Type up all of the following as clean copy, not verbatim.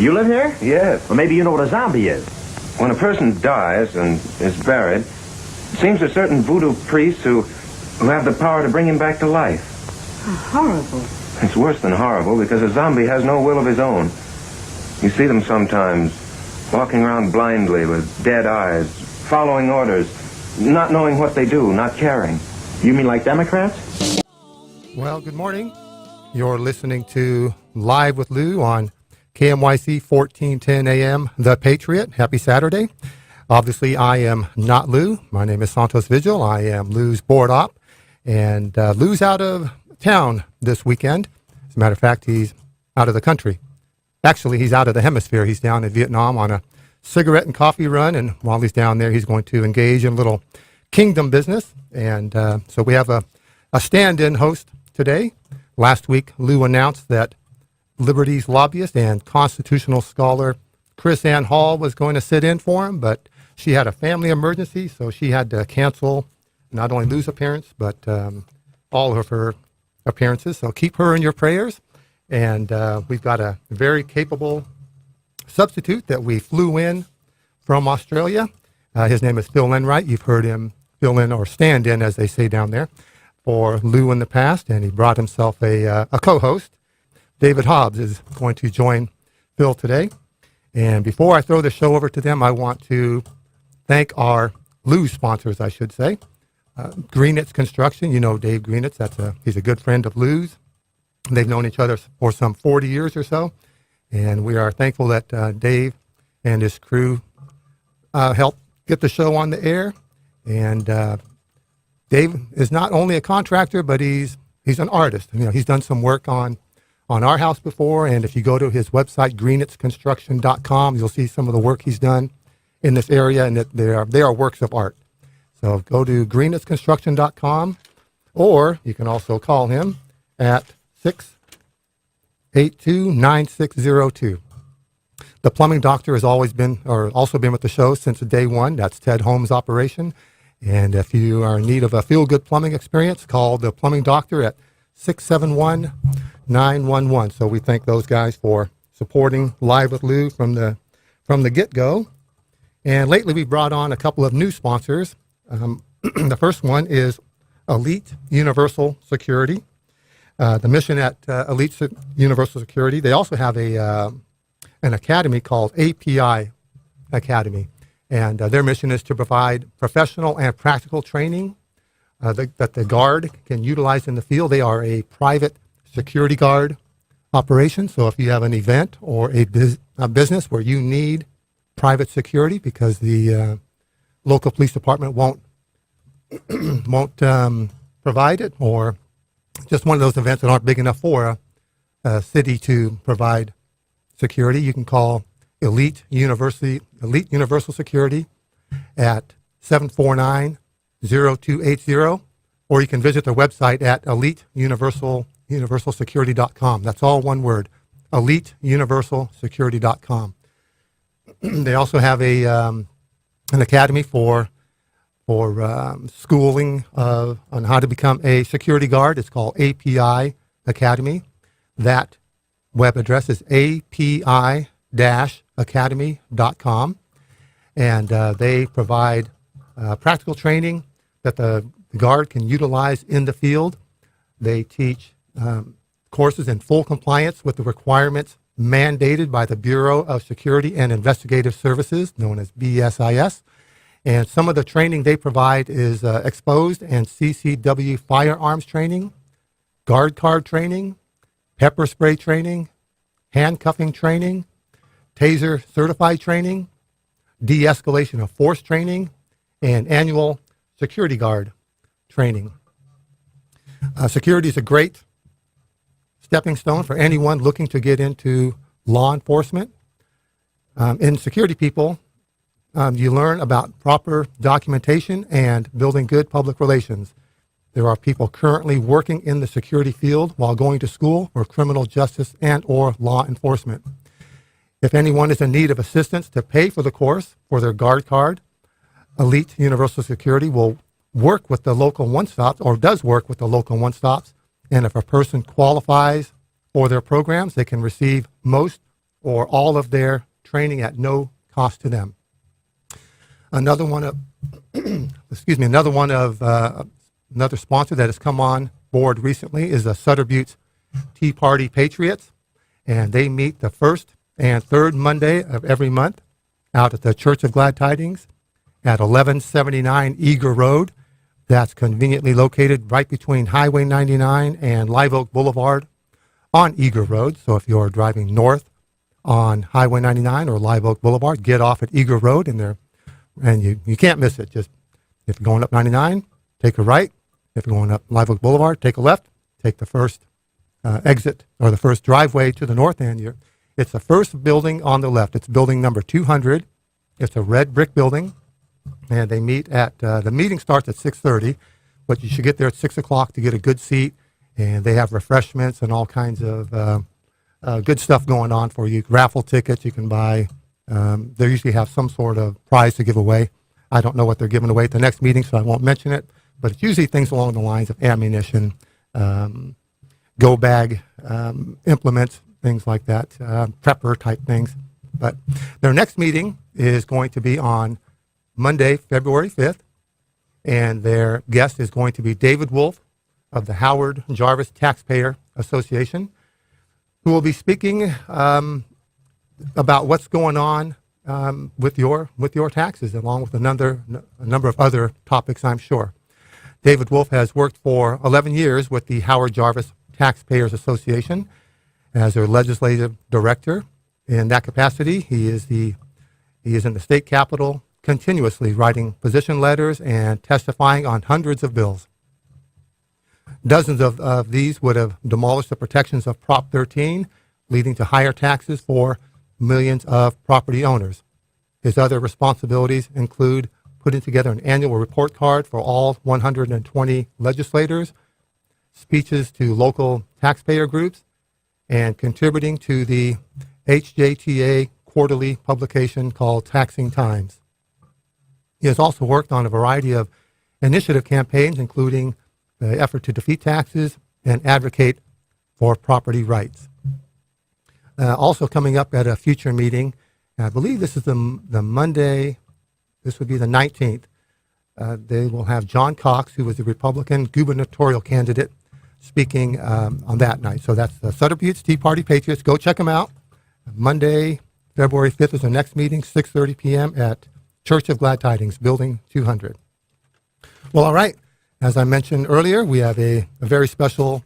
You live here? Yes. Well, maybe you know what a zombie is. When a person dies and is buried, it seems there are certain voodoo priests who have the power to bring him back to life. Horrible. It's worse than horrible because a zombie has no will of his own. You see them sometimes walking around blindly with dead eyes, following orders, not knowing what they do, not caring. You mean like Democrats? Well, good morning. You're listening to Live with Lou on KMYC 1410 AM, The Patriot. Happy Saturday. Obviously, I am not Lou. My name is Santos Vigil. I am Lou's board op. And Lou's out of town this weekend. As a matter of fact, he's out of the country. Actually, he's out of the hemisphere. He's down in Vietnam on a cigarette and coffee run. And while he's down there, he's going to engage in a little kingdom business. And so we have a stand-in host today. Last week, Lou announced that Liberty's lobbyist and constitutional scholar Chris Ann Hall was going to sit in for him, but she had a family emergency, so she had to cancel not only Lou's appearance, but all of her appearances. So keep her in your prayers. And we've got a very capable substitute that we flew in from Australia. His name is Phil Enright. You've heard him fill in, or stand in, as they say down there, for Lou in the past, and he brought himself a co-host. David Hobbs is going to join Phil today. And before I throw the show over to them, I want to thank our Lou sponsors, I should say. Greenitz Construction, you know Dave Greenitz. He's a good friend of Lou's. They've known each other for some 40 years or so. And we are thankful that Dave and his crew helped get the show on the air. And Dave is not only a contractor, but he's an artist. You know, he's done some work on our house before, and if you go to his website, greenitzconstruction.com, you'll see some of the work he's done in this area, and that they are works of art. So go to greenitzconstruction.com, or you can also call him at 682-9602. The plumbing doctor has also been with the show since day one. That's Ted Holmes' operation. And if you are in need of a feel-good plumbing experience, call the plumbing doctor at 671-911. So we thank those guys for supporting Live with Lou from the get-go. And lately we brought on a couple of new sponsors. The first one is Elite Universal Security. The mission at Elite Universal Security, they also have an academy called API Academy. And their mission is to provide professional and practical training that the Guard can utilize in the field. They are a private security guard operation. So if you have an event or a business where you need private security because the local police department won't provide it, or just one of those events that aren't big enough for a city to provide security, you can call Elite Universal Security at 749-0280, or you can visit their website at eliteuniversalsecurity.com. That's all one word, eliteuniversalsecurity.com. They also have an academy for schooling on how to become a security guard. It's called API Academy. That web address is api-academy.com, and they provide practical training that the Guard can utilize in the field. They teach courses in full compliance with the requirements mandated by the Bureau of Security and Investigative Services, known as BSIS. And some of the training they provide is exposed and CCW firearms training, guard card training, pepper spray training, handcuffing training, taser certified training, de-escalation of force training, and annual security guard training. Security is a great stepping stone for anyone looking to get into law enforcement. In security people, you learn about proper documentation and building good public relations. There are people currently working in the security field while going to school for criminal justice and or law enforcement. If anyone is in need of assistance to pay for the course for their guard card, Elite Universal Security will work with the local one-stops, or does work with the local one-stops, and if a person qualifies for their programs, they can receive most or all of their training at no cost to them. Another sponsor that has come on board recently is the Sutter Buttes Tea Party Patriots, and they meet the first and third Monday of every month out at the Church of Glad Tidings at 1179 Eager Road. That's conveniently located right between Highway 99 and Live Oak Boulevard on Eager Road. So if you're driving north on Highway 99 or Live Oak Boulevard, get off at Eager Road, and you can't miss it. Just if you're going up 99, take a right. If you're going up Live Oak Boulevard, take a left. Take the first exit or the first driveway to the north end. It's the first building on the left. It's building number 200. It's a red brick building, and they meet at the meeting starts at 6:30, but you should get there at 6 o'clock to get a good seat. And they have refreshments and all kinds of good stuff going on for you. Raffle tickets you can buy. They usually have some sort of prize to give away. I don't know what they're giving away at the next meeting, so I won't mention it. But it's usually things along the lines of ammunition, go bag, implements, things like that, prepper type things. But their next meeting is going to be on Monday, February 5th, and their guest is going to be David Wolf of the Howard Jarvis Taxpayer Association, who will be speaking about what's going on with your taxes, along with a number of other topics, I'm sure. David Wolf has worked for 11 years with the Howard Jarvis Taxpayers Association as their legislative director. In that capacity, he is in the state capitol, continuously writing position letters and testifying on hundreds of bills. Dozens of these would have demolished the protections of Prop 13, leading to higher taxes for millions of property owners. His other responsibilities include putting together an annual report card for all 120 legislators, speeches to local taxpayer groups, and contributing to the HJTA quarterly publication called Taxing Times. He has also worked on a variety of initiative campaigns, including the effort to defeat taxes and advocate for property rights. Also coming up at a future meeting, I believe this is the Monday, this would be the 19th, they will have John Cox, who was the Republican gubernatorial candidate, speaking on that night. So that's the Sutter Buttes Tea Party Patriots. Go check them out. Monday, February 5th is our next meeting, 6:30 p.m. at Church of Glad Tidings, Building 200. Well, all right. As I mentioned earlier, we have a very special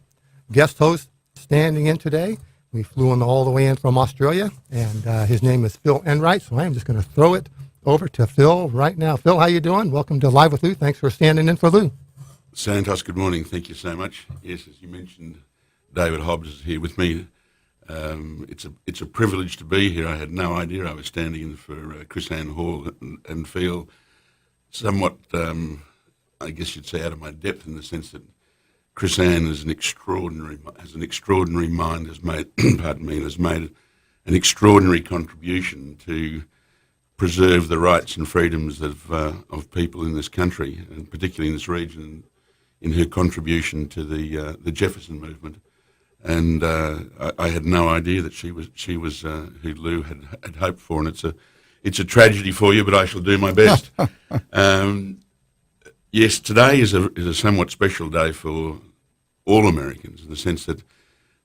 guest host standing in today. We flew him all the way in from Australia, and his name is Phil Enright. So I am just going to throw it over to Phil right now. Phil, how you doing? Welcome to Live with Lou. Thanks for standing in for Lou. Santos, good morning. Thank you so much. Yes, as you mentioned, David Hobbs is here with me. It's a privilege to be here. I had no idea I was standing in for Chris Ann Hall and feel somewhat, I guess you'd say, out of my depth in the sense that Chris Ann has an extraordinary mind, has made, has made an extraordinary contribution to preserve the rights and freedoms of people in this country, and particularly in this region, in her contribution to the Jefferson movement. And I had no idea that she was who Lou had hoped for, and it's a tragedy for you, but I shall do my best. Yes, today is a somewhat special day for all Americans, in the sense that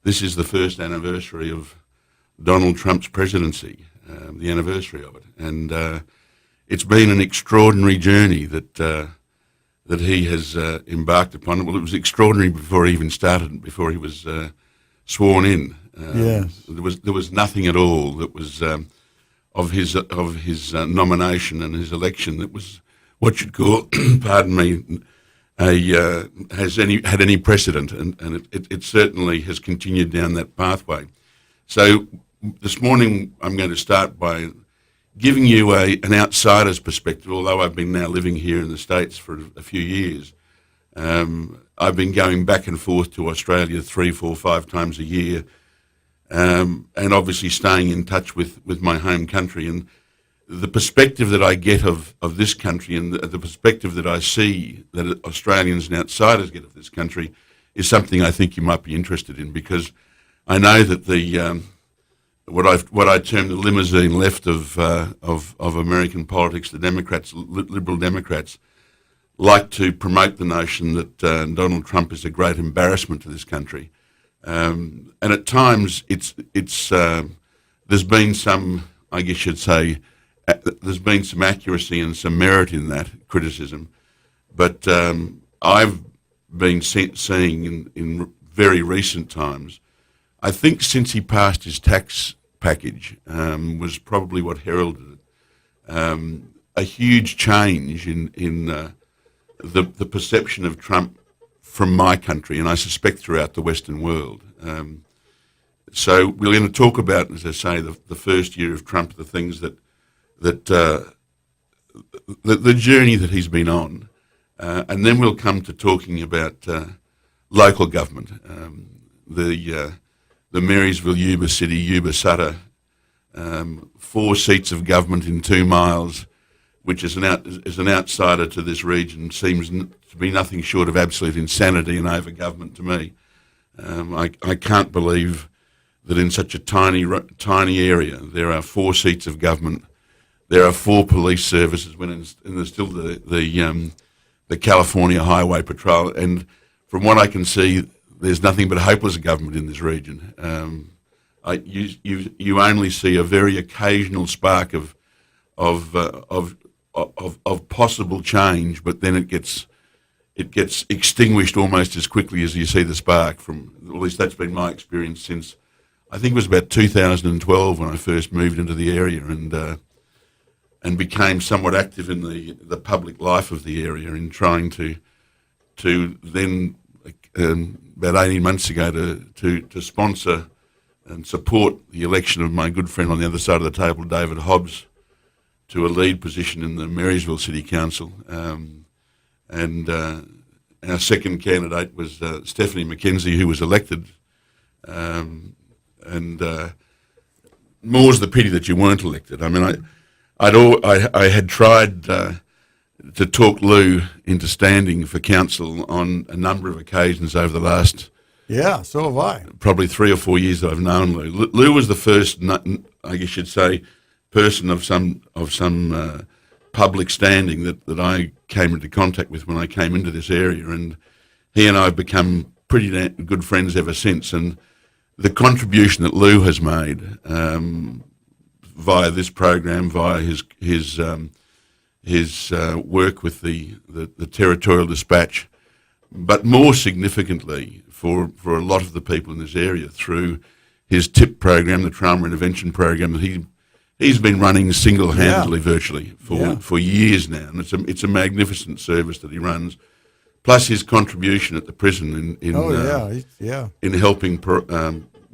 this is the first anniversary of Donald Trump's presidency, the anniversary of it, and it's been an extraordinary journey that he has embarked upon. Well, it was extraordinary before he even started, before he was sworn in. Yes. There was nothing at all that was of his nomination and his election that was what you'd call, pardon me, had any precedent, and it certainly has continued down that pathway. So this morning I'm going to start by giving you an outsider's perspective, although I've been now living here in the States for a few years. I've been going back and forth to Australia 3, 4, 5 times a year, and obviously staying in touch with my home country. And the perspective that I get of this country, and the perspective that I see that Australians and outsiders get of this country, is something I think you might be interested in, because I know that the what I term the limousine left of American politics, the Democrats, Liberal Democrats, like to promote the notion that Donald Trump is a great embarrassment to this country, and at times it's there's been some, I guess you'd say, there's been some accuracy and some merit in that criticism, but I've been seeing in very recent times, I think since he passed his tax package, was probably what heralded it, a huge change in the perception of Trump from my country, and I suspect throughout the Western world. So we're going to talk about, as I say, the first year of Trump, the things that the journey that he's been on, and then we'll come to talking about local government, the Marysville, Yuba City, Yuba Sutter, 4 seats of government in 2 miles, which as an outsider to this region seems to be nothing short of absolute insanity and over-government to me. I can't believe that in such a tiny area there are 4 seats of government, there are 4 police services, and there's still the California Highway Patrol, and from what I can see, there's nothing but hopeless government in this region. You only see a very occasional spark of possible change, but then it gets extinguished almost as quickly as you see the spark. At least that's been my experience since I think it was about 2012 when I first moved into the area and became somewhat active in the public life of the area in trying to then. About 18 months ago to sponsor and support the election of my good friend on the other side of the table, David Hobbs, to a lead position in the Marysville City Council. And our second candidate was Stephanie McKenzie, who was elected. And more's the pity that you weren't elected. I mean, I had tried to talk Lou into standing for council on a number of occasions over the last so have I. Probably 3 or 4 years that I've known Lou. Lou was the first, I guess you'd say, person of some public standing that I came into contact with when I came into this area, and he and I have become pretty good friends ever since. And the contribution that Lou has made via this program, via his work with the Territorial Dispatch, but more significantly for a lot of the people in this area through his TIP program, the Trauma Intervention Program, that he's been running single-handedly virtually for years now, and it's a magnificent service that he runs. Plus his contribution at the prison in helping,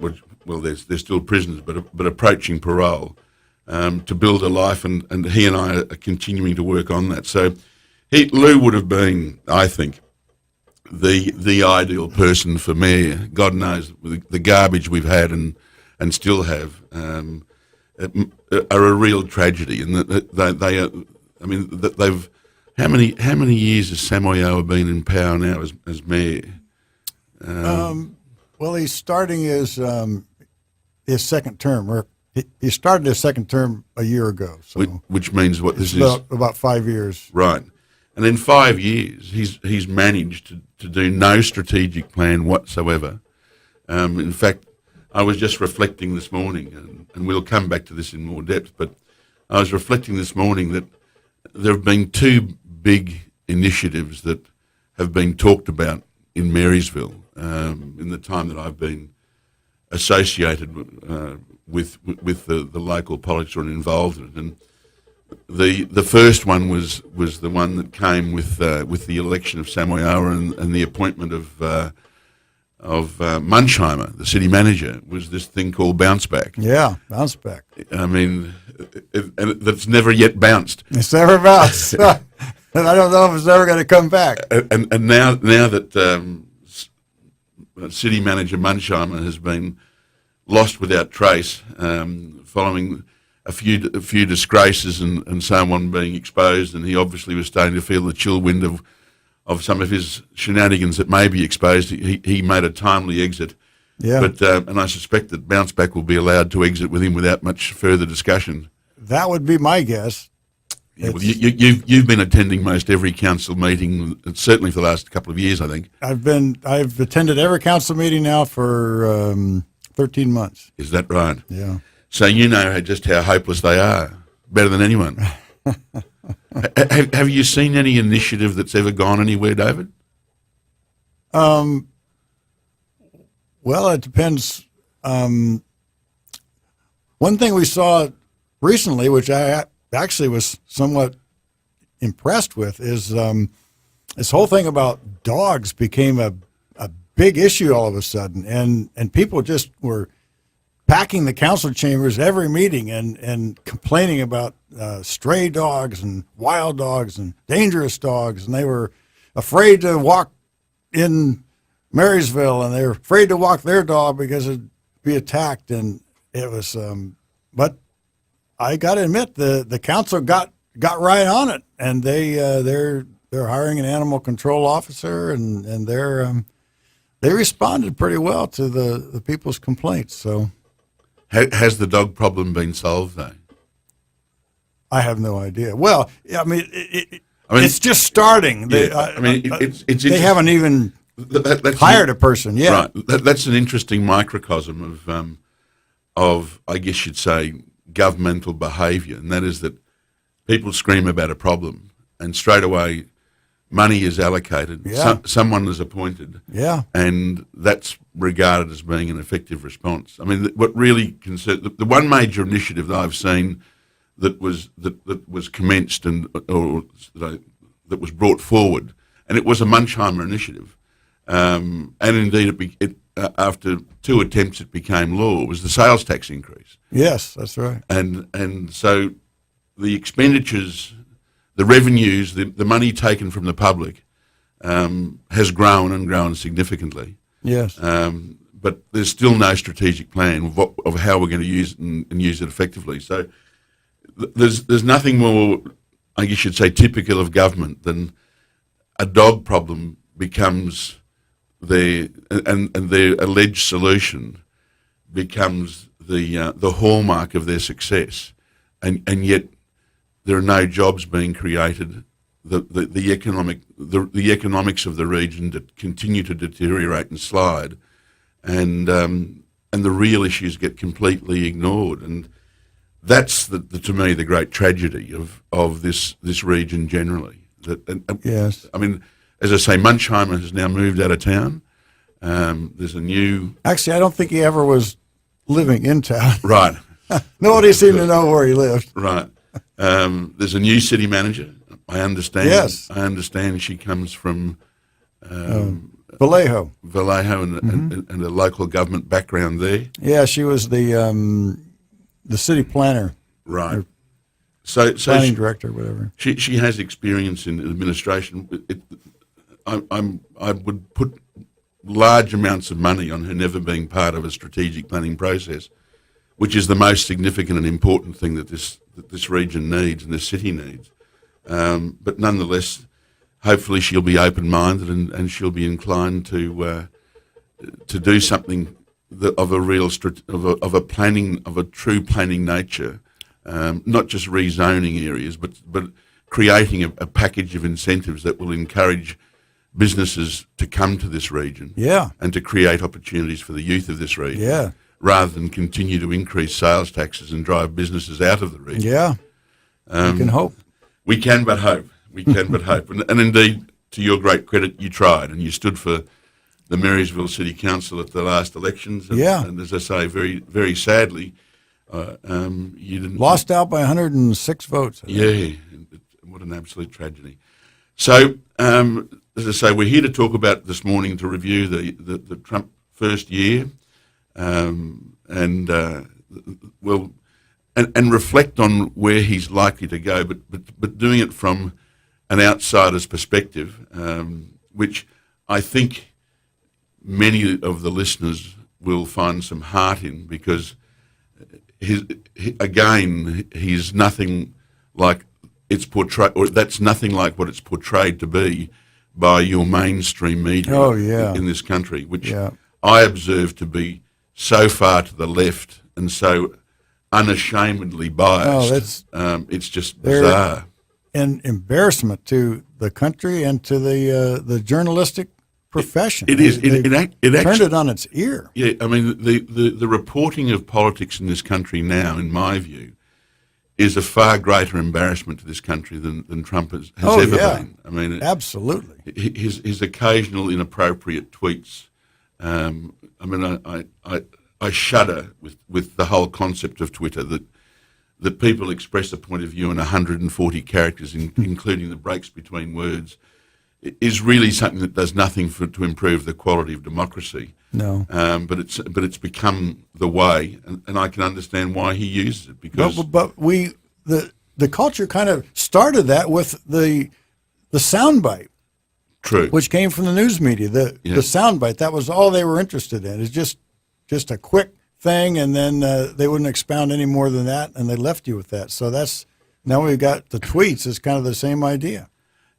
they're still prisoners, but approaching parole. To build a life, and he and I are continuing to work on that. So Lou would have been, I think, the ideal person for mayor. God knows the garbage we've had and still have are a real tragedy, and they are. I mean, they've how many years has Samoa been in power now as mayor? Well, he's starting his second term. He started his second term a year ago. So which means what this is? About 5 years. Right. And in 5 years, he's managed to do no strategic plan whatsoever. In fact, I was just reflecting this morning, and we'll come back to this in more depth, but I was reflecting this morning that there have been two big initiatives that have been talked about in Marysville in the time that I've been associated with the local politics or involved in it. And the first one was the one that came with the election of Samoa and the appointment of Munchheimer, the city manager, was this thing called Bounce Back. Yeah, Bounce Back. I mean, that's never yet bounced. It's never bounced. And I don't know if it's ever going to come back. And now that city manager Munchheimer has been lost without trace, following a few disgraces and so on being exposed, and he obviously was starting to feel the chill wind of some of his shenanigans that may be exposed. He made a timely exit. Yeah. But and I suspect that Bounce Back will be allowed to exit with him without much further discussion. That would be my guess. Yeah, well, you've been attending most every council meeting, certainly for the last couple of years, I think. I've attended every council meeting now for 13 months. Is that right? Yeah. So you know just how hopeless they are, better than anyone. Have you seen any initiative that's ever gone anywhere, David? Well, it depends. One thing we saw recently, which I actually was somewhat impressed with, is this whole thing about dogs became a big issue all of a sudden, and people just were packing the council chambers every meeting and complaining about stray dogs and wild dogs and dangerous dogs, and they were afraid to walk in Marysville, and they were afraid to walk their dog because it'd be attacked, and it was. But I got to admit, the council got right on it, and they're hiring an animal control officer, and they responded pretty well to the people's complaints. So. Has the dog problem been solved, though? I have no idea. Well, I mean, it's just starting. They haven't even hired a person yet. Right. That's an interesting microcosm of I guess you'd say governmental behaviour, and that is that people scream about a problem, and straight away money is allocated. Yeah. Someone is appointed. Yeah. And that's regarded as being an effective response. I mean, what really concerned the one major initiative that I've seen that was commenced that was brought forward, and it was a Munchheimer initiative, and indeed after 2 attempts it became law, was the sales tax increase. Yes, that's right. And so the expenditures, the revenues, the money taken from the public has grown and grown significantly. Yes. But there's still no strategic plan of how we're going to use it and use it effectively. So there's nothing more, I guess you'd say, typical of government than a dog problem becomes their alleged solution becomes the hallmark of their success, and yet there are no jobs being created. The economics of the region that continue to deteriorate and slide, and the real issues get completely ignored, and that's to me the great tragedy of this region generally. Yes, I mean, as I say, Munchheimer has now moved out of town. There's a new. Actually, I don't think he ever was living in town. Right. Nobody seemed to know where he lived. Right. There's a new city manager. I understand. Yes. I understand she comes from Vallejo. Vallejo and a local government background there. Yeah, she was the city planner. Right. So planning director, whatever. She has experience in administration. I would put large amounts of money on her never being part of a strategic planning process, which is the most significant and important thing that this region needs and this city needs. But nonetheless, hopefully she'll be open-minded and she'll be inclined to do something of a true planning nature, not just rezoning areas, but creating a package of incentives that will encourage businesses to come to this region, yeah, and to create opportunities for the youth of this region. Yeah. rather than continue to increase sales taxes and drive businesses out of the region. Yeah, we can hope. We can but hope. We can but hope. And indeed, to your great credit, you tried, and you stood for the Marysville City Council at the last elections. And, Yeah. and as I say, very, very sadly, you didn't... Lost out by 106 votes. I think. Yeah, what an absolute tragedy. So, as I say, we're here to talk about this morning, to review the Trump first year, and reflect on where he's likely to go, but doing it from an outsider's perspective, which I think many of the listeners will find some heart in, because he's nothing like it's portrayed, or that's nothing like what it's portrayed to be by your mainstream media in this country, which I observe to be so far to the left and so unashamedly biased. It's just bizarre. An embarrassment to the country and to the journalistic profession. It is. It turned actually, it on its ear. Yeah, I mean, the reporting of politics in this country now, in my view, is a far greater embarrassment to this country than Trump has ever been. I mean, absolutely. His occasional inappropriate tweets. I mean, I shudder with the whole concept of Twitter, that people express a point of view in 140 characters, including the breaks between words, is really something that does nothing to improve the quality of democracy. No. But it's become the way, and I can understand why he uses it, because but the culture kind of started that with the soundbite. True. Which came from the news media. The soundbite, that was all they were interested in. It's just a quick thing, and then they wouldn't expound any more than that, and they left you with that. So now we've got the tweets. It's kind of the same idea.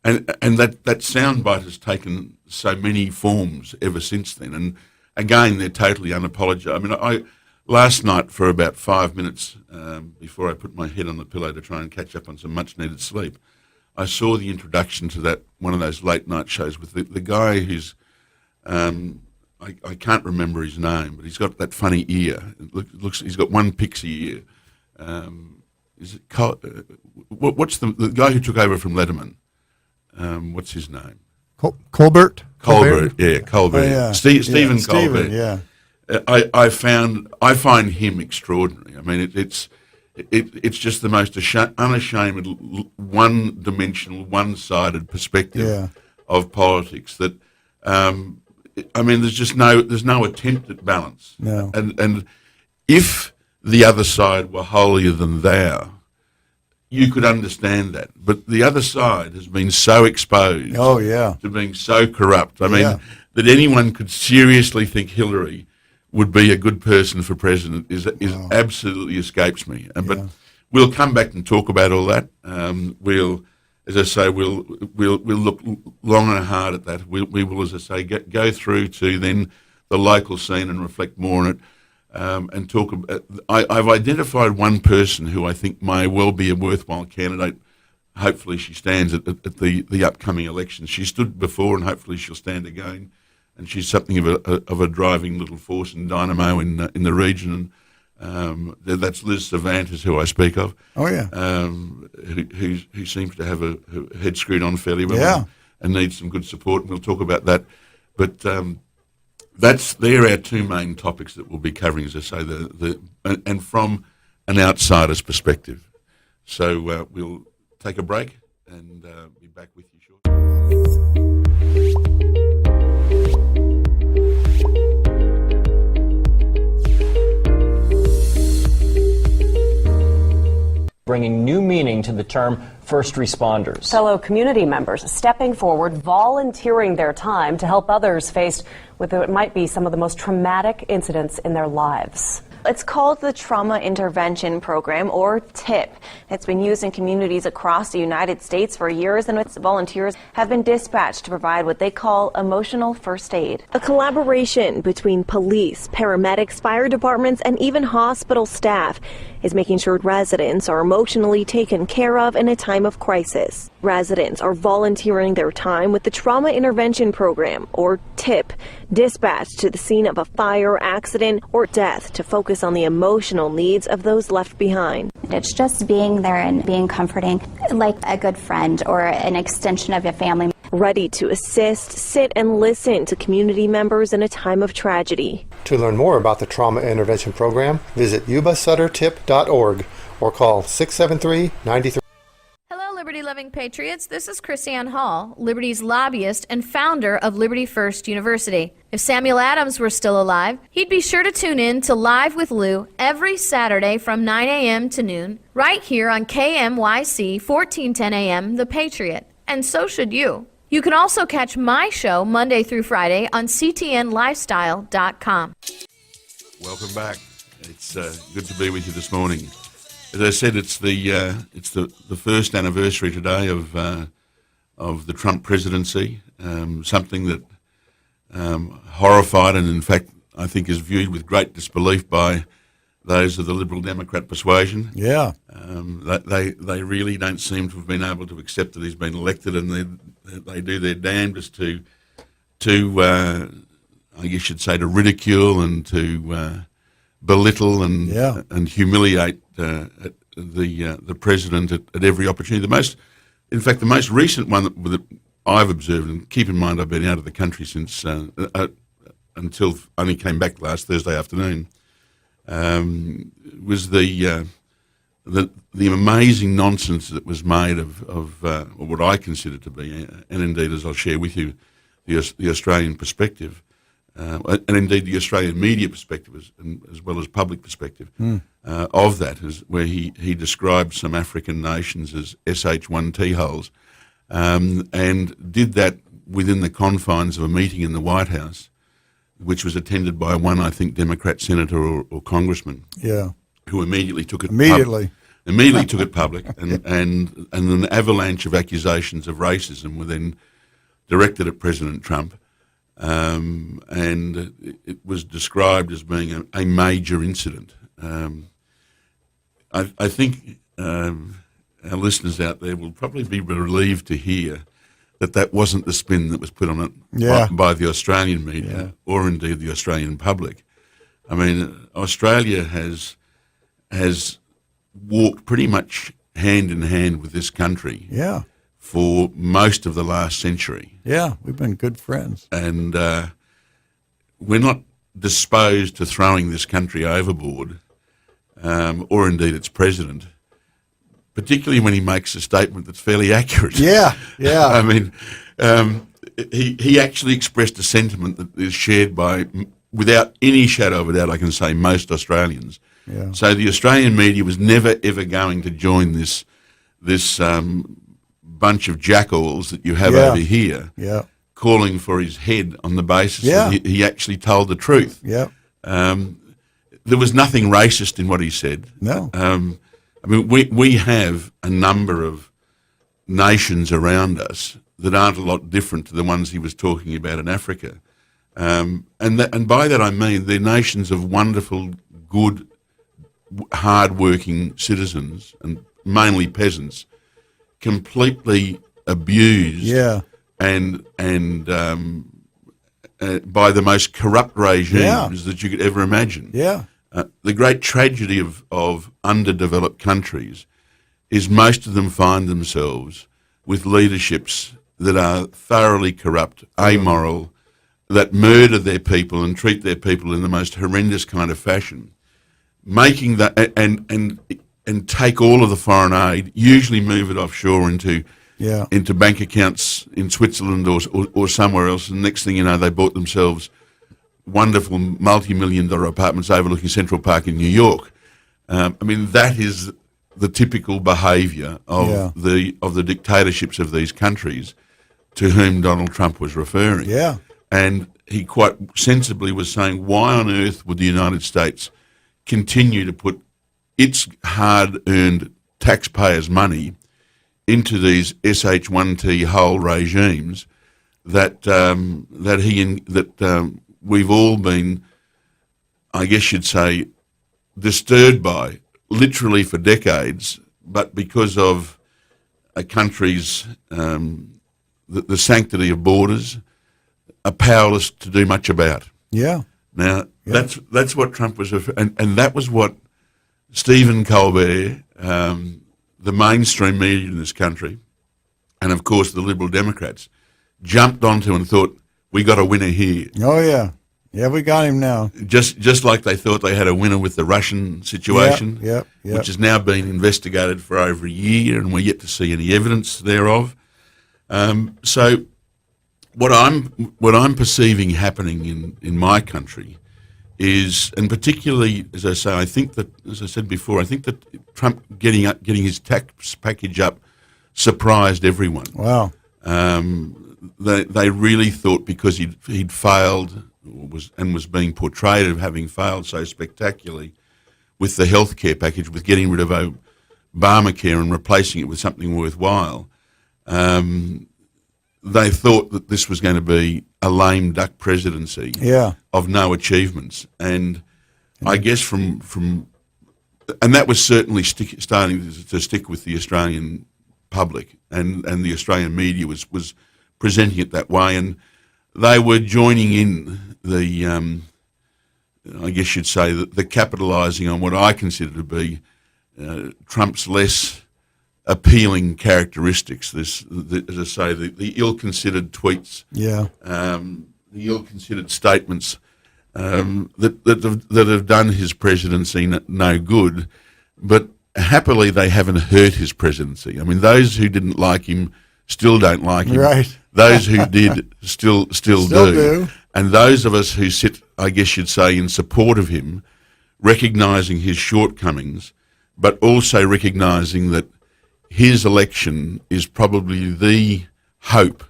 And that soundbite has taken so many forms ever since then. And again, they're totally unapologetic. I mean, last night for about 5 minutes before I put my head on the pillow to try and catch up on some much-needed sleep, I saw the introduction to that one of those late-night shows with the guy who's I can't remember his name, but he's got that funny ear. Looks he's got one pixie ear. Is it what's the guy who took over from Letterman? What's his name? Colbert. Yeah, Colbert. Oh, yeah. Stephen Colbert. Yeah. I find him extraordinary. I mean, it's just the most unashamed, one-dimensional, one-sided perspective of politics that. I mean, there's no attempt at balance. No. And if the other side were holier than thou, you could understand that. But the other side has been so exposed to being so corrupt. I mean, that anyone could seriously think Hillary would be a good person for president is absolutely escapes me. But we'll come back and talk about all that. As I say, we'll look long and hard at that. We will, as I say, go through to then the local scene and reflect more on it, and talk about. I've identified one person who I think may well be a worthwhile candidate. Hopefully, she stands at the upcoming elections. She stood before, and hopefully, she'll stand again. And she's something of a driving little force and dynamo in the region. That's Liz Savant, is who I speak of. Oh yeah. Who seems to have her head screwed on fairly well, and needs some good support. And we'll talk about that. But they're our two main topics that we'll be covering, as I say, and from an outsider's perspective. So we'll take a break and be back with you shortly. Bringing new meaning to the term first responders. Fellow community members stepping forward, volunteering their time to help others faced with what might be some of the most traumatic incidents in their lives. It's called the Trauma Intervention Program, or TIP. It's been used in communities across the United States for years, and its volunteers have been dispatched to provide what they call emotional first aid. A collaboration between police, paramedics, fire departments, and even hospital staff. is making sure residents are emotionally taken care of in a time of crisis. Residents are volunteering their time with the Trauma Intervention Program, or TIP, dispatched to the scene of a fire, accident, or death to focus on the emotional needs of those left behind. It's just being there and being comforting, like a good friend or an extension of your family. Ready to assist, sit, and listen to community members in a time of tragedy. To learn more about the Trauma Intervention Program, visit yubasuttertip.org or call 673-93. Hello, Liberty-loving patriots. This is Chrisanne Hall, Liberty's lobbyist and founder of Liberty First University. If Samuel Adams were still alive, he'd be sure to tune in to Live with Lou every Saturday from 9 a.m. to noon, right here on KMYC 1410 a.m. The Patriot. And so should you. You can also catch my show Monday through Friday on ctnlifestyle.com. Welcome back. It's good to be with you this morning. As I said, it's the first anniversary today of the Trump presidency. Something that horrified and, in fact, I think is viewed with great disbelief by those of the Liberal Democrat persuasion. Yeah. They really don't seem to have been able to accept that he's been elected, and they do their damnedest to I guess you'd say, to ridicule and to belittle and humiliate the president at every opportunity. The most recent one that I've observed, and keep in mind I've been out of the country since until only came back last Thursday afternoon. Was the amazing nonsense that was made of what I consider to be, and indeed, as I'll share with you, the Australian perspective, and indeed the Australian media perspective as well as public perspective of that, is where he described some African nations as SH1T holes, and did that within the confines of a meeting in the White House, which was attended by one, I think, Democrat senator or congressman, who immediately took it public, and an avalanche of accusations of racism were then directed at President Trump, and it was described as being a major incident. I think our listeners out there will probably be relieved to hear that wasn't the spin that was put on it by the Australian media or indeed the Australian public. I mean, Australia has walked pretty much hand in hand with this country for most of the last century. Yeah, we've been good friends. And we're not disposed to throwing this country overboard, or indeed its president, particularly when he makes a statement that's fairly accurate. Yeah. I mean, he actually expressed a sentiment that is shared by, without any shadow of a doubt, I can say, most Australians. Yeah. So the Australian media was never, ever going to join this bunch of jackals that you have over here, calling for his head on the basis that he actually told the truth. Yeah. There was nothing racist in what he said. No. I mean, we have a number of nations around us that aren't a lot different to the ones he was talking about in Africa. And by that I mean they're nations of wonderful, good, hard-working citizens, and mainly peasants, completely abused and by the most corrupt regimes that you could ever imagine. Yeah. The great tragedy of underdeveloped countries is most of them find themselves with leaderships that are thoroughly corrupt, amoral, that murder their people and treat their people in the most horrendous kind of fashion, making that and take all of the foreign aid, usually move it offshore into bank accounts in Switzerland or somewhere else, and next thing you know, they bought themselves wonderful multi-million-dollar apartments overlooking Central Park in New York. I mean, that is the typical behaviour of the dictatorships of these countries to whom Donald Trump was referring. Yeah. And he quite sensibly was saying, why on earth would the United States continue to put its hard-earned taxpayers' money into these SH1T hole regimes that we've all been, I guess you'd say, disturbed by literally for decades, but because of a country's the sanctity of borders, are powerless to do much about. Yeah. Now that's what Trump was, and that was what Stephen Colbert, the mainstream media in this country, and of course the Liberal Democrats, jumped onto and thought, we got a winner here. Oh yeah. Yeah, we got him now. Just like they thought they had a winner with the Russian situation, Yep. which has now been investigated for over a year, and we're yet to see any evidence thereof. So, what I'm perceiving happening in my country is, and particularly as I say, I think that, as I said before, I think that Trump getting his tax package up surprised everyone. Wow. They really thought because he'd failed. Was being portrayed of having failed so spectacularly with the healthcare package, with getting rid of Obamacare and replacing it with something worthwhile. They thought that this was going to be a lame duck presidency of no achievements. And I guess and that was certainly starting to stick with the Australian public, and the Australian media was presenting it that way, and they were joining in the, I guess you'd say, the capitalising on what I consider to be Trump's less appealing characteristics. As I say, the ill-considered tweets, the ill-considered statements that have done his presidency no good, but happily they haven't hurt his presidency. I mean, those who didn't like him still don't like him. Right. Those who did still do. And those of us who sit, I guess you'd say, in support of him, recognising his shortcomings, but also recognising that his election is probably the hope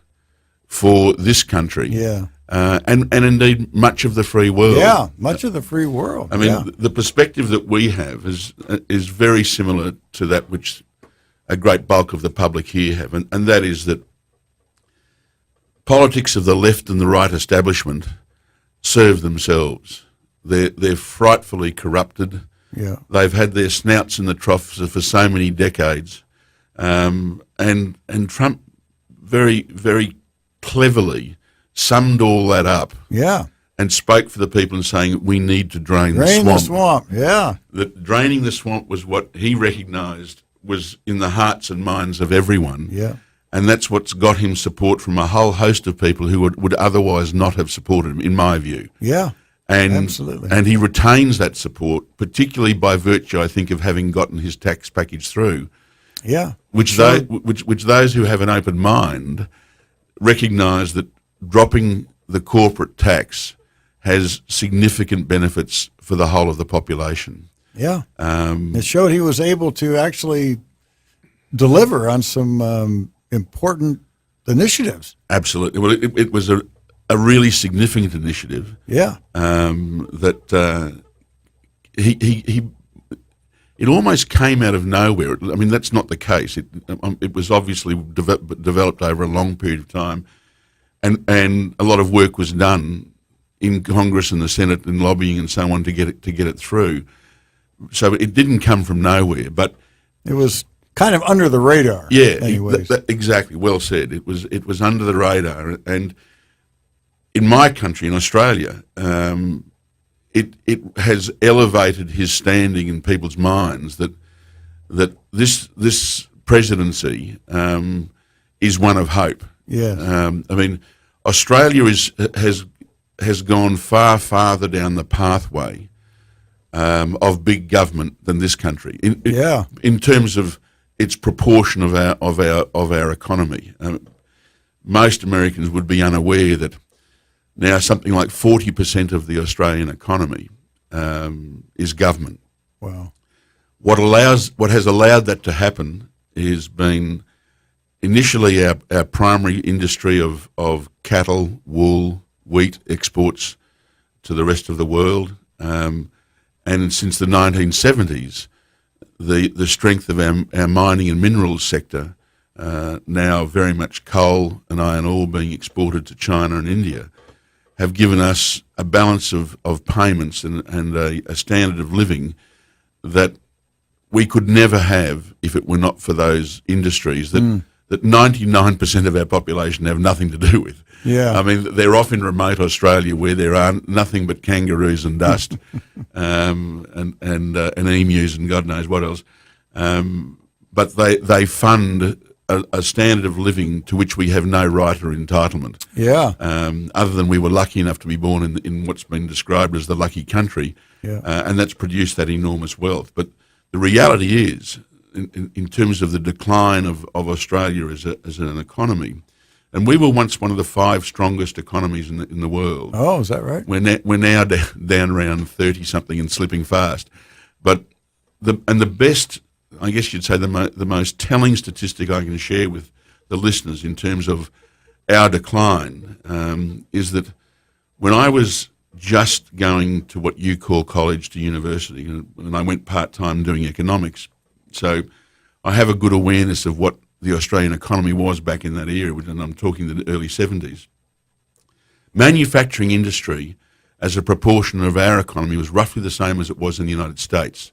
for this country. Yeah. And indeed much of the free world. Yeah, much of the free world. I mean, the perspective that we have is very similar to that which a great bulk of the public here have, and that is that politics of the left and the right establishment serve themselves. They're frightfully corrupted. Yeah. They've had their snouts in the troughs for so many decades, and Trump very, very cleverly summed all that up. Yeah. And spoke for the people and saying we need to drain the swamp. Drain the swamp. Yeah. That draining the swamp was what he recognised was in the hearts and minds of everyone. Yeah. And that's what's got him support from a whole host of people who would otherwise not have supported him, in my view. Yeah, absolutely. And he retains that support, particularly by virtue, I think, of having gotten his tax package through. Yeah. Which those who have an open mind recognise that dropping the corporate tax has significant benefits for the whole of the population. Yeah. It showed he was able to actually deliver on some important initiatives. Absolutely. Well, it was a really significant initiative. Yeah. That he it almost came out of nowhere. I mean, that's not the case. It was obviously developed over a long period of time, and a lot of work was done in Congress and the Senate and lobbying and so on to get it through. So it didn't come from nowhere, but it was kind of under the radar. Yeah, anyways. Exactly. Well said. It was under the radar, and in my country, in Australia, it has elevated his standing in people's minds that this presidency is one of hope. Yeah. I mean, Australia has gone far farther down the pathway of big government than this country. In terms of its proportion of our economy. Most Americans would be unaware that now something like 40% of the Australian economy is government. Wow. What has allowed that to happen has been initially our primary industry of cattle, wool, wheat exports to the rest of the world, and since the 1970s, the strength of our mining and minerals sector, now very much coal and iron ore being exported to China and India, have given us a balance of payments and a standard of living that we could never have if it were not for those industries that 99% of our population have nothing to do with. Yeah. I mean, they're off in remote Australia where there are nothing but kangaroos and dust, and emus and God knows what else. But they fund a standard of living to which we have no right or entitlement. Yeah. Other than we were lucky enough to be born in what's been described as the lucky country, and that's produced that enormous wealth. But the reality is, in terms of the decline of Australia as an economy, and we were once one of the 5 strongest economies in the world. Oh, is that right? We're now down around 30-something and slipping fast. But the best, I guess you'd say, the most telling statistic I can share with the listeners in terms of our decline is that when I was just going to what you call college to university, and I went part-time doing economics, so I have a good awareness of what the Australian economy was back in that era, and I'm talking the early 70s. Manufacturing industry as a proportion of our economy was roughly the same as it was in the United States,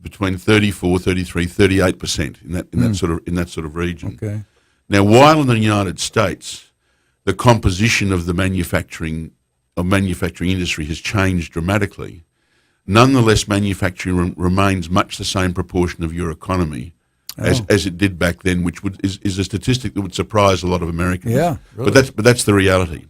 between 34, 33, 38% in that sort of region. Okay. Now, while in the United States, the composition of the manufacturing industry has changed dramatically, nonetheless, manufacturing remains much the same proportion of your economy as it did back then, which is a statistic that would surprise a lot of Americans. Yeah, really. But that's the reality.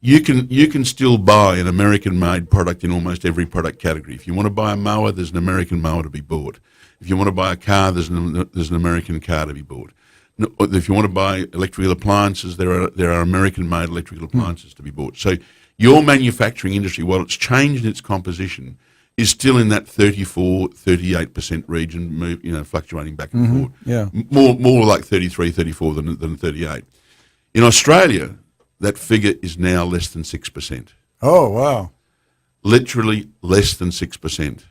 You can still buy an American-made product in almost every product category. If you want to buy a mower, there's an American mower to be bought. If you want to buy a car, there's an American car to be bought. If you want to buy electrical appliances, there are American-made electrical appliances to be bought. So your manufacturing industry, while it's changed in its composition, is still in that 34, 38% region, fluctuating back and forth. Yeah. More like 33, 34 than 38. In Australia, that figure is now less than 6%. Oh, wow. Literally less than 6%.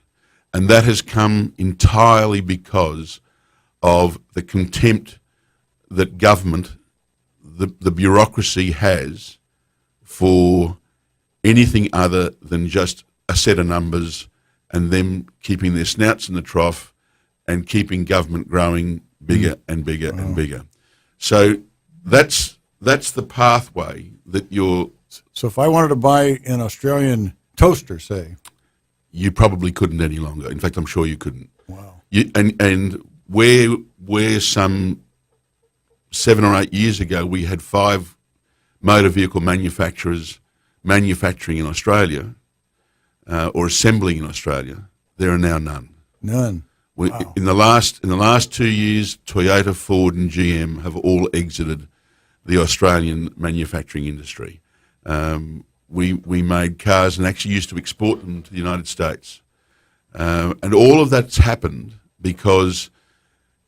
And that has come entirely because of the contempt that government, the bureaucracy has for anything other than just a set of numbers and them keeping their snouts in the trough and keeping government growing bigger and bigger and bigger. So that's the pathway that you're... So if I wanted to buy an Australian toaster, say... You probably couldn't any longer. In fact, I'm sure you couldn't. Wow. And where some 7 or 8 years ago we had 5 motor vehicle manufacturers manufacturing in Australia or assembling in Australia, there are now none. None. Wow. In the last 2 years, Toyota, Ford, and GM have all exited the Australian manufacturing industry. We made cars and actually used to export them to the United States, and all of that's happened because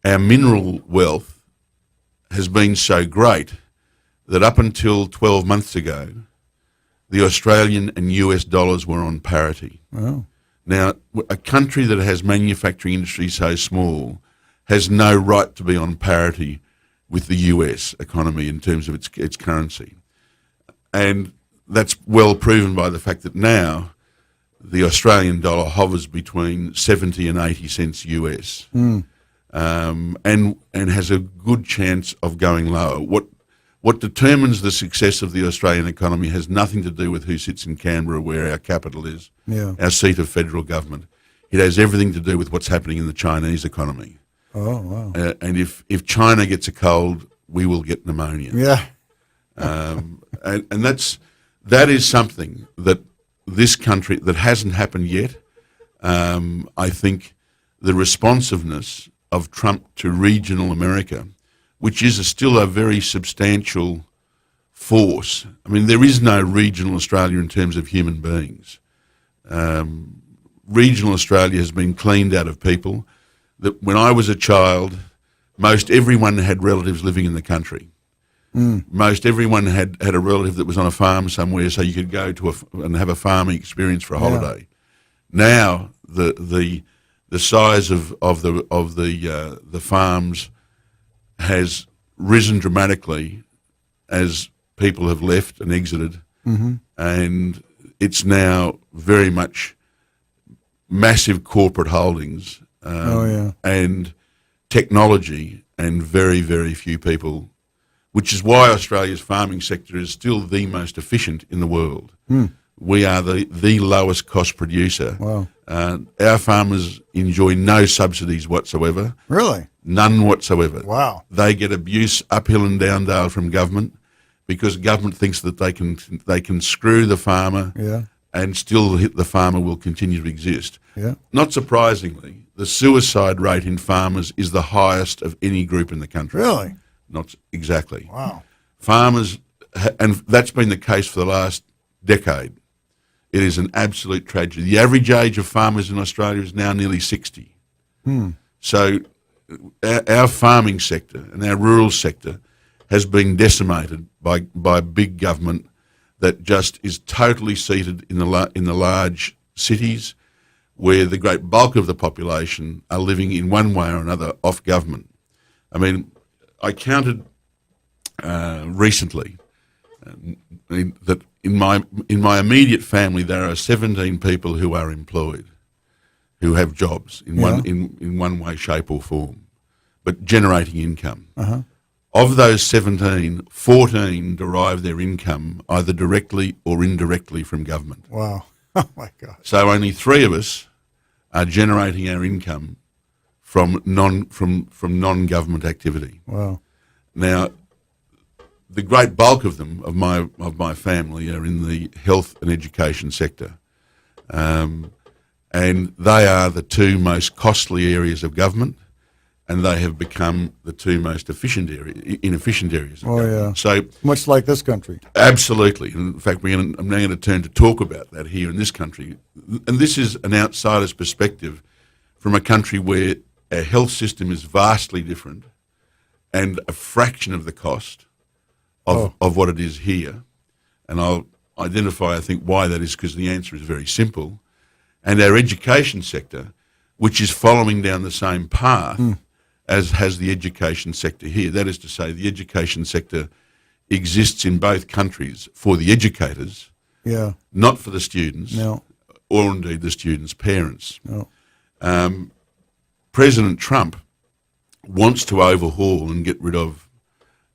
our mineral wealth has been so great that up until 12 months ago, the Australian and US dollars were on parity. Wow. Now, a country that has manufacturing industry so small has no right to be on parity with the US economy in terms of its currency. And that's well proven by the fact that now the Australian dollar hovers between 70 and 80 cents US, and has a good chance of going lower. What determines the success of the Australian economy has nothing to do with who sits in Canberra, where our capital is, our seat of federal government. It has everything to do with what's happening in the Chinese economy. Oh, wow. And if China gets a cold, we will get pneumonia. Yeah. And that is something that this country, that hasn't happened yet. I think the responsiveness of Trump to regional America, which is still a very substantial force. I mean, there is no regional Australia in terms of human beings. Regional Australia has been cleaned out of people. That when I was a child, most everyone had relatives living in the country. Most everyone had a relative that was on a farm somewhere, so you could go to and have a farming experience for a holiday. Now the size of the farms has risen dramatically as people have left and exited, and it's now very much massive corporate holdings and technology, and very, very few people, which is why Australia's farming sector is still the most efficient in the world. We are the lowest cost producer. Wow. Our farmers enjoy no subsidies whatsoever. Really? None whatsoever. Wow. They get abuse uphill and down dale from government because government thinks that they can screw the farmer and still the farmer will continue to exist. Yeah. Not surprisingly, the suicide rate in farmers is the highest of any group in the country. Really? Not exactly. Wow. Farmers, and that's been the case for the last decade. It is an absolute tragedy. The average age of farmers in Australia is now nearly 60. So our farming sector and our rural sector has been decimated by big government that just is totally seated in the large cities where the great bulk of the population are living in one way or another off government. I mean, I counted recently that in my immediate family there are 17 people who are employed, who have jobs in one way, shape or form, but generating income. Of those 17, 14 derive their income either directly or indirectly from government. Wow. Oh, my God. So only 3 of us are generating our income from non-government activity. Wow. Now, the great bulk of them, of my family, are in the health and education sector. And they are the 2 most costly areas of government, and they have become the 2 most inefficient areas of government. So much like this country. Absolutely. In fact, I'm now going to turn to talk about that here in this country. And this is an outsider's perspective from a country where our health system is vastly different and a fraction of the cost of what it is here. And I'll identify, I think, why that is, because the answer is very simple. And our education sector, which is following down the same path as has the education sector here. That is to say, the education sector exists in both countries for the educators, not for the students, or indeed the students' parents. President Trump wants to overhaul and get rid of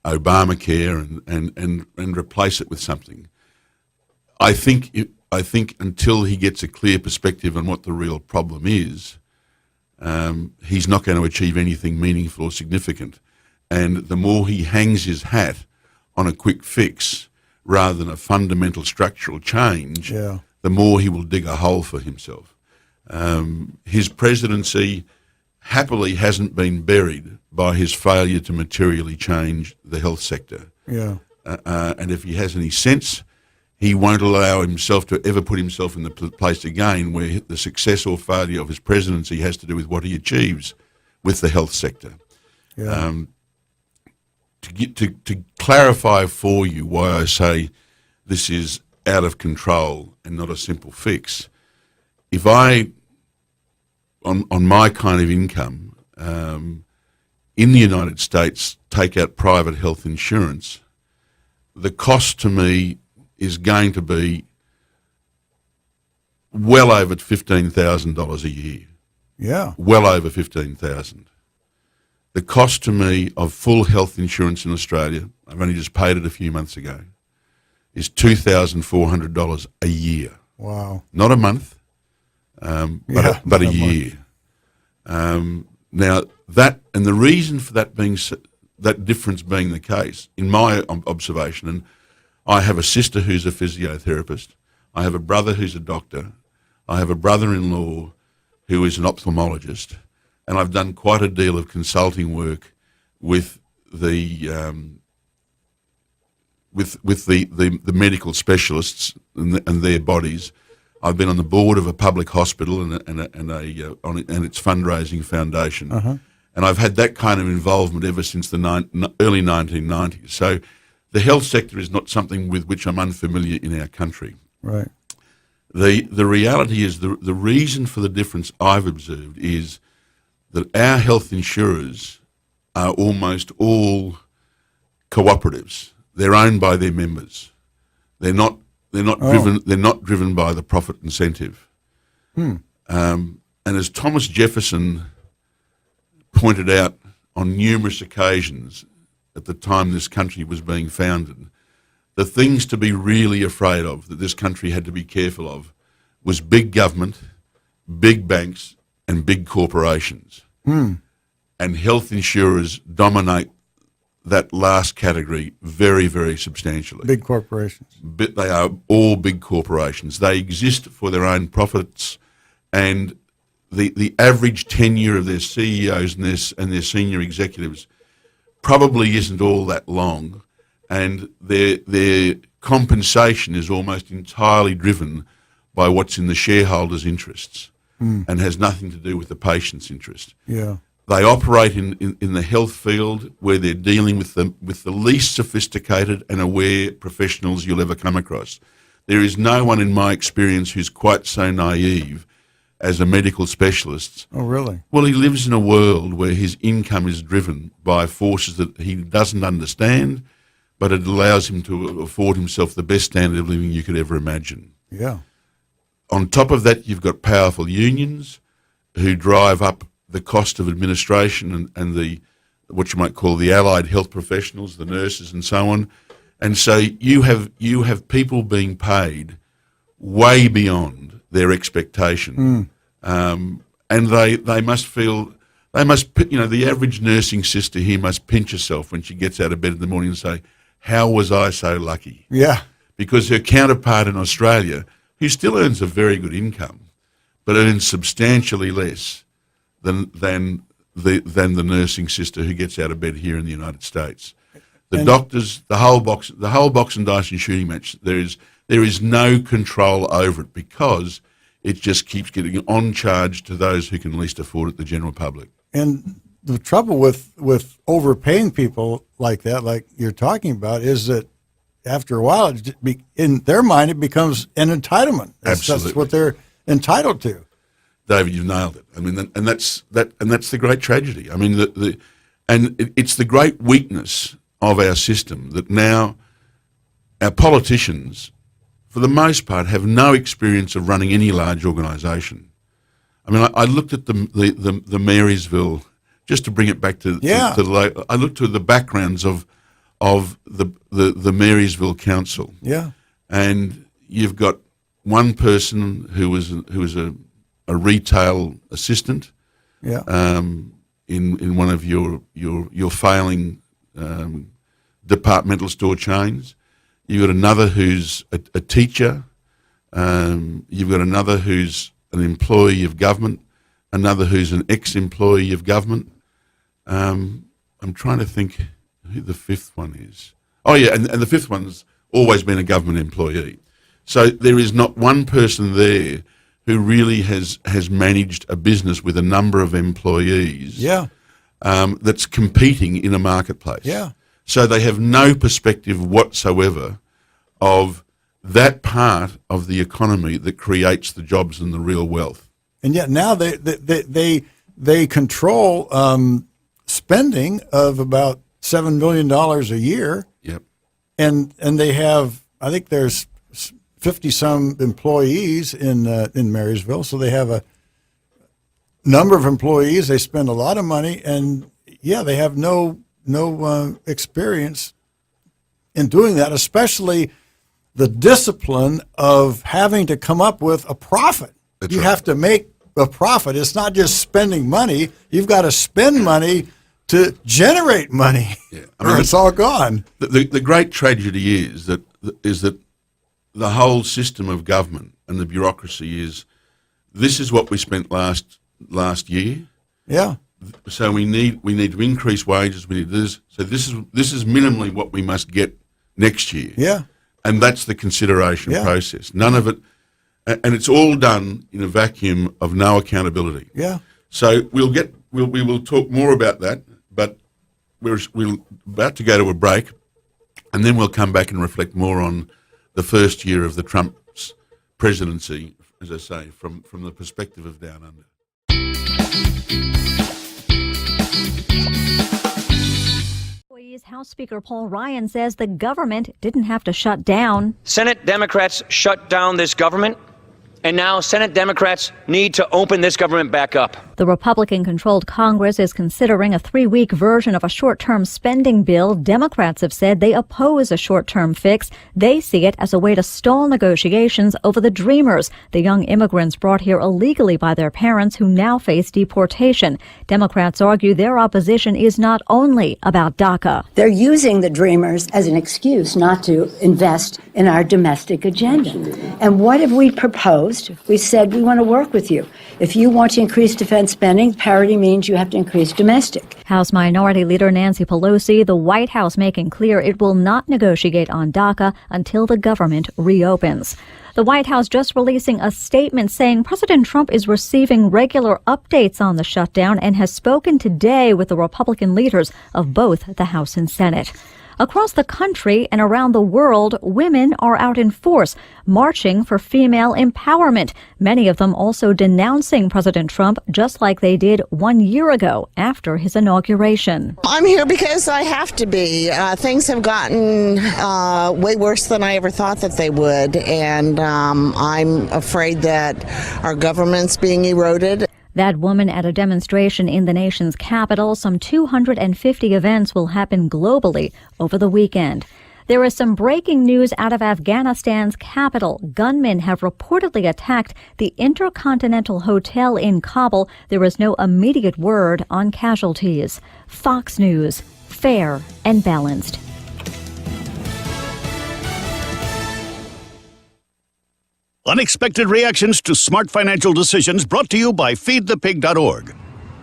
Obamacare and replace it with something. I think until he gets a clear perspective on what the real problem is, he's not going to achieve anything meaningful or significant. And the more he hangs his hat on a quick fix rather than a fundamental structural change, the more he will dig a hole for himself. His presidency happily hasn't been buried by his failure to materially change the health sector. And if he has any sense, he won't allow himself to ever put himself in the place again where the success or failure of his presidency has to do with what he achieves with the health sector. To clarify for you why I say this is out of control and not a simple fix, if I, on my kind of income, in the United States, take out private health insurance, the cost to me is going to be well over $15,000 a year. Well over $15,000. The cost to me of full health insurance in Australia, I've only just paid it a few months ago, is $2,400 a year. Wow. Not a month, but a year. Now, that, and the reason for that being that difference being the case, in my observation, and I have a sister who's a physiotherapist, I have a brother who's a doctor, I have a brother-in-law who is an ophthalmologist, and I've done quite a deal of consulting work with the medical specialists and their bodies. I've been on the board of a public hospital and its fundraising foundation, and I've had that kind of involvement ever since the early 1990s. So the health sector is not something with which I'm unfamiliar in our country. Right. The reality is the reason for the difference I've observed is that our health insurers are almost all cooperatives. They're owned by their members. They're not driven. They're not driven by the profit incentive. And as Thomas Jefferson pointed out on numerous occasions at the time this country was being founded, the things to be really afraid of, that this country had to be careful of, was big government, big banks, and big corporations. And health insurers dominate that last category very, very substantially. Big corporations. But they are all big corporations. They exist for their own profits, and the average tenure of their CEOs and their senior executives probably isn't all that long, and their compensation is almost entirely driven by what's in the shareholders' interests and has nothing to do with the patient's interest. Yeah. They operate in the health field where they're dealing with the least sophisticated and aware professionals you'll ever come across. There is no one in my experience who's quite so naive as a medical specialist. Oh, really? Well, he lives in a world where his income is driven by forces that he doesn't understand, but it allows him to afford himself the best standard of living you could ever imagine. Yeah. On top of that, you've got powerful unions who drive up the cost of administration and the what you might call the allied health professionals, the nurses and so on. And so you have people being paid way beyond their expectation. And they must feel, the average nursing sister here must pinch herself when she gets out of bed in the morning and say, how was I so lucky? Yeah. Because her counterpart in Australia, who still earns a very good income, but earns substantially less than the nursing sister who gets out of bed here in the United States. The doctors, the whole box and dice and shooting match, there is no control over it because it just keeps getting on charge to those who can least afford it, the general public. And the trouble with overpaying people like that, like you're talking about, is that after a while, in their mind, it becomes an entitlement. Absolutely. That's what they're entitled to. David, you've nailed it. I mean, and that's the great tragedy. I mean, it's the great weakness of our system that now our politicians, for the most part, have no experience of running any large organisation. I mean, I looked at the Marysville, just to bring it back to I looked at the backgrounds of the Marysville Council. Yeah. And you've got one person who was a retail assistant. Yeah. In one of your failing departmental store chains. You've got another who's a teacher. You've got another who's an employee of government. Another who's an ex-employee of government. I'm trying to think who the fifth one is. Oh, yeah, and the fifth one's always been a government employee. So there is not one person there who really has managed a business with a number of employees that's competing in a marketplace. Yeah. So they have no perspective whatsoever of that part of the economy that creates the jobs and the real wealth. And yet now they control spending of about $7 million a year. Yep. And they have, I think there's 50-some employees in Marysville, so they have a number of employees. They spend a lot of money, and they have no experience in doing that, especially the discipline of having to come up with a profit. That's you right. have to make a profit. It's not just spending money. You've got to spend money to generate money, or it's all gone. The great tragedy is that the whole system of government and the bureaucracy is, this is what we spent last year. Yeah. So we need to increase wages. We need this. So this is minimally what we must get next year. Yeah. And that's the consideration process. None of it, and it's all done in a vacuum of no accountability. Yeah. So we will talk more about that, but we're about to go to a break, and then we'll come back and reflect more on the first year of the Trump's presidency, as I say, from the perspective of Down Under. House Speaker Paul Ryan says the government didn't have to shut down. Senate Democrats shut down this government And now Senate Democrats need to open this government back up. The Republican-controlled Congress is considering a 3-week version of a short-term spending bill. Democrats have said they oppose a short-term fix. They see it as a way to stall negotiations over the Dreamers, the young immigrants brought here illegally by their parents who now face deportation. Democrats argue their opposition is not only about DACA. They're using the Dreamers as an excuse not to invest in our domestic agenda. And what have we proposed? We said we want to work with you. If you want to increase defense spending, parity means you have to increase domestic. House Minority Leader Nancy Pelosi, the White House making clear it will not negotiate on DACA until the government reopens. The White House just releasing a statement saying President Trump is receiving regular updates on the shutdown and has spoken today with the Republican leaders of both the House and Senate. Across the country and around the world, women are out in force, marching for female empowerment. Many of them also denouncing President Trump, just like they did 1 year ago after his inauguration. I'm here because I have to be. Things have gotten way worse than I ever thought that they would, and I'm afraid that our government's being eroded. That woman at a demonstration in the nation's capital. Some 250 events will happen globally over the weekend. There is some breaking news out of Afghanistan's capital. Gunmen have reportedly attacked the Intercontinental Hotel in Kabul. There is no immediate word on casualties. Fox News, fair and balanced. Unexpected reactions to smart financial decisions brought to you by feedthepig.org.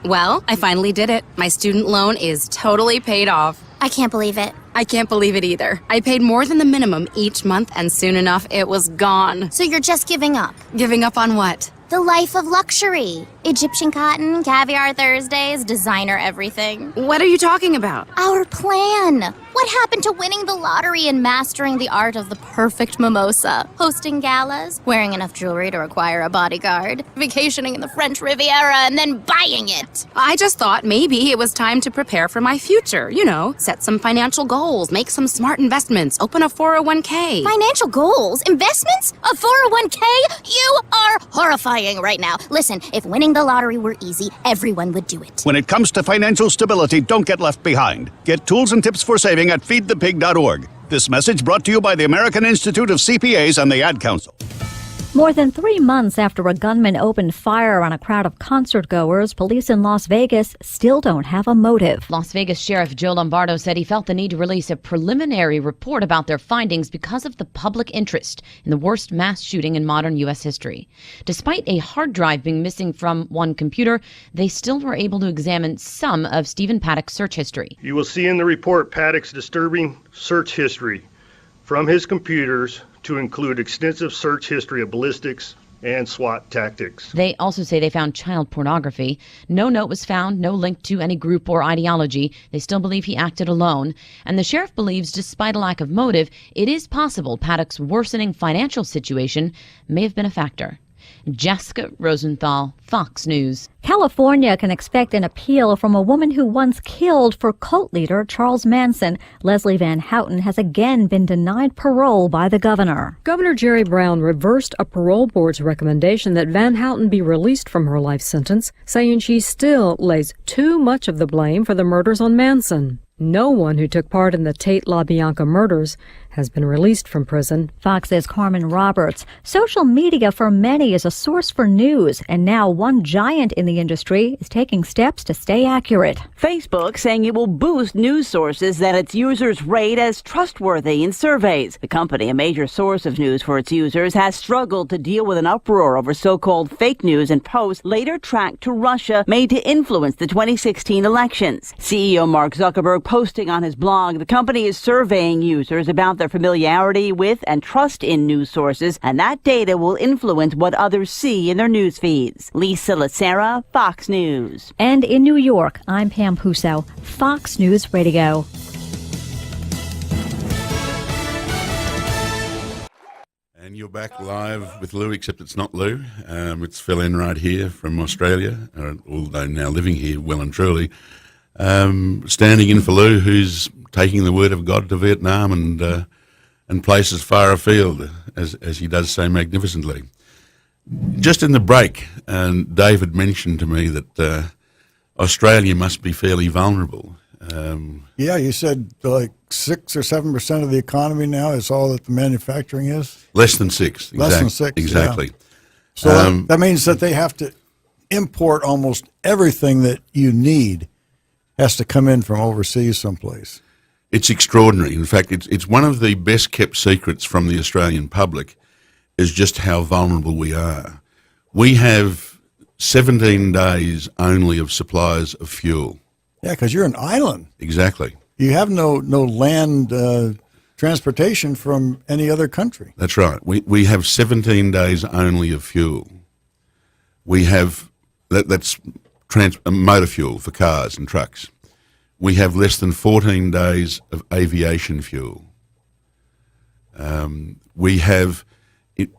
Well, I finally did it. My student loan is totally paid off. I can't believe it. I can't believe it either. I paid more than the minimum each month, and soon enough, it was gone. So you're just giving up? Giving up on what? The life of luxury. Egyptian cotton, caviar Thursdays, designer everything. What are you talking about? Our plan. What happened to winning the lottery and mastering the art of the perfect mimosa? Hosting galas, wearing enough jewelry to require a bodyguard, vacationing in the French Riviera, and then buying it. I just thought maybe it was time to prepare for my future. You know, set some financial goals, make some smart investments, open a 401k. Financial goals? Investments? A 401k? You are horrifying right now. Listen, if winning the lottery were easy, everyone would do it. When it comes to financial stability, don't get left behind. Get tools and tips for saving at feedthepig.org. This message brought to you by the American Institute of CPAs and the Ad Council. More than 3 months after a gunman opened fire on a crowd of concert-goers, police in Las Vegas still don't have a motive. Las Vegas Sheriff Joe Lombardo said he felt the need to release a preliminary report about their findings because of the public interest in the worst mass shooting in modern U.S. history. Despite a hard drive being missing from one computer, they still were able to examine some of Stephen Paddock's search history. You will see in the report Paddock's disturbing search history from his computers to include extensive search history of ballistics and SWAT tactics. They also say they found child pornography. No note was found, no link to any group or ideology. They still believe he acted alone. And the sheriff believes, despite a lack of motive, it is possible Paddock's worsening financial situation may have been a factor. Jessica Rosenthal, Fox News. California can expect an appeal from a woman who once killed for cult leader Charles Manson. Leslie Van Houten has again been denied parole by the governor. Governor Jerry Brown reversed a parole board's recommendation that Van Houten be released from her life sentence, saying she still lays too much of the blame for the murders on Manson. No one who took part in the Tate LaBianca murders has been released from prison. Fox's Carmen Roberts. Social media for many is a source for news, and now one giant in the industry is taking steps to stay accurate. Facebook saying it will boost news sources that its users rate as trustworthy in surveys. The company, a major source of news for its users, has struggled to deal with an uproar over so-called fake news and posts later tracked to Russia made to influence the 2016 elections. CEO Mark Zuckerberg posting on his blog, the company is surveying users about their familiarity with and trust in news sources, and that data will influence what others see in their news feeds. Lisa Lacera, Fox News. And in New York, I'm Pam Puso, Fox News Radio. And you're back live with Lou, except it's not Lou. It's Phil Enright here from Australia, although now living here well and truly. Standing in for Lou, who's taking the word of God to Vietnam and places far afield, as he does so magnificently. Just in the break, David mentioned to me that Australia must be fairly vulnerable. Yeah, you said like 6 or 7% of the economy now is all that the manufacturing is? Less than 6. Less than 6, exactly. Yeah. So that means that they have to import almost everything that you need has to come in from overseas someplace. It's extraordinary. In fact, it's one of the best kept secrets from the Australian public is just how vulnerable we are. We have 17 days only of supplies of fuel. Yeah, because you're an island. Exactly. You have no land transportation from any other country. That's right. We have 17 days only of fuel. We have, that's motor fuel for cars and trucks. We have less than 14 days of aviation fuel. We have,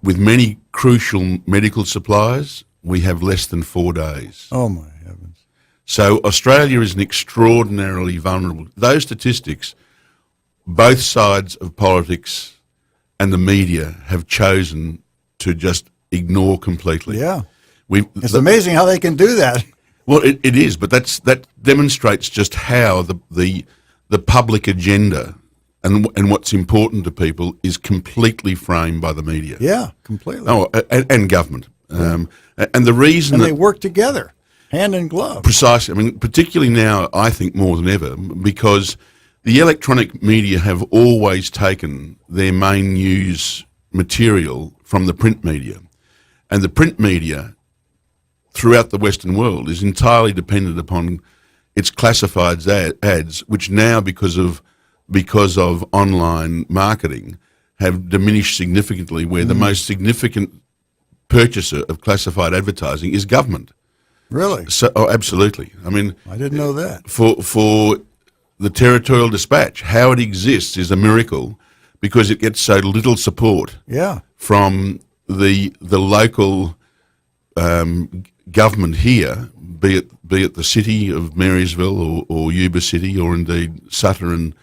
with many crucial medical supplies, we have less than 4 days. Oh, my heavens. So Australia is an extraordinarily vulnerable. Those statistics, both sides of politics and the media have chosen to just ignore completely. Yeah. It's amazing how they can do that. Well, it is, but that demonstrates just how the public agenda and what's important to people is completely framed by the media. Yeah, completely. Oh, and government. And the reason and they work together, hand in glove. Precisely. I mean, particularly now, I think more than ever, because the electronic media have always taken their main news material from the print media, and the print media throughout the Western world is entirely dependent upon its classified ads, which now, because of online marketing, have diminished significantly, where the most significant purchaser of classified advertising is government. Really? So, absolutely. I mean, I didn't know that. For the Territorial Dispatch, how it exists is a miracle because it gets so little support from the local government here, be it the city of Marysville or Yuba City, or indeed Sutter and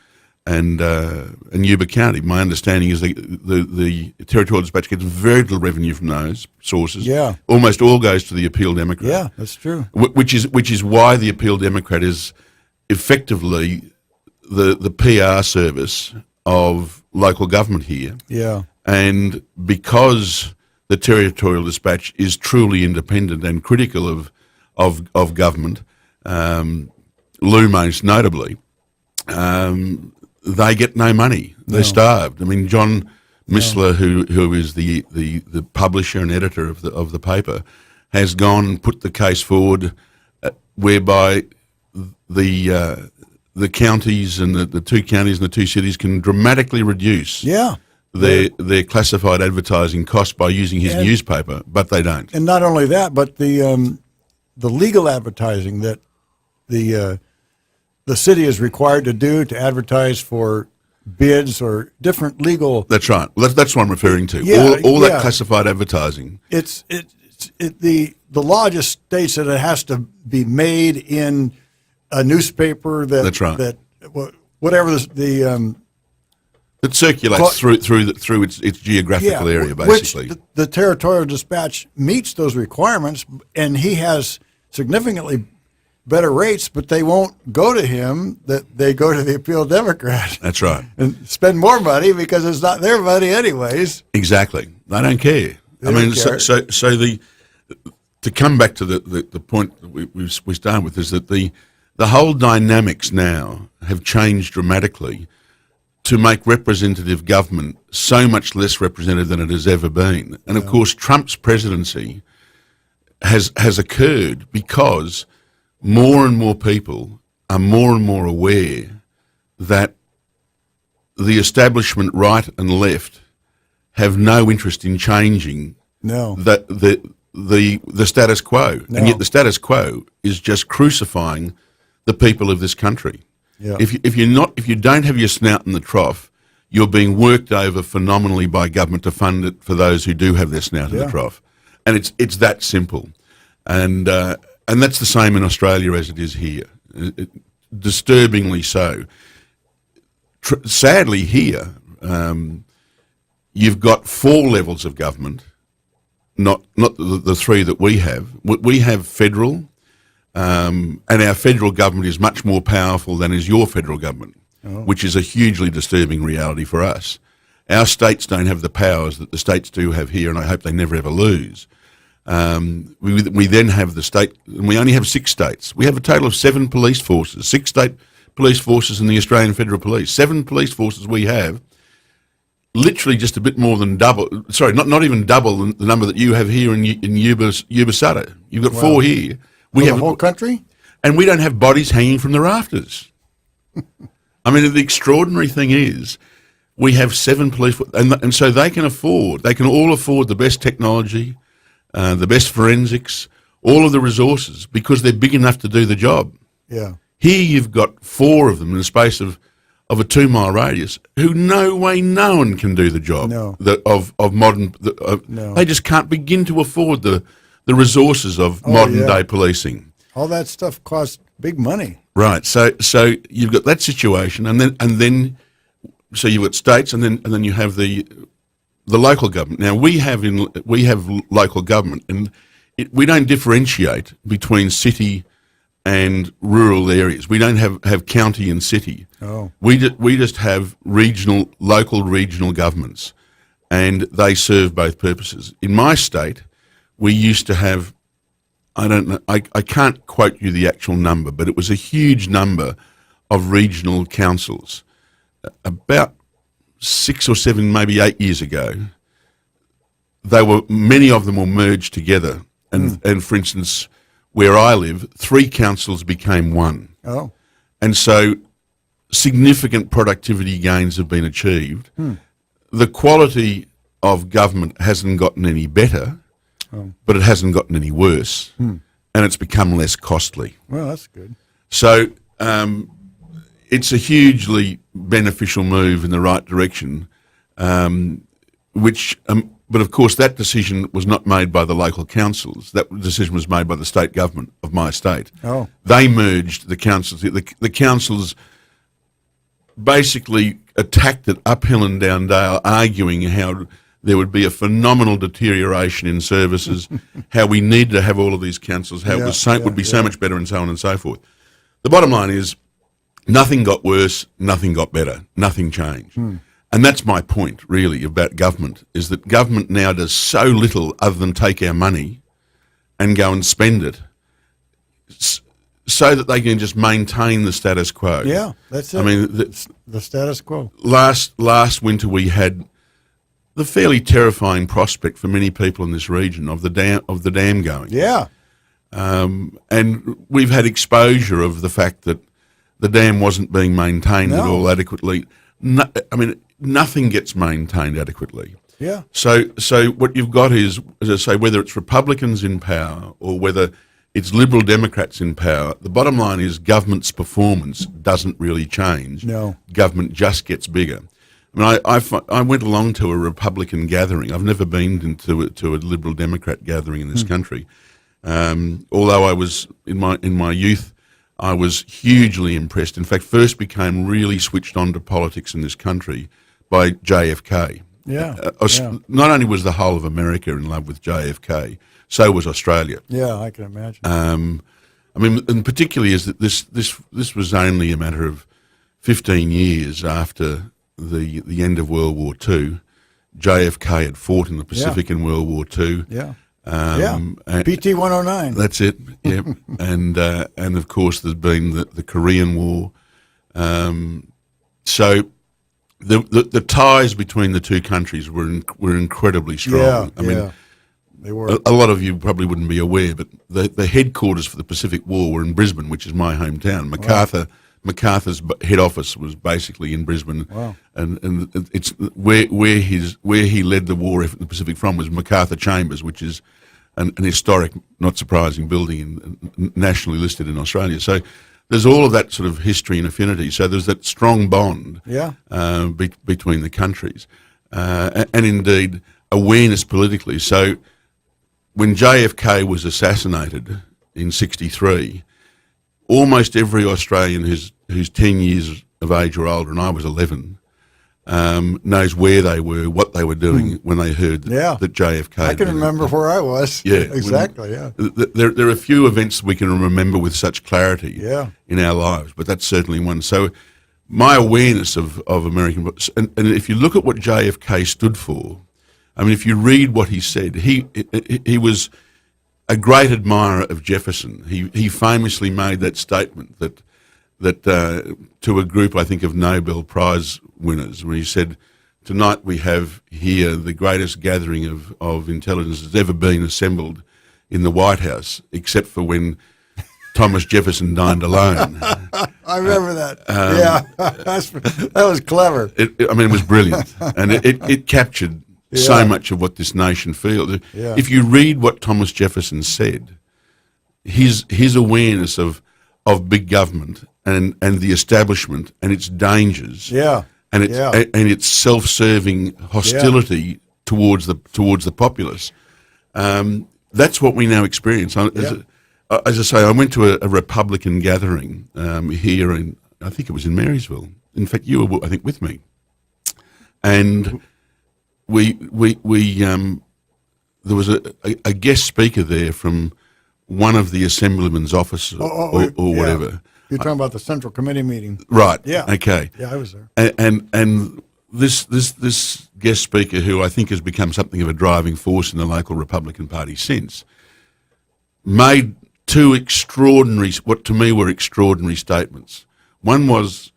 Yuba County. My understanding is the Territorial Dispatch gets very little revenue from those sources. Yeah, almost all goes to the Appeal Democrat. Yeah, that's true. Which is why the Appeal Democrat is effectively the PR service of local government here. Yeah, and because the Territorial Dispatch is truly independent and critical of government, Lou most notably, they get no money. They're starved. I mean, John Missler, who is the publisher and editor of the paper, has gone and put the case forward whereby the counties and the two counties and the two cities can dramatically reduce their classified advertising costs by using his newspaper, but they don't. And not only that, but the legal advertising that the city is required to do to advertise for bids or different legal. That's right. Well, that's what I'm referring to. Yeah, all that classified advertising. The law just states that it has to be made in a newspaper that. That's right. That whatever it circulates through its geographical area, basically. Which the Territorial Dispatch meets those requirements, and he has significantly better rates, but they won't go to him. That they go to the Appeal Democrat. That's right. And spend more money because it's not their money anyways. Exactly. They don't care. To come back to the point that we started with is that the whole dynamics now have changed dramatically to make representative government so much less representative than it has ever been. And of course, Trump's presidency has occurred because more and more people are more and more aware that the establishment, right and left, have no interest in changing the status quo. No. And yet the status quo is just crucifying the people of this country. Yeah. If you don't have your snout in the trough, you're being worked over phenomenally by government to fund it for those who do have their snout in the trough, and it's that simple, and that's the same in Australia as it is here, disturbingly so. Sadly, here you've got 4 levels of government not the three that we have. We have federal, and our federal government is much more powerful than is your federal government, which is a hugely disturbing reality for us. Our states don't have the powers that the states do have here, and I hope they never ever lose. We then have the state, and we only have 6 states. We have a total of 7 police forces, 6 state police forces in the Australian Federal Police. 7 police forces we have, literally just a bit more than double, sorry, not even double the number that you have here in Yuba Sutter. You've got 4 here. We have the whole country? And we don't have bodies hanging from the rafters. I mean, the extraordinary thing is we have 7 police, and so they can all afford the best technology, the best forensics, all of the resources, because they're big enough to do the job. Yeah. Here you've got 4 of them in the space of a 2-mile radius who no one can do the job of modern. They just can't begin to afford the resources of modern day policing. All that stuff costs big money. Right. So you've got that situation, and then so you've got states, and then you have the local government. Now we have local government, and we don't differentiate between city and rural areas. We don't have county and city. Oh. We just have local regional governments, and they serve both purposes. In my state, we used to have, I don't know, I can't quote you the actual number, but it was a huge number of regional councils. About 6 or 7, maybe 8 years ago, many of them were merged together, and for instance, where I live, 3 councils became 1. Oh. And so significant productivity gains have been achieved. The quality of government hasn't gotten any better, but it hasn't gotten any worse, and it's become less costly. Well, that's good. So it's a hugely beneficial move in the right direction, but of course that decision was not made by the local councils. That decision was made by the state government of my state. Oh. They merged the councils. The councils basically attacked it uphill and down dale, arguing how there would be a phenomenal deterioration in services, how we need to have all of these councils, how it would be so much better, and so on and so forth. The bottom line is nothing got worse, nothing got better, nothing changed. And that's my point, really, about government, is that government now does so little other than take our money and go and spend it so that they can just maintain the status quo. Yeah, that's it. I mean, the status quo. Last winter we had the fairly terrifying prospect for many people in this region of the dam going. Yeah. And we've had exposure of the fact that the dam wasn't being maintained at all adequately. Nothing gets maintained adequately. Yeah. So what you've got is, as I say, whether it's Republicans in power or whether it's Liberal Democrats in power, the bottom line is government's performance doesn't really change. No. Government just gets bigger. I mean, I went along to a Republican gathering. I've never been to a Liberal Democrat gathering in this country. Although I was in my youth, I was hugely impressed. In fact, first became really switched on to politics in this country by JFK. Yeah. Not only was the whole of America in love with JFK, so was Australia. Yeah, I can imagine. I mean, and particularly is that this was only a matter of 15 years after the end of World War II. JFK had fought in the Pacific in World War II. Yeah. PT 109. That's it. Yeah, and of course there's been the Korean War. So the ties between the two countries were incredibly strong. Yeah, I mean, they were. A lot of you probably wouldn't be aware, but the headquarters for the Pacific War were in Brisbane, which is my hometown. MacArthur's head office was basically in Brisbane. Wow. And it's where he led the war effort in the Pacific from was MacArthur Chambers, which is an historic, not surprising building nationally listed in Australia. So there's all of that sort of history and affinity. So there's that strong bond between the countries, and indeed awareness politically. So when JFK was assassinated in '63, almost every Australian who's 10 years of age or older, and I was 11, knows where they were, what they were doing when they heard that JFK. I can remember where I was. Yeah, exactly. There are few events we can remember with such clarity in our lives, but that's certainly one. So my awareness of American, and if you look at what JFK stood for, I mean, if you read what he said, he was a great admirer of Jefferson. He famously made that statement that to a group, I think, of Nobel Prize winners, where he said, "Tonight we have here the greatest gathering of intelligence that's ever been assembled in the White House, except for when Thomas Jefferson dined alone." I remember that. That was clever. It was brilliant, and it captured so much of what this nation feels. If you read what Thomas Jefferson said, his awareness of big government and the establishment and its dangers, and its self-serving hostility towards the populace, that's what we now experience. As I say, I went to a Republican gathering here in, I think it was in Marysville. In fact, you were, I think, with me, and we there was a guest speaker there from one of the assemblyman's offices or whatever. You're talking about the Central Committee meeting, right? Yeah. Okay. Yeah, I was there. And this guest speaker, who I think has become something of a driving force in the local Republican Party since, made two extraordinary, what to me were extraordinary statements. One was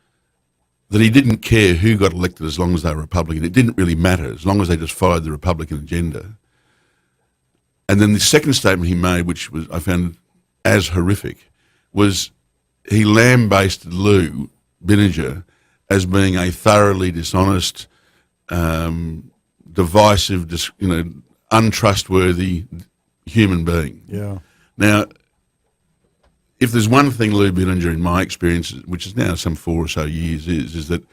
that he didn't care who got elected as long as they were Republican. It didn't really matter as long as they just followed the Republican agenda. And then the second statement he made, which was I found as horrific, was he lambasted Lou Binninger as being a thoroughly dishonest, divisive, untrustworthy human being. Yeah. Now, if there's one thing Lou Binninger, in my experience, which is now some 4 or so years, is that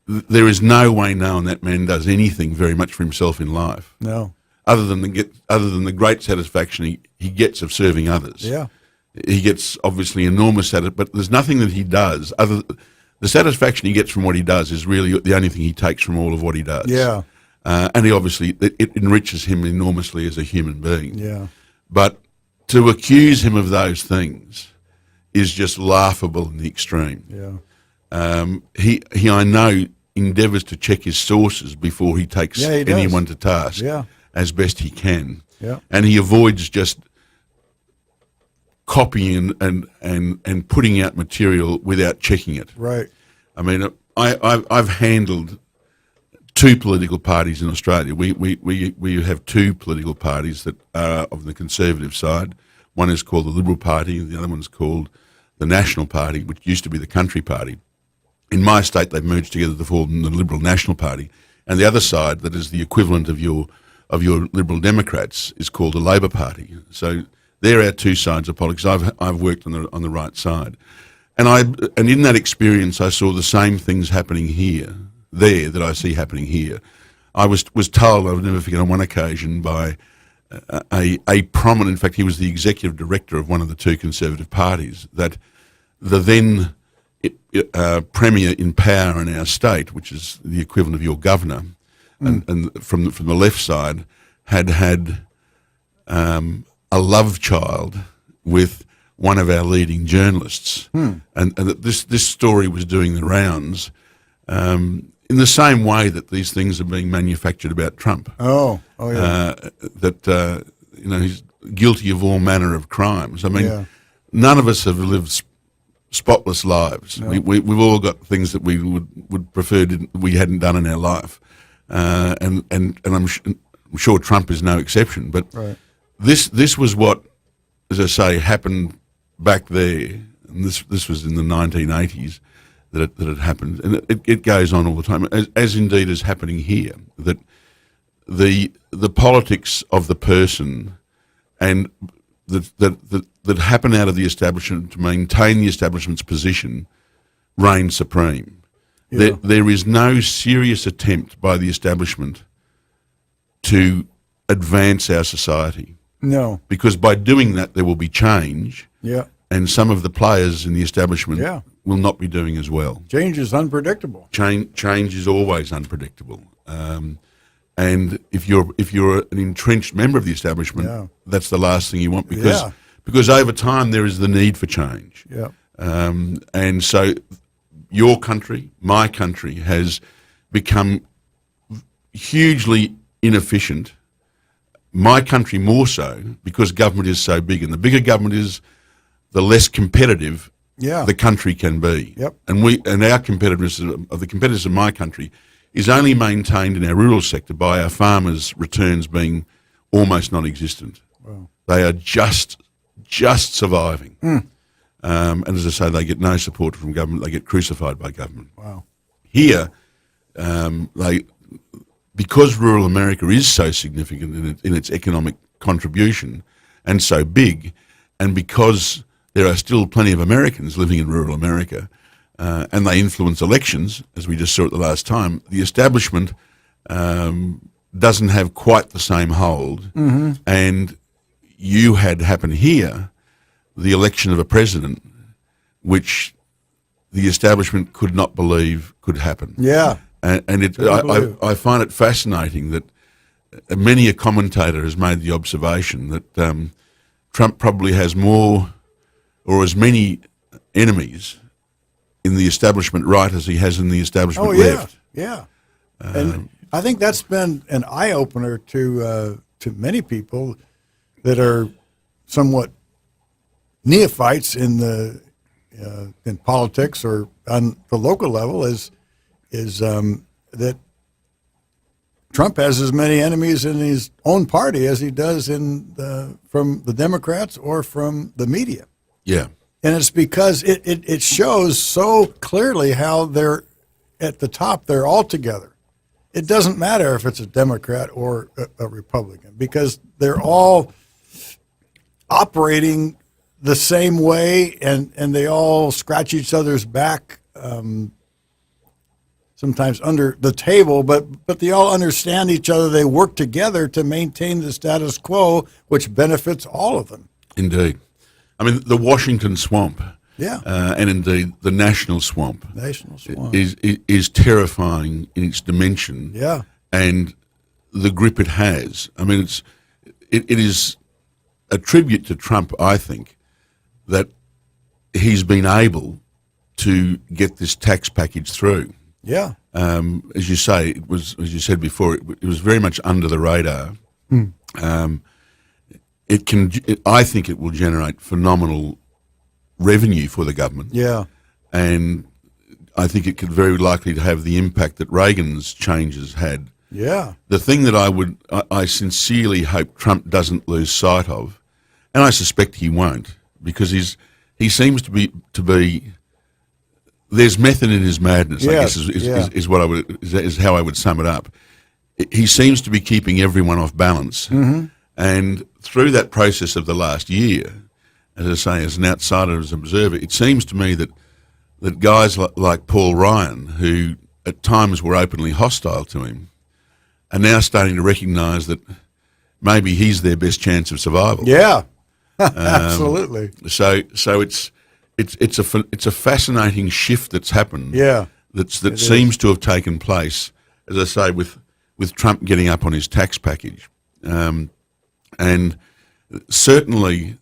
there is no way known that man does anything very much for himself in life. No. Other than the great satisfaction he gets of serving others. Yeah. He gets obviously enormous but there's nothing that he does the satisfaction he gets from what he does is really the only thing he takes from all of what he does. Yeah. And he obviously, it enriches him enormously as a human being. Yeah. But to accuse him of those things is just laughable in the extreme. Yeah. He I know, endeavours to check his sources before he takes anyone to task as best he can. Yeah. And he avoids just copying and putting out material without checking it. Right. I mean, I've handled two political parties in Australia. We have two political parties that are of the Conservative side. One is called the Liberal Party, and the other one's called the National Party, which used to be the Country Party. In my state, they've merged together to form the Liberal National Party, and the other side, that is the equivalent of your Liberal Democrats, is called the Labor Party. So they're our two sides of politics. I've worked on the right side, and in that experience, I saw the same things happening there that I see happening here. I was told, I'll never forget, on one occasion by a prominent, in fact, he was the executive director of one of the two Conservative parties, that the then premier in power in our state, which is the equivalent of your governor, and from the left side, had a love child with one of our leading journalists, and that this story was doing the rounds in the same way that these things are being manufactured about Trump. Oh yeah. That he's guilty of all manner of crimes. I mean, Yeah. none of us have lived spotless lives. No. We've all got things that we would prefer we hadn't done in our life, and I'm sure Trump is no exception. But Right. this was what, as I say, happened back there, and this was in the 1980s that it happened, and it goes on all the time, as indeed is happening here. That the politics of the person and that happen out of the establishment to maintain the establishment's position reign supreme. Yeah. There is no serious attempt by the establishment to advance our society. No. Because by doing that, there will be change. Yeah. and some of the players in the establishment Yeah. will not be doing as well. Change is unpredictable. Change is always unpredictable, and if you're an entrenched member of the establishment, Yeah. that's the last thing you want Yeah. because over time there is the need for change. Yeah. And so your country, my country, has become hugely inefficient. My country more so because government is so big, and the bigger government is, the less competitive Yeah. the country can be. Yep. And our competitiveness of the competitors of my country is only maintained in our rural sector by our farmers' returns being almost non-existent. Wow. They are just surviving. And as I say, they get no support from government. They get crucified by government. Wow. Here, because rural America is so significant in its economic contribution and so big, and because there are still plenty of Americans living in rural America, and they influence elections, as we just saw at the last time, the establishment doesn't have quite the same hold. Mm-hmm. And you had happen here the election of a president, which the establishment could not believe could happen. Yeah. I find it fascinating that many a commentator has made the observation that Trump probably has more or as many enemies in the establishment right as he has in the establishment left. Yeah. And I think that's been an eye-opener to many people that are somewhat neophytes in politics or on the local level is that Trump has as many enemies in his own party as he does from the Democrats or from the media. Yeah. And it's because it shows so clearly how they're at the top, they're all together. It doesn't matter if it's a Democrat or a Republican because they're all operating the same way and they all scratch each other's back sometimes under the table, but they all understand each other. They work together to maintain the status quo, which benefits all of them. Indeed. I mean, the Washington swamp, Yeah. and indeed the national swamp, National swamp. is terrifying in its dimension. Yeah. And the grip it has. I mean, it is a tribute to Trump, I think, that he's been able to get this tax package through. Yeah. As you say, it was, as you said before, it was very much under the radar. I think it will generate phenomenal revenue for the government. Yeah. And I think it could very likely to have the impact that Reagan's changes had. Yeah. The thing that I sincerely hope Trump doesn't lose sight of, and I suspect he won't, because he seems to be there's method in his madness. Yes, I guess is how I would sum it up. He seems to be keeping everyone off balance, and through that process of the last year, as I say, as an outsider, as an observer, it seems to me that guys like Paul Ryan, who at times were openly hostile to him, are now starting to recognise that maybe he's their best chance of survival. Yeah. Absolutely. So it's a fascinating shift that's happened. Yeah. That seems to have taken place, as I say, with Trump getting up on his tax package, and certainly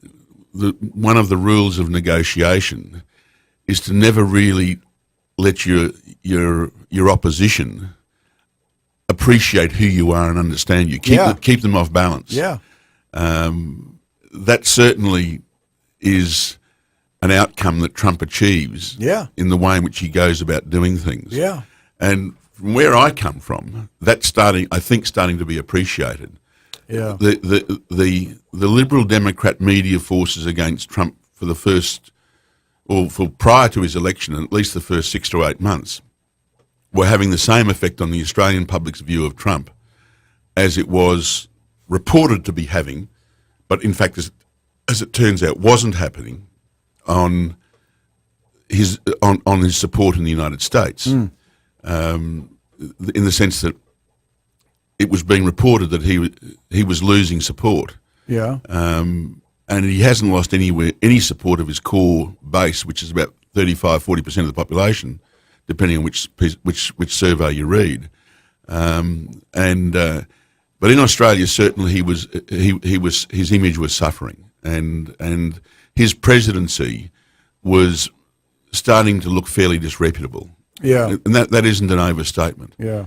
one of the rules of negotiation is to never really let your opposition appreciate who you are and understand you. Keep them off balance. Yeah. That certainly is an outcome that Trump achieves. Yeah. In the way in which he goes about doing things. Yeah. And from where I come from, that's starting to be appreciated. Yeah. The Liberal Democrat media forces against Trump for the first, or for prior to his election, at least the first 6 to 8 months, were having the same effect on the Australian public's view of Trump as it was reported to be having, but in fact, as it turns out, wasn't happening on his support in the United States, in the sense that it was being reported that he was losing support. Yeah. and he hasn't lost any support of his core base, which is about 35-40% of the population, depending on which survey you read. But in Australia, certainly his image was suffering, and his presidency was starting to look fairly disreputable. Yeah, and that isn't an overstatement. Yeah,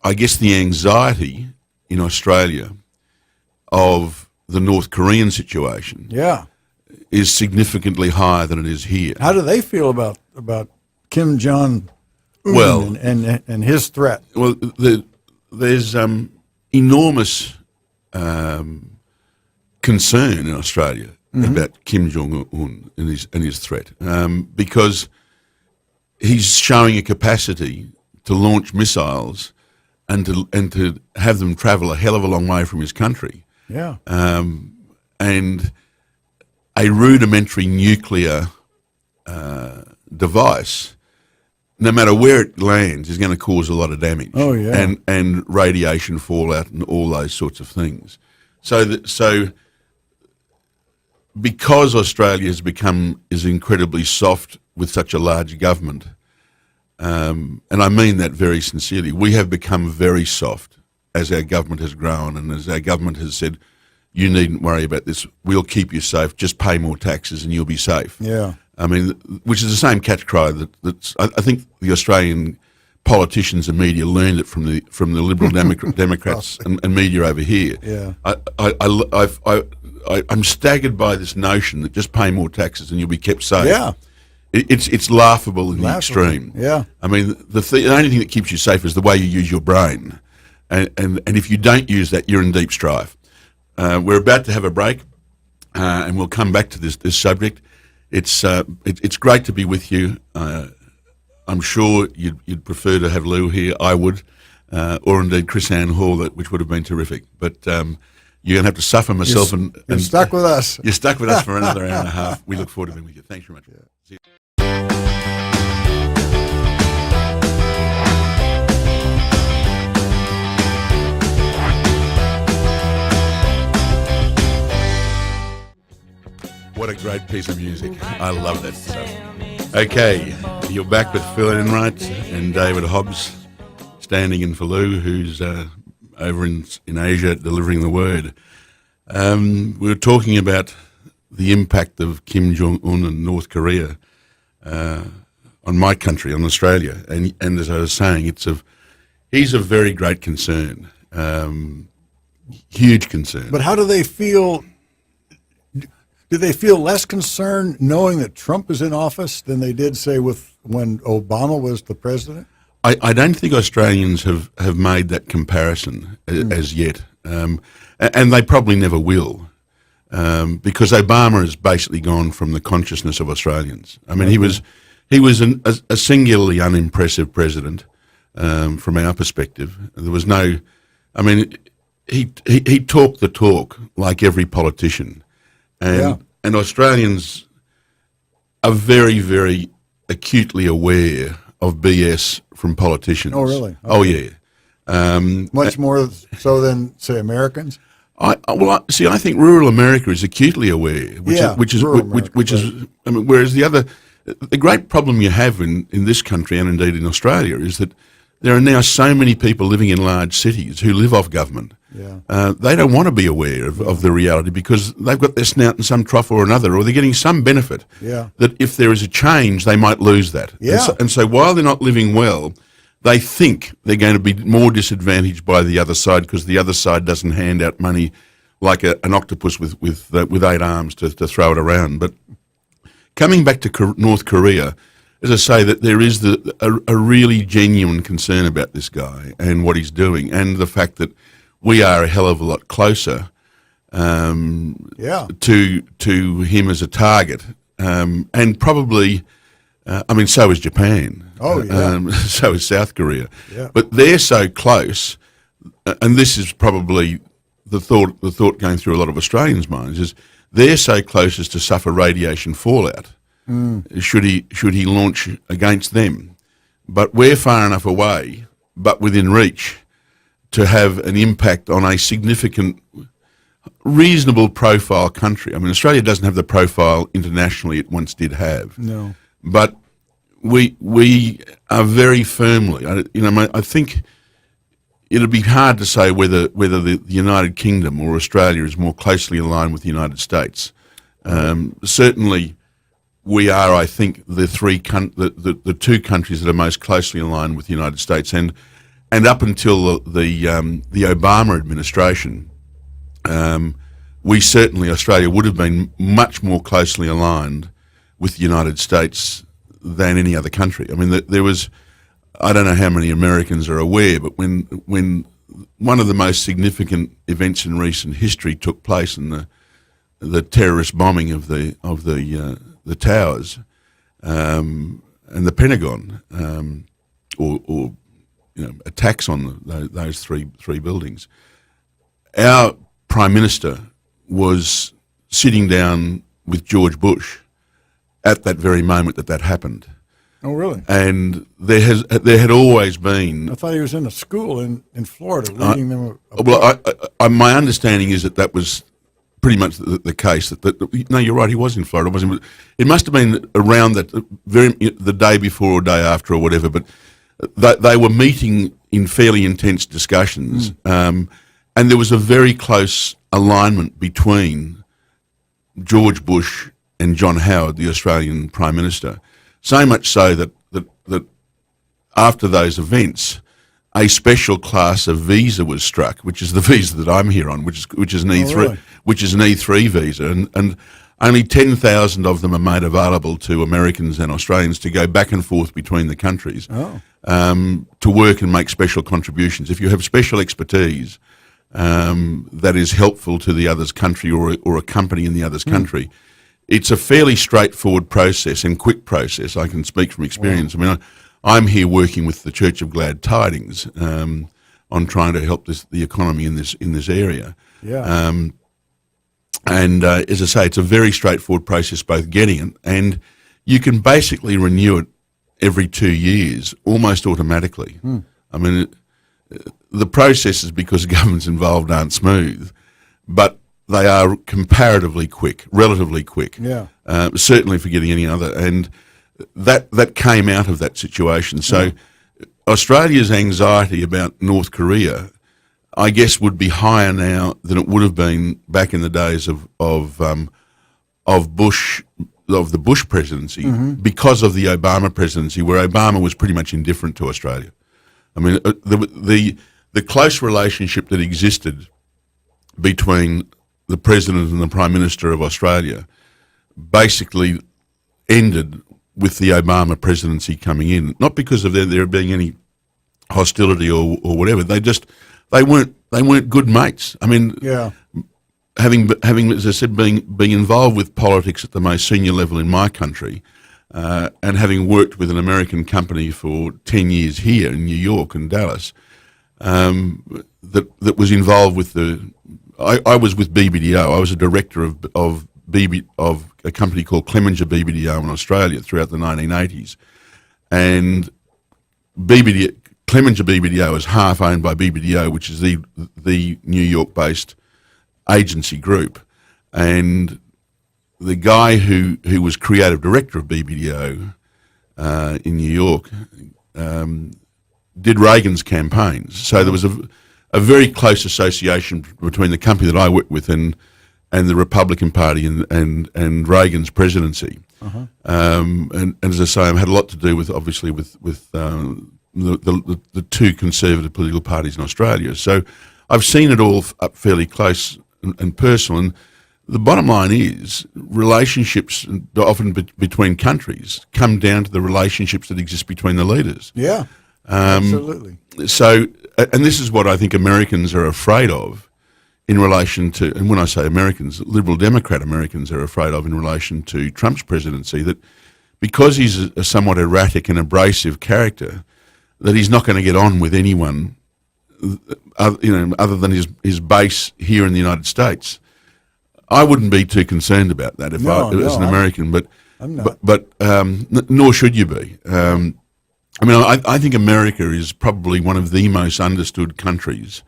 I guess the anxiety in Australia of the North Korean situation, is significantly higher than it is here. How do they feel about Kim Jong Un well, and his threat? Well, there's enormous concern in Australia about Kim Jong Un and his threat, because he's showing a capacity to launch missiles and to have them travel a hell of a long way from his country. Yeah. And a rudimentary nuclear device, no matter where it lands, is going to cause a lot of damage. Oh, yeah. And radiation fallout and all those sorts of things. So because Australia is incredibly soft with such a large government, and I mean that very sincerely, we have become very soft as our government has grown and as our government has said, you needn't worry about this, we'll keep you safe, just pay more taxes and you'll be safe. Yeah. I mean, which is the same catch cry that's I think the Australian politicians and media learned it from the Liberal Democrats and media over here. Yeah. I'm staggered by this notion that just pay more taxes and you'll be kept safe. Yeah. It's laughable in the extreme. Yeah. I mean, the only thing that keeps you safe is the way you use your brain, and if you don't use that, you're in deep strife. We're about to have a break, and we'll come back to this subject. It's great to be with you. I'm sure you'd prefer to have Lou here. I would, or indeed Chris Ann Hall, which would have been terrific. But you're going to have to suffer myself you're stuck with us. You're stuck with us for another hour and a half. We look forward to being with you. Thanks very much. See you. What a great piece of music. I love that stuff. Okay, you're back with Phil Enright and David Hobbs, standing in for Lou, who's over in Asia delivering the word. We were talking about the impact of Kim Jong-un and North Korea on my country, on Australia. And as I was saying, he's of very great concern, huge concern. But how do they feel? Do they feel less concerned knowing that Trump is in office than they did, say, when Obama was the president? I don't think Australians have made that comparison as yet, and they probably never will, because Obama has basically gone from the consciousness of Australians. I mean, he was a singularly unimpressive president from our perspective. There was no, I mean, he talked the talk like every politician. And Australians are very, very acutely aware of BS from politicians. Oh, really? Okay. Oh, yeah. Much more so than, say, Americans? I think rural America is acutely aware, which is, I mean, whereas the great problem you have in this country and indeed in Australia is that there are now so many people living in large cities who live off government. Yeah. They don't want to be aware of the reality because they've got their snout in some trough or another, or they're getting some benefit that if there is a change, they might lose that. Yeah. And so while they're not living well, they think they're going to be more disadvantaged by the other side because the other side doesn't hand out money like an octopus with 8 arms to throw it around. But coming back to North Korea, as I say, that there is a really genuine concern about this guy and what he's doing, and the fact that we are a hell of a lot closer to him as a target, and probably, I mean, so is Japan. Oh, yeah. So is South Korea. Yeah. But they're so close, and this is probably the thought going through a lot of Australians' minds, is they're so close as to suffer radiation fallout. Should he launch against them? But we're far enough away, but within reach, to have an impact on a significant reasonable profile country. I mean, Australia doesn't have the profile internationally it once did have. No. But we are very firmly, I think it'd be hard to say whether the United Kingdom or Australia is more closely aligned with the United States. Certainly, we are, I think, the two countries that are most closely aligned with the United States, and up until the Obama administration, we certainly, Australia would have been much more closely aligned with the United States than any other country. I mean, there was, I don't know how many Americans are aware, but when one of the most significant events in recent history took place in the terrorist bombing of the towers and the Pentagon, or attacks on those three buildings, our Prime Minister was sitting down with George Bush at that very moment that happened. Oh, really? And there had always been. I thought he was in a school in Florida reading them. My understanding is that was pretty much the case. No, you're right. He was in Florida. It must have been around the day before or day after or whatever. But they were meeting in fairly intense discussions, and there was a very close alignment between George Bush and John Howard, the Australian Prime Minister. So much so that after those events, a special class of visa was struck, which is the visa that I'm here on, which is an E3, really? Which is an E3 visa, and only 10,000 of them are made available to Americans and Australians to go back and forth between the countries to work and make special contributions. If you have special expertise that is helpful to the other's country or a company in the other's country, it's a fairly straightforward process and quick process. I can speak from experience. Wow. I mean, I'm here working with the Church of Glad Tidings on trying to help the economy in this area. Yeah. And as I say, it's a very straightforward process, both getting it, and you can basically renew it every 2 years, almost automatically. I mean, the processes, because governments involved, aren't smooth, but they are comparatively quick, relatively quick. Yeah. Certainly for getting any other, and that came out of that situation. So Australia's anxiety about North Korea, I guess, would be higher now than it would have been back in the days of Bush, of the Bush presidency, because of the Obama presidency, where Obama was pretty much indifferent to Australia. I mean, the close relationship that existed between the President and the Prime Minister of Australia basically ended with the Obama presidency coming in. Not because of there being any hostility or whatever. They weren't good mates. I mean, having as I said, being involved with politics at the most senior level in my country, and having worked with an American company for 10 years here in New York and Dallas, that was involved with I was with BBDO. I was a director of a company called Clemenger BBDO in Australia throughout the 1980s, and Clemenger BBDO is half owned by BBDO, which is the New York-based agency group, and the guy who was creative director of BBDO in New York did Reagan's campaigns. So there was a very close association between the company that I worked with and the Republican Party and Reagan's presidency. And as I say, I've had a lot to do with, obviously, with the two conservative political parties in Australia. So I've seen it all up fairly close and personal. And the bottom line is relationships, often between countries, come down to the relationships that exist between the leaders. Yeah, absolutely. So, and this is what I think Americans are afraid of in relation to, and when I say Americans, Liberal Democrat Americans are afraid of in relation to Trump's presidency, that because he's a somewhat erratic and abrasive character, that he's not going to get on with anyone, other than his base here in the United States. I wouldn't be too concerned about that as an American, but nor should you be. I mean, I think America is probably one of the most understood countries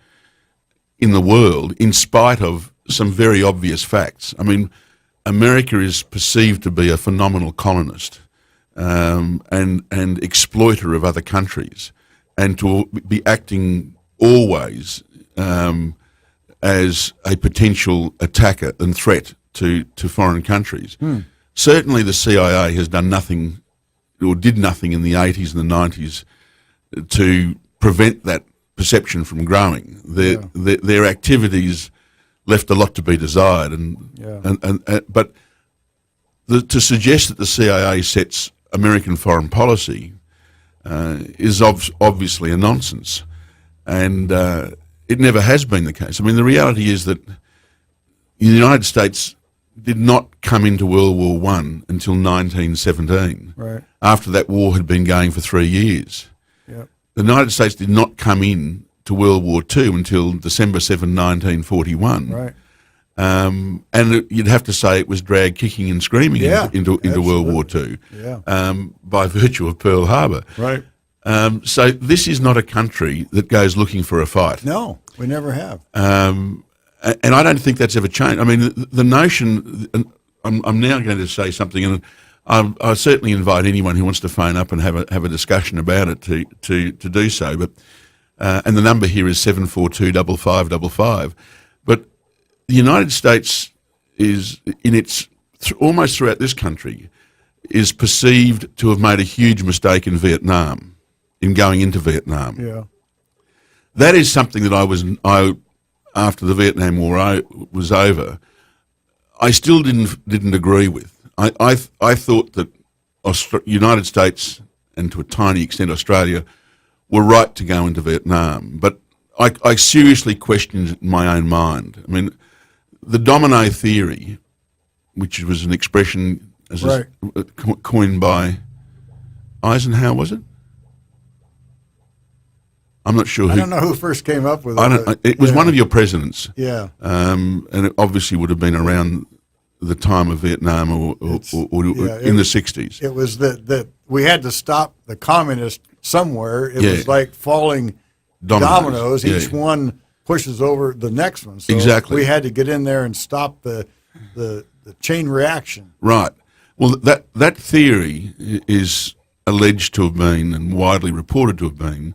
in the world, in spite of some very obvious facts. I mean, America is perceived to be a phenomenal colonist and exploiter of other countries, and to be acting always as a potential attacker and threat to foreign countries. Certainly the CIA has done nothing, or did nothing in the 80s and the 90s to prevent that perception from growing. Their activities left a lot to be desired, but to suggest that the CIA sets American foreign policy is obviously a nonsense, and it never has been the case. I mean, the reality is that the United States did not come into World War I until 1917. Right. After that war had been going for 3 years. Yep. The United States did not come in to World War II until December 7, 1941. Right. And you'd have to say it was dragged kicking and screaming into World War II by virtue of Pearl Harbor. Right. So this is not a country that goes looking for a fight. No, we never have. And I don't think that's ever changed. I mean, the notion, I'm now going to say something, and I certainly invite anyone who wants to phone up and have a discussion about it to do so. But and the number here is 742-5555. But the United States is, in its almost throughout this country, is perceived to have made a huge mistake in Vietnam, in going into Vietnam. Yeah. That is something that after the Vietnam War was over, I still didn't agree with. I thought that United States, and to a tiny extent Australia, were right to go into Vietnam. But I seriously questioned it in my own mind. I mean, the domino theory, which was an expression coined by Eisenhower, was it? I'm not sure who. I don't know who first came up with it. It was one of your presidents. Yeah. And it obviously would have been around the time of Vietnam or in the 60s. It was that we had to stop the communists somewhere. It was like falling dominoes. Each one pushes over the next one. So exactly. We had to get in there and stop the chain reaction. Right. Well, that theory is alleged to have been, and widely reported to have been,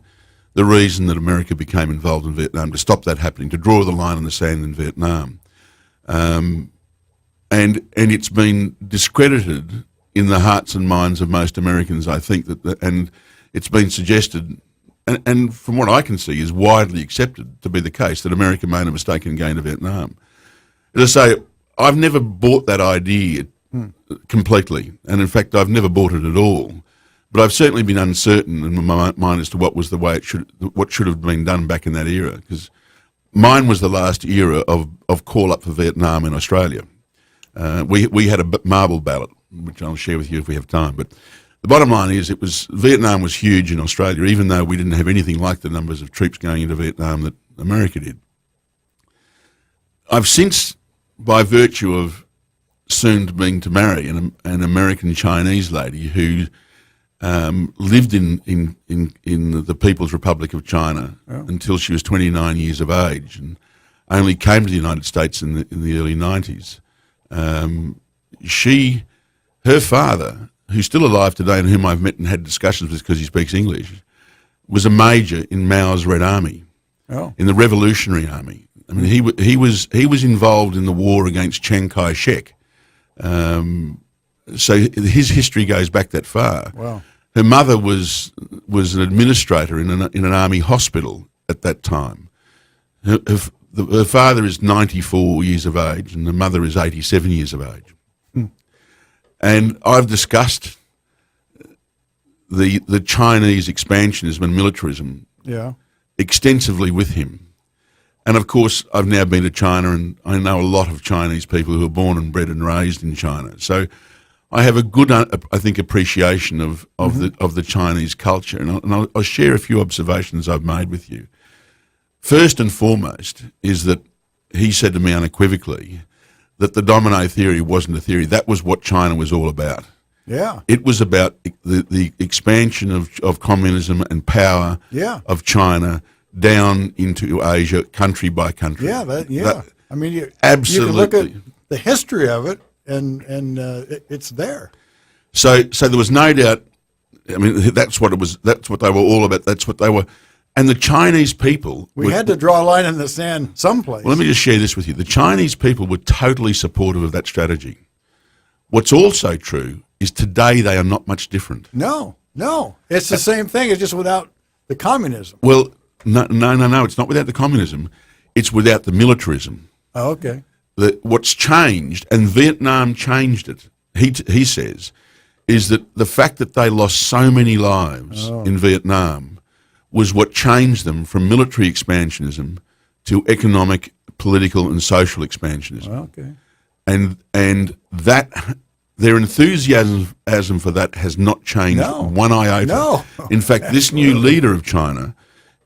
the reason that America became involved in Vietnam, to stop that happening, to draw the line in the sand in Vietnam. And it's been discredited in the hearts and minds of most Americans, I think, and it's been suggested, and from what I can see, is widely accepted to be the case, that America made a mistake in going to Vietnam. As I say, I've never bought that idea completely, and in fact, I've never bought it at all. But I've certainly been uncertain in my mind as to what was the way what should have been done back in that era, because mine was the last era of call up for Vietnam in Australia. We had a marble ballot, which I'll share with you if we have time. But the bottom line is, Vietnam was huge in Australia, even though we didn't have anything like the numbers of troops going into Vietnam that America did. I've since, by virtue of soon being to marry an American Chinese lady who lived in the People's Republic of China until she was 29 years of age, and only came to the United States in the early 90s. Her father, who's still alive today and whom I've met and had discussions with because he speaks English, was a major in Mao's Red Army, in the Revolutionary Army. I mean, he was involved in the war against Chiang Kai-shek. So his history goes back that far. Wow. Her mother was an administrator in an army hospital at that time. Her father is 94 years of age, and the mother is 87 years of age. And I've discussed the Chinese expansionism and militarism extensively with him. And of course, I've now been to China, and I know a lot of Chinese people who are born and bred and raised in China. So I have a good, I think, appreciation of the Chinese culture, and I'll share a few observations I've made with you. First and foremost is that he said to me unequivocally that the domino theory wasn't a theory. That was what China was all about. Yeah. It was about the expansion of communism and power of China down into Asia, country by country. I mean, you Absolutely. can look at the history of it, and it's there. So there was no doubt. I mean, that's what it was. That's what they were all about. That's what they were. And the Chinese people... We had to draw a line in the sand someplace. Well, let me just share this with you. The Chinese people were totally supportive of that strategy. What's also true is today they are not much different. No. It's the same thing. It's just without the communism. Well, no. It's not without the communism. It's without the militarism. Oh, okay. What's changed, and Vietnam changed it, he says, is that the fact that they lost so many lives in Vietnam was what changed them from military expansionism to economic, political, and social expansionism. Okay. And that their enthusiasm for that has not changed one iota. No. In fact, this new leader of China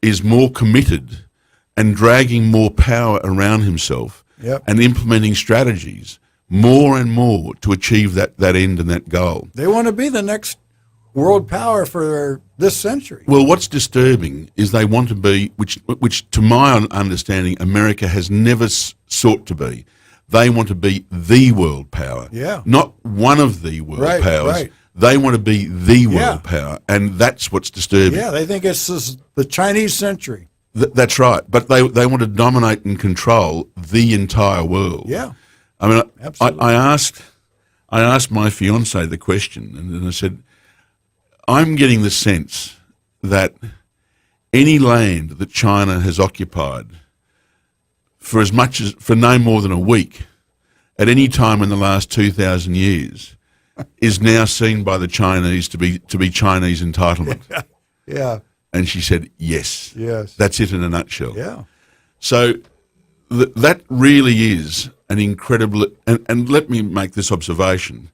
is more committed and dragging more power around himself and implementing strategies more and more to achieve that end and that goal. They want to be the next world power for this century. Well, what's disturbing is they want to be, which to my understanding, America has never sought to be. They want to be the world power, not one of the world powers. Right. They want to be the world power, and that's what's disturbing. Yeah, they think it's the Chinese century. That's right, but they want to dominate and control the entire world. Yeah, I mean, absolutely. I asked my fiancée the question, and I said, I'm getting the sense that any land that China has occupied for no more than a week at any time in the last 2,000 years is now seen by the Chinese to be Chinese entitlement. Yeah. And she said, yes. Yes. That's it in a nutshell. Yeah. So that really is an incredible, and let me make this observation.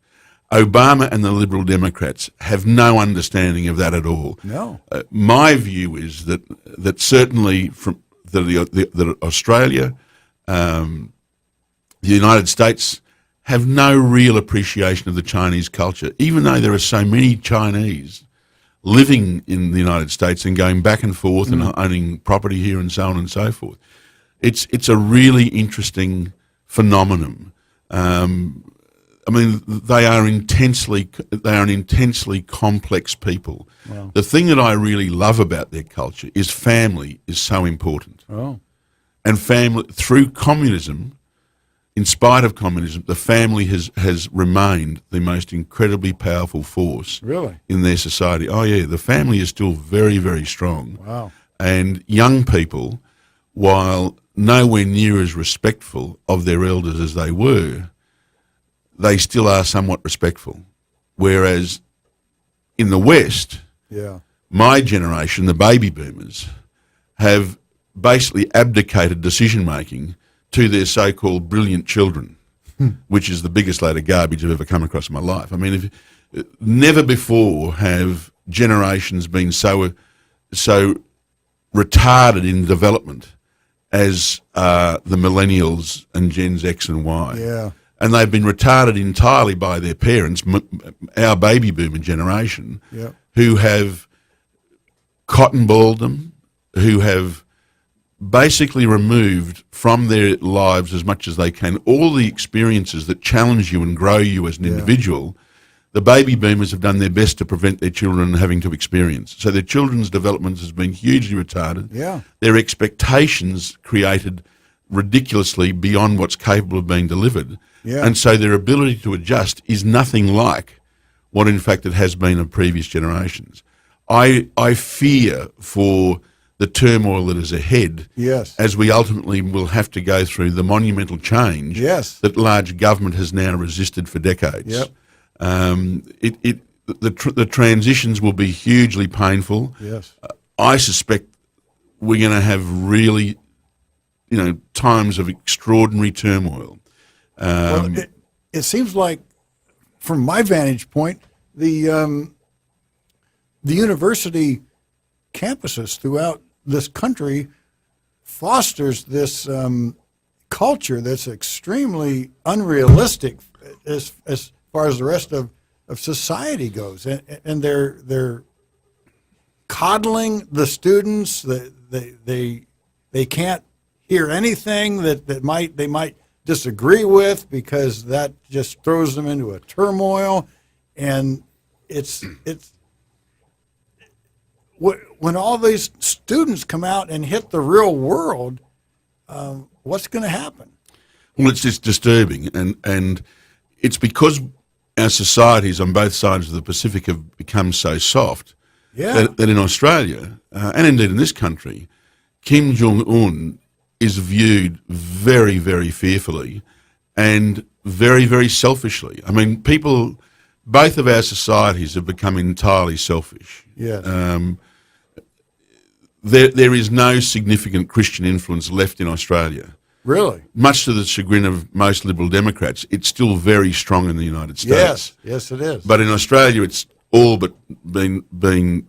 Obama and the Liberal Democrats have no understanding of that at all. No. My view is that certainly from that Australia, the United States have no real appreciation of the Chinese culture, even though there are so many Chinese living in the United States and going back and forth and owning property here and so on and so forth. It's a really interesting phenomenon. I mean, they are an intensely complex people. Wow. The thing that I really love about their culture is family is so important. Oh. And family, through communism, in spite of communism, the family has remained the most incredibly powerful force in their society. Oh yeah, the family is still very, very strong. Wow. And young people, while nowhere near as respectful of their elders as they were, they still are somewhat respectful. Whereas in the West, my generation, the baby boomers, have basically abdicated decision-making to their so-called brilliant children, which is the biggest load of garbage I've ever come across in my life. I mean, never before have generations been so retarded in development as the millennials and Gen X and Y. Yeah. And they've been retarded entirely by their parents, our baby boomer generation, who have cotton-balled them, who have basically removed from their lives as much as they can all the experiences that challenge you and grow you as an individual. The baby boomers have done their best to prevent their children having to experience. So their children's development has been hugely retarded. Yeah. Their expectations created ridiculously beyond what's capable of being delivered. Yeah. And so their ability to adjust is nothing like what in fact it has been of previous generations. I fear for the turmoil that is ahead as we ultimately will have to go through the monumental change that large government has now resisted for decades. Yep. The transitions will be hugely painful. Yes. I suspect we're going to have really, times of extraordinary turmoil. Well, it seems like, from my vantage point, the university campuses throughout this country fosters this culture that's extremely unrealistic as far as the rest of society goes, and they're coddling the students. They can't hear anything that they might disagree with, because that just throws them into a turmoil. And it's when all these students come out and hit the real world, what's going to happen? Well, it's just disturbing, and it's because our societies on both sides of the Pacific have become so soft that in Australia, and indeed in this country, Kim Jong-un is viewed very, very fearfully and very, very selfishly. I mean, both of our societies have become entirely selfish. Yes. There is no significant Christian influence left in Australia. Really? Much to the chagrin of most Liberal Democrats, it's still very strong in the United States. Yes, it is. But in Australia, it's all but been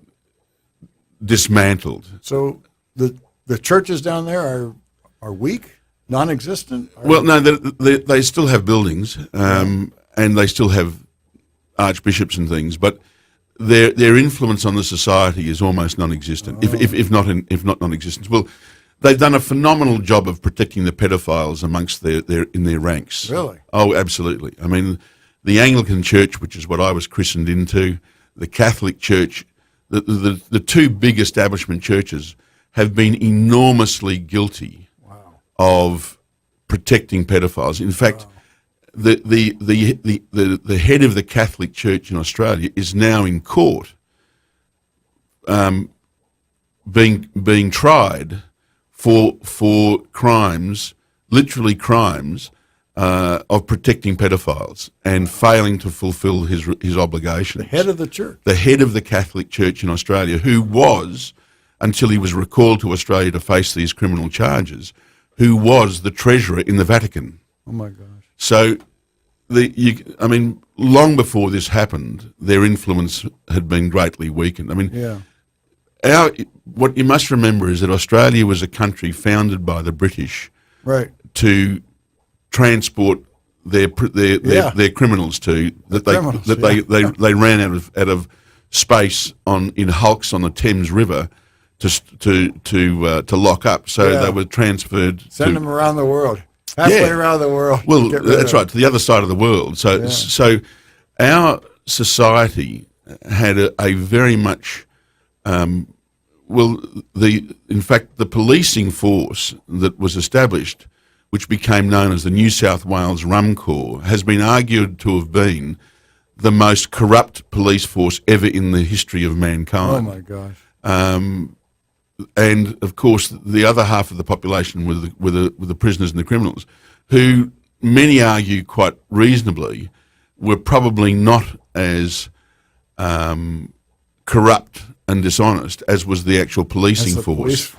dismantled. So the churches down there are weak, non-existent? Well, no, they still have buildings, and they still have archbishops and things, but their influence on the society is almost non-existent, if not non-existent. Well, they've done a phenomenal job of protecting the pedophiles amongst their ranks. Really? Oh, absolutely. I mean, the Anglican Church, which is what I was christened into, the Catholic Church, the two big establishment churches have been enormously guilty of protecting pedophiles. In fact, the head of the Catholic Church in Australia is now in court, being tried for crimes, literally crimes, of protecting pedophiles and failing to fulfil his obligations. The head of the church. The head of the Catholic Church in Australia, who was, until he was recalled to Australia to face these criminal charges, who was the treasurer in the Vatican. Oh my gosh. So, long before this happened, their influence had been greatly weakened. I mean, what you must remember is that Australia was a country founded by the British, right, to transport their criminals to they ran out of space in hulks on the Thames River to lock up. So they were transferred. Send them around the world. Halfway around the world. Well, that's right, to the other side of the world. So our society had a very much, in fact, the policing force that was established, which became known as the New South Wales Rum Corps, has been argued to have been the most corrupt police force ever in the history of mankind. Oh my gosh. And of course, the other half of the population were the prisoners and the criminals, who many argue quite reasonably were probably not as corrupt and dishonest as was the actual policing force.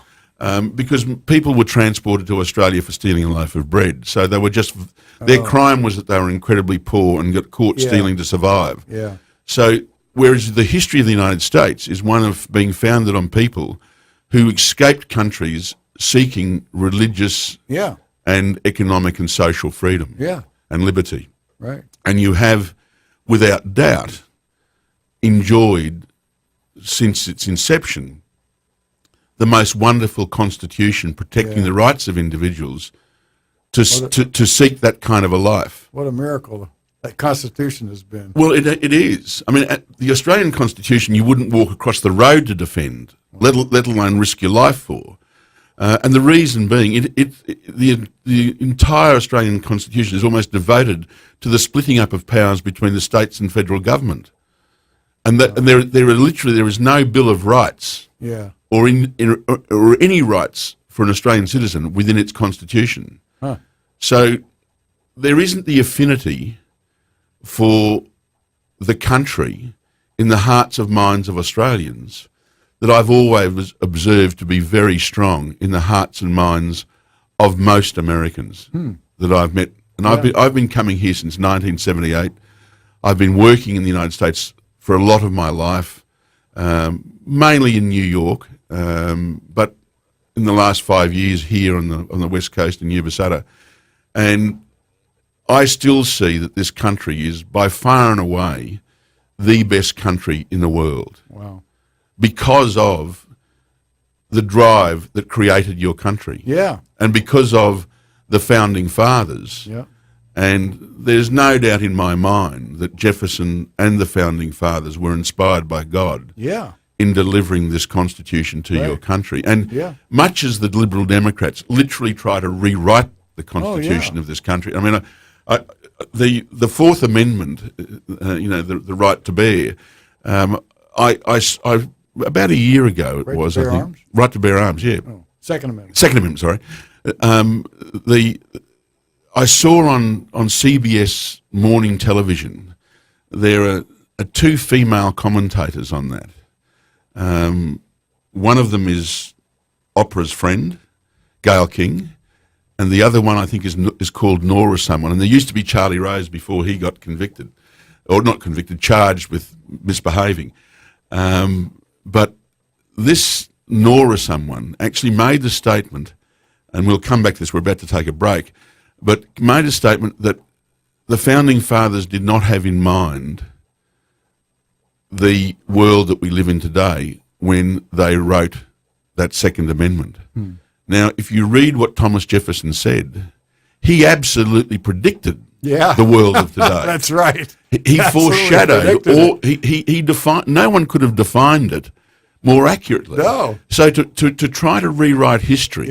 Because people were transported to Australia for stealing a loaf of bread. So they were just, their crime was that they were incredibly poor and got caught stealing to survive. Yeah. So whereas the history of the United States is one of being founded on people who escaped countries seeking religious and economic and social freedom and liberty. Right. And you have, without doubt, enjoyed, since its inception, the most wonderful constitution protecting the rights of individuals to seek that kind of a life. What a miracle that Constitution has been. Well, it is. I mean, the Australian Constitution you wouldn't walk across the road to defend, let alone risk your life for. And the reason being, the entire Australian Constitution is almost devoted to the splitting up of powers between the states and federal government. And there is no Bill of Rights or any rights for an Australian citizen within its constitution. Huh. So there isn't the affinity for the country in the hearts of minds of Australians that I've always observed to be very strong in the hearts and minds of most Americans that I've met. And I've been coming here since 1978. I've been working in the United States for a lot of my life, mainly in New York, but in the last 5 years here on the West Coast in Uvasata. And I still see that this country is by far and away the best country in the world. Wow. Because of the drive that created your country. Yeah. And because of the founding fathers. Yeah. And there's no doubt in my mind that Jefferson and the founding fathers were inspired by God. Yeah. In delivering this Constitution to your country. And much as the Liberal Democrats literally try to rewrite the Constitution of this country, I mean, the Fourth Amendment, the right to bear, I about a year ago it was, I think. Arms? Right to bear arms, yeah. Oh, Second Amendment. Second Amendment, sorry. I saw on CBS morning television, there are two female commentators on that. One of them is Oprah's friend, Gayle King, and the other one I think is called Nora someone. And there used to be Charlie Rose before he got convicted, or not convicted, charged with misbehaving. But this Nora someone actually made the statement, and we'll come back to this, we're about to take a break, but made a statement that the Founding Fathers did not have in mind the world that we live in today when they wrote that Second Amendment. Now, if you read what Thomas Jefferson said, he absolutely predicted the world of today. That's right. He foreshadowed, or he defined. No one could have defined it more accurately. No. So to try to rewrite history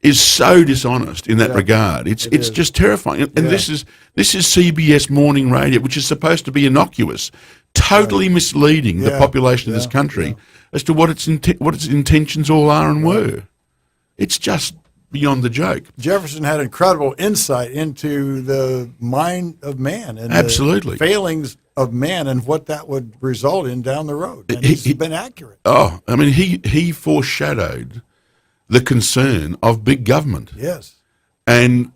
is so dishonest in that regard. It's just terrifying. And this is CBS morning radio, which is supposed to be innocuous, totally misleading the population of this country as to what its intentions all are and were. It's just beyond the joke. Jefferson had incredible insight into the mind of man and absolutely the failings of man and what that would result in down the road. And he's been accurate. Oh, I mean, he foreshadowed the concern of big government. Yes. And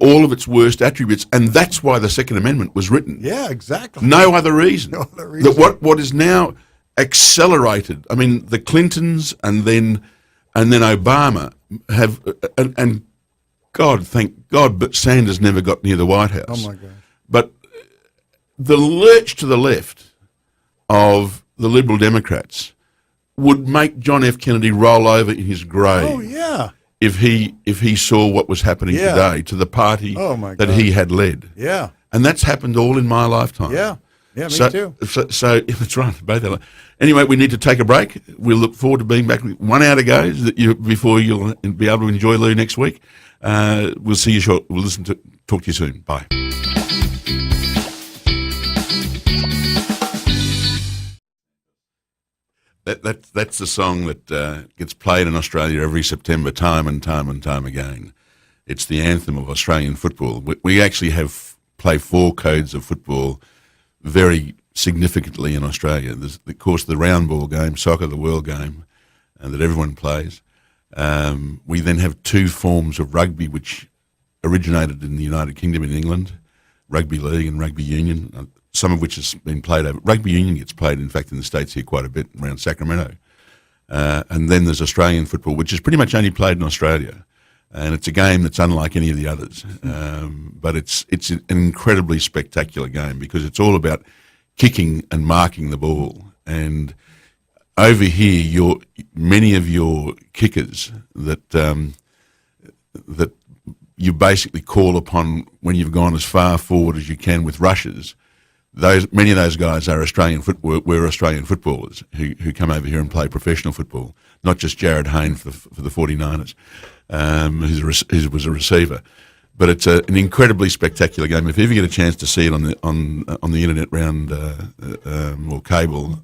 all of its worst attributes, and that's why the Second Amendment was written. Yeah, exactly. No other reason. No other reason. That what is now accelerated, I mean, the Clintons and then Obama have, and God, thank God, but Sanders never got near the White House. Oh, my God. But the lurch to the left of the Liberal Democrats would make John F. Kennedy roll over in his grave. Oh, yeah. If he saw what was happening today to the party that he had led. Yeah. And that's happened all in my lifetime. Yeah. Yeah, me too. So that's right. Both of them. Anyway, we need to take a break. We'll look forward to being back 1 hour to go before you'll be able to enjoy Lou next week. We'll see you short. We'll talk to you soon. Bye. That's the song that gets played in Australia every September, time and time and time again. It's the anthem of Australian football. We actually play 4 codes of football very significantly in Australia. There's, of course, the round ball game, soccer, the world game, that everyone plays. We then have 2 forms of rugby which originated in the United Kingdom in England, rugby league and rugby union, some of which has been played over. Rugby union gets played, in fact, in the States here quite a bit, around Sacramento. And then there's Australian football, which is pretty much only played in Australia. And it's a game that's unlike any of the others. But it's an incredibly spectacular game because it's all about kicking and marking the ball. And over here, many of your kickers that you basically call upon when you've gone as far forward as you can with rushes, many of those guys are we're Australian footballers who come over here and play professional football, not just Jared Hayne for the 49ers, who was a receiver. But it's an incredibly spectacular game. If you ever get a chance to see it on the internet or cable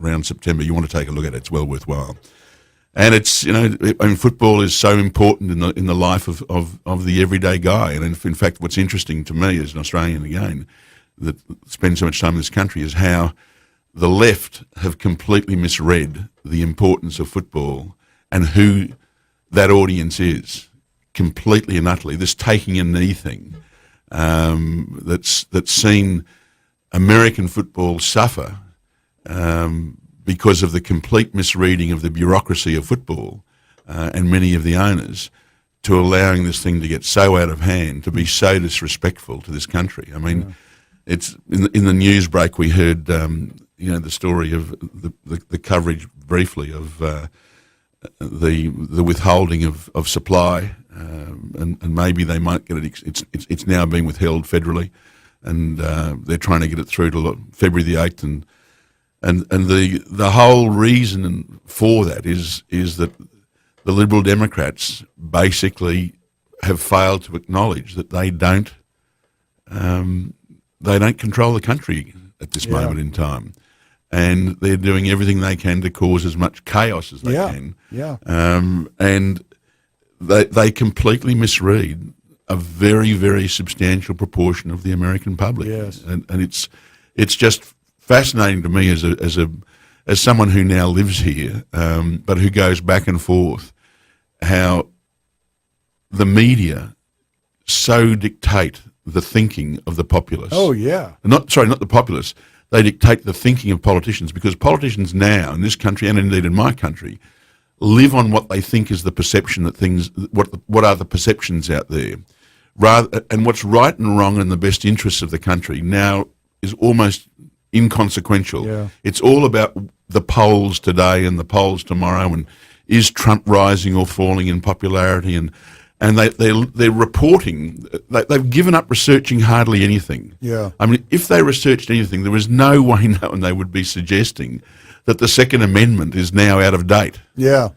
around September, you want to take a look at it. It's well worthwhile. And it's, football is so important in the life of the everyday guy. And in fact, what's interesting to me as an Australian again, that spends so much time in this country, is how the left have completely misread the importance of football and who that audience is, completely and utterly. This taking a knee thing that's seen American football suffer because of the complete misreading of the bureaucracy of football and many of the owners, to allowing this thing to get so out of hand, to be so disrespectful to this country. I mean, it's in the news break we heard the story of the coverage briefly of the withholding of supply, and maybe they might get it. It's now being withheld federally, and they're trying to get it through to February the 8th, and the whole reason for that is that the Liberal Democrats basically have failed to acknowledge that they don't control the country at this moment in time, and they're doing everything they can to cause as much chaos as they can. Yeah. And they completely misread a very, very substantial proportion of the American public. Yes. And it's just fascinating to me as someone who now lives here, but who goes back and forth, how the media so dictate the thinking of the populace. Oh, yeah. Not the populace. They dictate the thinking of politicians, because politicians now in this country, and indeed in my country, live on what they think is the perception that things, what are the perceptions out there. And what's right and wrong in the best interests of the country now is almost inconsequential. Yeah. It's all about the polls today and the polls tomorrow, and is Trump rising or falling in popularity, and they're reporting. They've given up researching hardly anything. Yeah. I mean, if they researched anything, there was no way known they would be suggesting that the Second Amendment is now out of date. Yeah.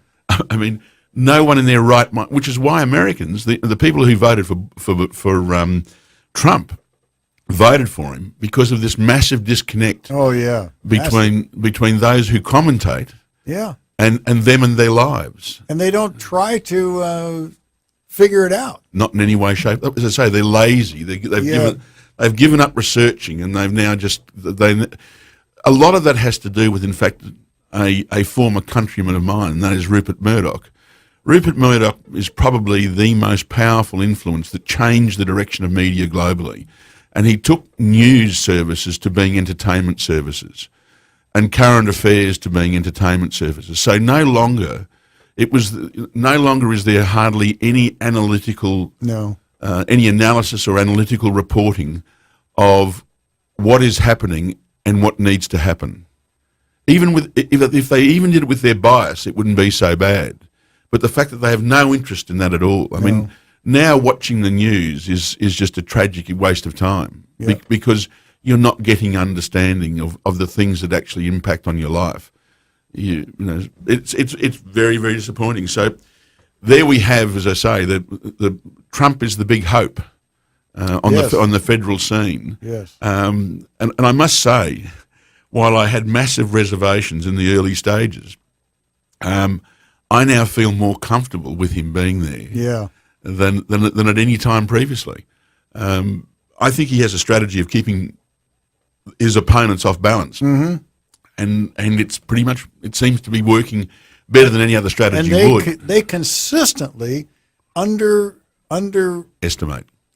I mean, no one in their right mind, which is why Americans, the people who voted for Trump, voted for him, because of this massive disconnect. Oh, yeah. Between those who commentate, yeah, and them and their lives. And they don't try to figure it out. Not in any way, shape. As I say, they're lazy. They've given up researching, and they've now a lot of that has to do with, in fact, a former countryman of mine, and that is Rupert Murdoch. Rupert Murdoch is probably the most powerful influence that changed the direction of media globally. And he took news services to being entertainment services, and current affairs to being entertainment services. So no longer is there hardly any analytical, any analysis or analytical reporting of what is happening and what needs to happen. Even if they even did it with their bias, it wouldn't be so bad. But the fact that they have no interest in that at all. I mean, now watching the news is just a tragic waste of time, because you're not getting understanding of the things that actually impact on your life. You know, it's very, very disappointing. So there we have, as I say, the Trump is the big hope on the federal scene. Yes. And I must say, while I had massive reservations in the early stages, I now feel more comfortable with him being there. Yeah. Than at any time previously. I think he has a strategy of keeping his opponents off balance, and it's pretty much, it seems to be working better than any other strategy would. They consistently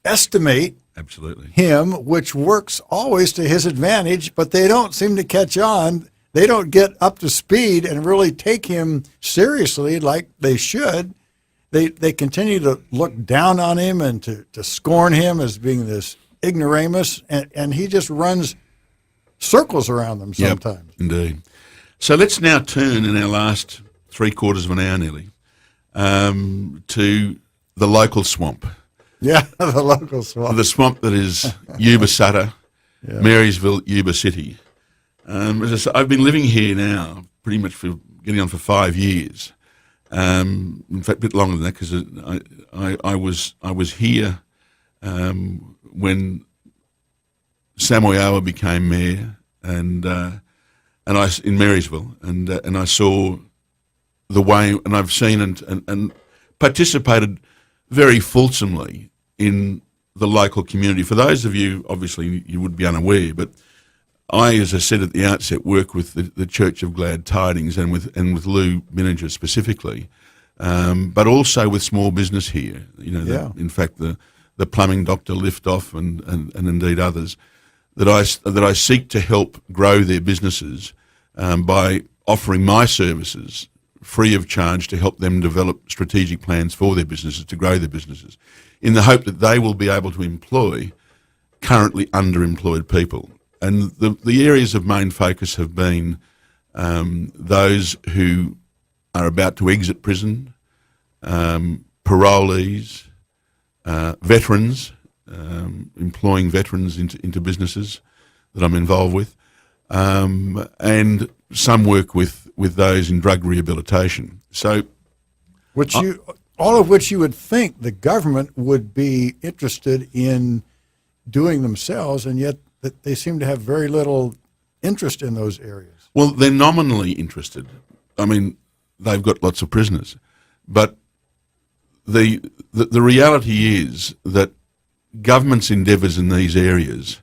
estimate absolutely him, which works always to his advantage, but they don't seem to catch on. They don't get up to speed and really take him seriously like they should. They continue to look down on him and to scorn him as being this ignoramus, and he just runs circles around them sometimes. Yep, indeed. So let's now turn in our last 3/4 of an hour nearly to the local swamp. Yeah, the local swamp. The swamp that is Yuba Sutter, Marysville, Yuba City. As I say, I've been living here now pretty much for getting on for 5 years. In fact, a bit longer than that, because I was here when Samoa became mayor, and I in Marysville, and I saw the way, and I've seen and participated very fulsomely in the local community. For those of you, obviously, you would be unaware, but I, as I said at the outset, work with the Church of Glad Tidings and with Lou Miniger specifically, but also with small business here. You know, in fact, the plumbing doctor Liftoff and indeed others that I seek to help grow their businesses by offering my services free of charge to help them develop strategic plans for their businesses, to grow their businesses, in the hope that they will be able to employ currently underemployed people. And the areas of main focus have been those who are about to exit prison, parolees, veterans, employing veterans into businesses that I'm involved with, and some work with those in drug rehabilitation. So, all of which you would think the government would be interested in doing themselves, and yet they seem to have very little interest in those areas. Well, they're nominally interested. I mean, they've got lots of prisoners, but the reality is that government's endeavours in these areas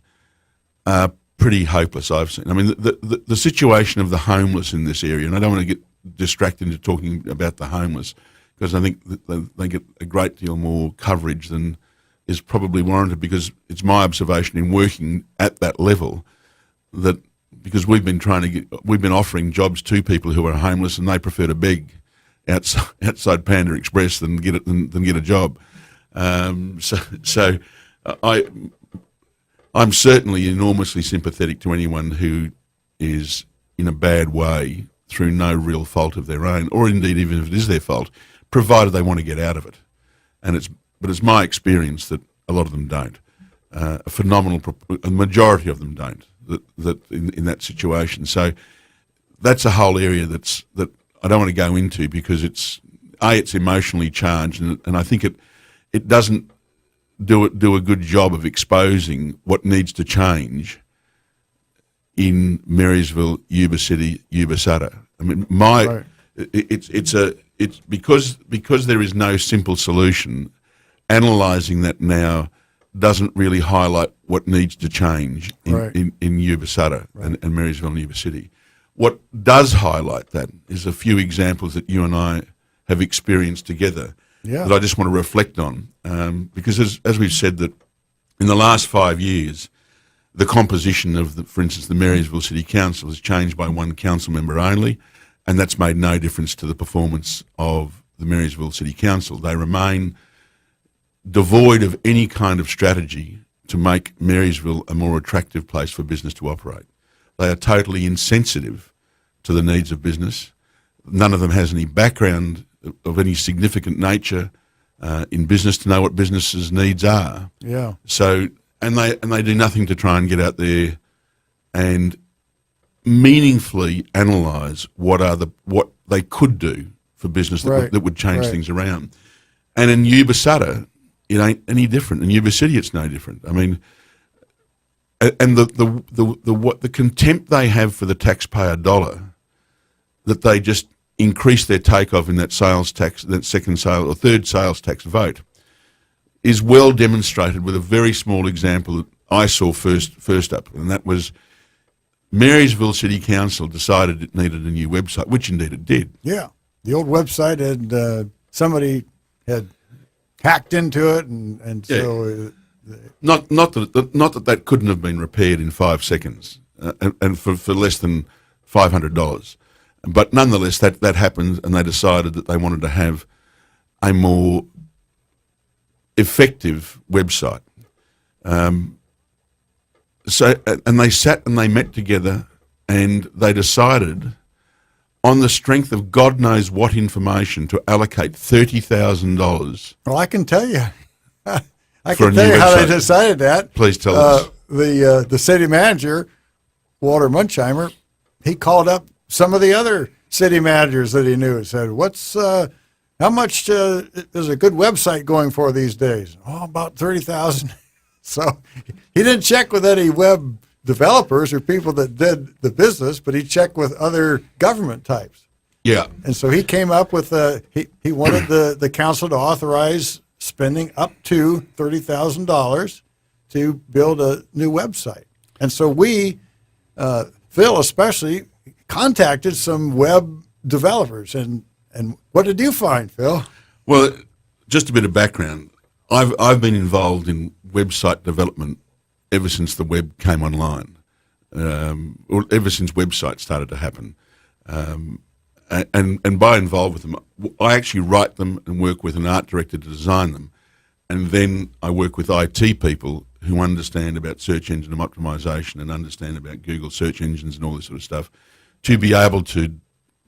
are pretty hopeless, I've seen. I mean, the situation of the homeless in this area, and I don't want to get distracted into talking about the homeless, because I think that they get a great deal more coverage than is probably warranted, because it's my observation in working at that level that because we've been offering jobs to people who are homeless and they prefer to beg outside Panda Express than get a job. So I'm certainly enormously sympathetic to anyone who is in a bad way through no real fault of their own, or indeed even if it is their fault, provided they want to get out of it. But it's my experience that a lot of them don't. A majority of them don't. That in that situation. So that's a whole area that I don't want to go into, because it's emotionally charged, and I think it doesn't do a good job of exposing what needs to change in Marysville, Yuba City, Yuba Sutter. I mean, it's because there is no simple solution. Analysing that now doesn't really highlight what needs to change in Yuba Sutter and Marysville and Yuba City. What does highlight that is a few examples that you and I have experienced together that I just want to reflect on, because as we've said, that in the last 5 years, the composition of, for instance, the Marysville City Council has changed by one council member only, and that's made no difference to the performance of the Marysville City Council. They remain devoid of any kind of strategy to make Marysville a more attractive place for business to operate. They are totally insensitive to the needs of business. None of them has any background of any significant nature in business to know what businesses' needs are. Yeah. So, and they do nothing to try and get out there and meaningfully analyse what they could do for business that would change things around. And in Yuba Sutter, it ain't any different. In Yuba City, it's no different. I mean, and the contempt they have for the taxpayer dollar, that they just increase their takeoff in that sales tax, that third sales tax vote, is well demonstrated with a very small example that I saw first up, and that was Marysville City Council decided it needed a new website, which indeed it did. Yeah, the old website had somebody had hacked into it, and so not that couldn't have been repaired in 5 seconds, and for less than $500, but nonetheless that happened, and they decided that they wanted to have a more effective website. So they sat and they met together, and they decided, on the strength of God knows what information, to allocate $30,000. Well, I can tell you. I can tell you how they decided that. Please tell us. The city manager, Walter Munchheimer, he called up some of the other city managers that he knew and said, how much is a good website going for these days? Oh, about $30,000. So he didn't check with any web developers or people that did the business, but he checked with other government types. Yeah. And so he came up with he wanted the council to authorize spending up to $30,000 to build a new website. And so we, Phil especially, contacted some web developers. And what did you find, Phil? Well, just a bit of background. I've been involved in website development ever since the web came online, or ever since websites started to happen. And by involved with them, I actually write them and work with an art director to design them. And then I work with IT people who understand about search engine optimization and understand about Google search engines and all this sort of stuff, to be able to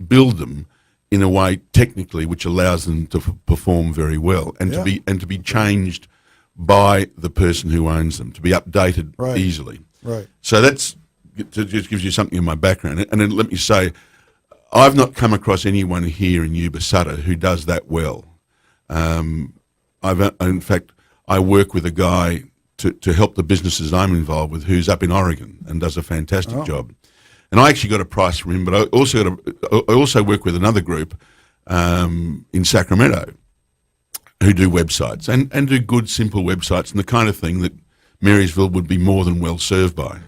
build them in a way technically which allows them to perform very well and Yeah. to be changed by the person who owns them, to be updated Right. easily. Right. So that just gives you something in my background. And then let me say, I've not come across anyone here in Yuba Sutter who does that well. In fact, I work with a guy to help the businesses I'm involved with who's up in Oregon and does a fantastic job. And I actually got a price from him, but I also work with another group in Sacramento who do websites and do good, simple websites and the kind of thing that Marysville would be more than well served by.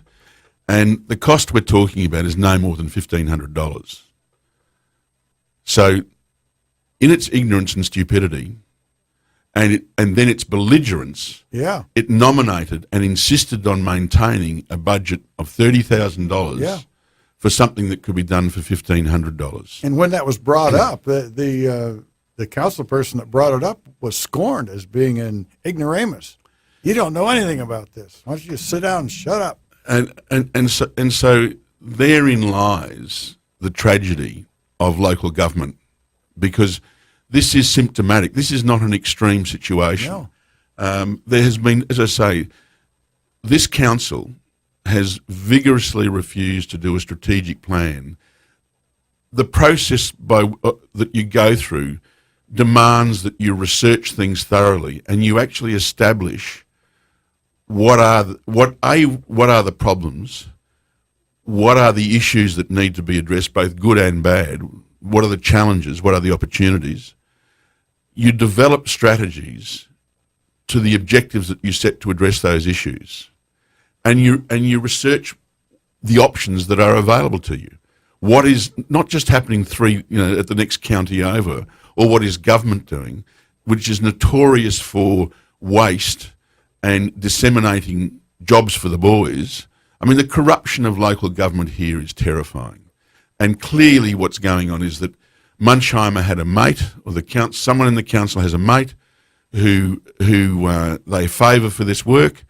And the cost we're talking about is no more than $1,500. So in its ignorance and stupidity, and then its belligerence, Yeah. it nominated and insisted on maintaining a budget of $30,000 Yeah. for something that could be done for $1,500. And when that was brought up, the council person that brought it up was scorned as being an ignoramus. You don't know anything about this. Why don't you just sit down and shut up? And so therein lies the tragedy of local government, because this is symptomatic. This is not an extreme situation. No. There has been, as I say, this council has vigorously refused to do a strategic plan. The process that you go through demands that you research things thoroughly and you actually establish what are the problems, what are the issues that need to be addressed, both good and bad, what are the challenges, what are the opportunities. You develop strategies to the objectives that you set to address those issues, and you research the options that are available to you. What is not just happening at the next county over, or what is government doing, which is notorious for waste and disseminating jobs for the boys. I mean, the corruption of local government here is terrifying. And clearly what's going on is that Munchheimer had a mate, or someone in the council has a mate who they favour for this work,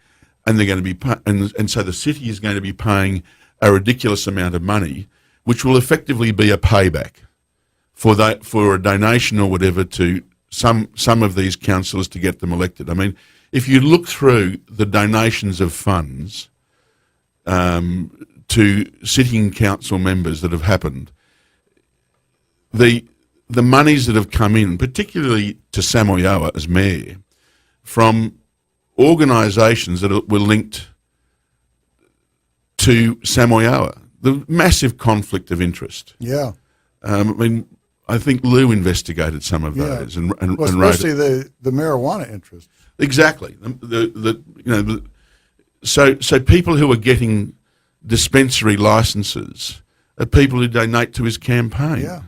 and they're going to be and so the city is going to be paying a ridiculous amount of money, which will effectively be a payback for a donation or whatever to some of these councillors to get them elected. I mean, if you look through the donations of funds to sitting council members that have happened, the monies that have come in, particularly to Samoyoa as mayor, from organisations that were linked to Samoyoa, the massive conflict of interest. Yeah. I mean, I think Lou investigated some of those, and especially the marijuana interest. Exactly. So people who are getting dispensary licenses are people who donate to his campaign. Yeah.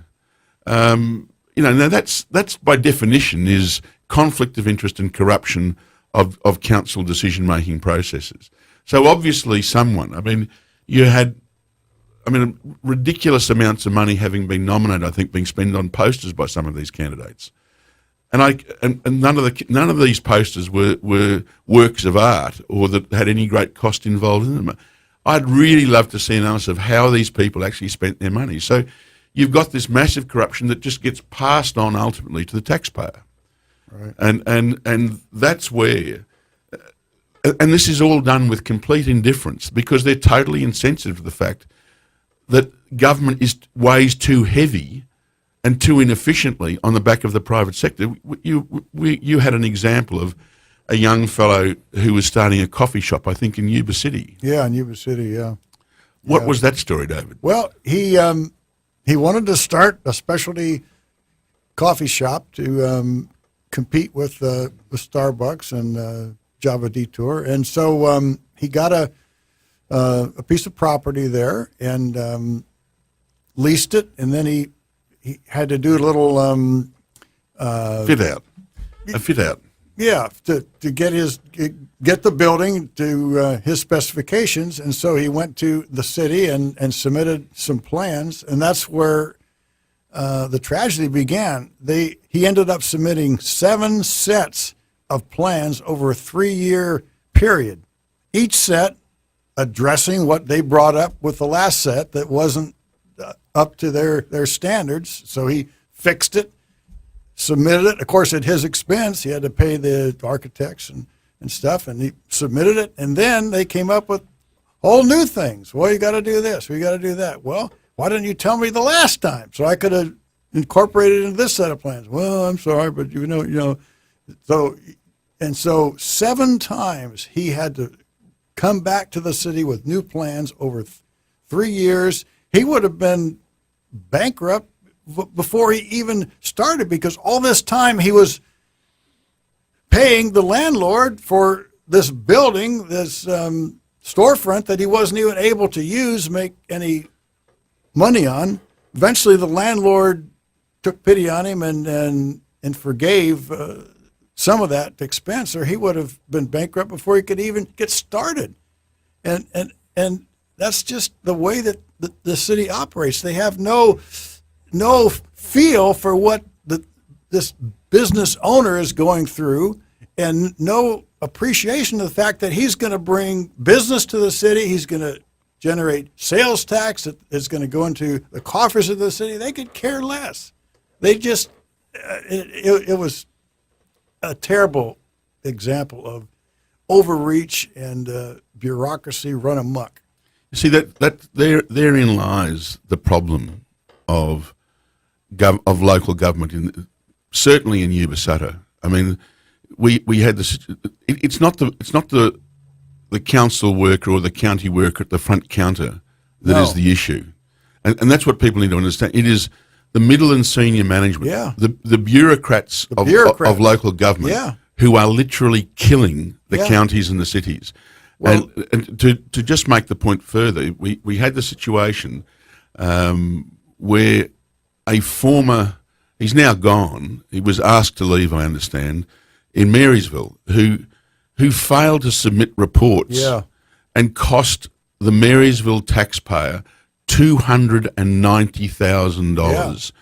Now that's by definition is conflict of interest and corruption of council decision-making processes. So obviously you had ridiculous amounts of money having been nominated, I think, being spent on posters by some of these candidates. And none of these posters were works of art or that had any great cost involved in them. I'd really love to see an analysis of how these people actually spent their money. So you've got this massive corruption that just gets passed on ultimately to the taxpayer. Right. And that's where, and this is all done with complete indifference because they're totally insensitive to the fact that government weighs too heavy and too inefficiently on the back of the private sector. You had an example of a young fellow who was starting a coffee shop, I think, in Yuba City. Yeah, in Yuba City, yeah. What was that story, David? Well, he wanted to start a specialty coffee shop to compete with Starbucks and Java Detour, and so he got a piece of property there and leased it, and then he had to do a little fit out. Yeah, to get the building to his specifications, and so he went to the city and submitted some plans, and that's where the tragedy began. He ended up submitting 7 sets of plans over a 3-year period, each set addressing what they brought up with the last set that wasn't up to their standards. So he fixed it, submitted it. Of course, at his expense, he had to pay the architects and stuff, and he submitted it. And then they came up with all new things. Well, you got to do this. We got to do that. Well, why didn't you tell me the last time so I could have incorporated it into this set of plans? Well, I'm sorry, but you know. So 7 times he had to come back to the city with new plans over 3 years. He would have been bankrupt before he even started, because all this time he was paying the landlord for this building, this storefront that he wasn't even able to use, make any money on. Eventually the landlord took pity on him and forgave some of that expense, or he would have been bankrupt before he could even get started. And that's just the way that the city operates. They have no feel for what this business owner is going through, and no appreciation of the fact that he's going to bring business to the city. He's going to generate sales tax that is going to go into the coffers of the city. They could care less. They just, it was a terrible example of overreach and bureaucracy run amok. You see, that therein lies the problem of local government, certainly in Yuba Sutter. I mean, we had this. It's not the council worker or the county worker at the front counter that is the issue, and that's what people need to understand. It is the middle and senior management, the bureaucrats of local government, who are literally killing the counties and the cities. Well, and to just make the point further, we had the situation where a former, he's now gone, he was asked to leave, I understand, in Marysville, who failed to submit reports and cost the Marysville taxpayer $290,000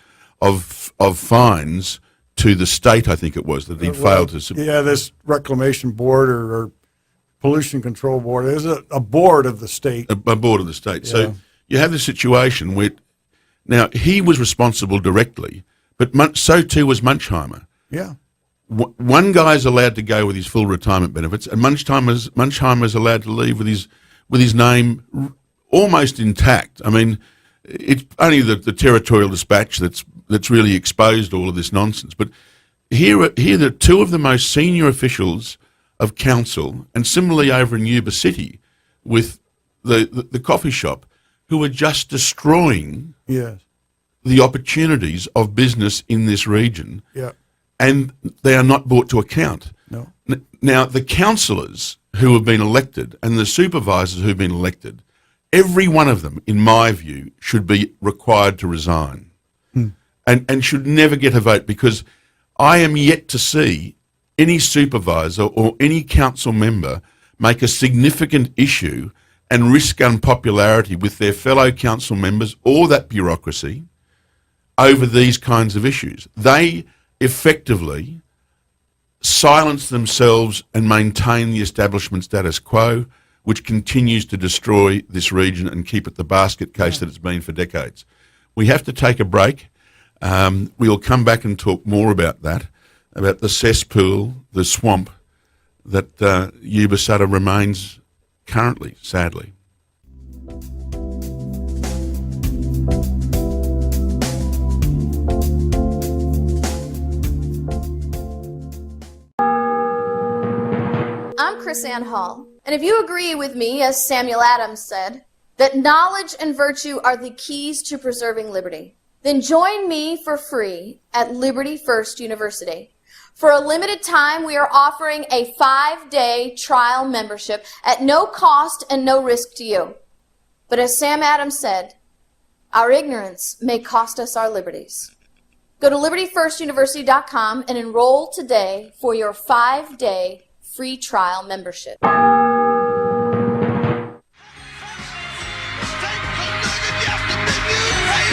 of fines to the state, I think it was, that he'd failed to submit. Yeah, this reclamation board or pollution control board is a board of the state. A board of the state. So you have the situation where, now he was responsible directly, but so too was Munchheimer. Yeah. One guy's allowed to go with his full retirement benefits, and Munchheimer's allowed to leave with his name almost intact. I mean, it's only the Territorial Dispatch that's really exposed all of this nonsense. But here are 2 of the most senior officials of council, and similarly over in Yuba City with the coffee shop, who are just destroying the opportunities of business in this region. Yeah. And they are not brought to account. No. Now, the councillors who have been elected and the supervisors who have been elected, every one of them, in my view, should be required to resign and should never get a vote, because I am yet to see any supervisor or any council member make a significant issue and risk unpopularity with their fellow council members or that bureaucracy over these kinds of issues. They effectively silence themselves and maintain the establishment status quo, which continues to destroy this region and keep it the basket case that it's been for decades. We have to take a break. We'll come back and talk more about that, about the cesspool, the swamp that Yuba Sutter remains currently, sadly. I'm Chris Ann Hall, and if you agree with me, as Samuel Adams said, that knowledge and virtue are the keys to preserving liberty, then join me for free at Liberty First University. For a limited time, we are offering a 5-day trial membership at no cost and no risk to you. But as Sam Adams said, our ignorance may cost us our liberties. Go to libertyfirstuniversity.com and enroll today for your 5-day free trial membership.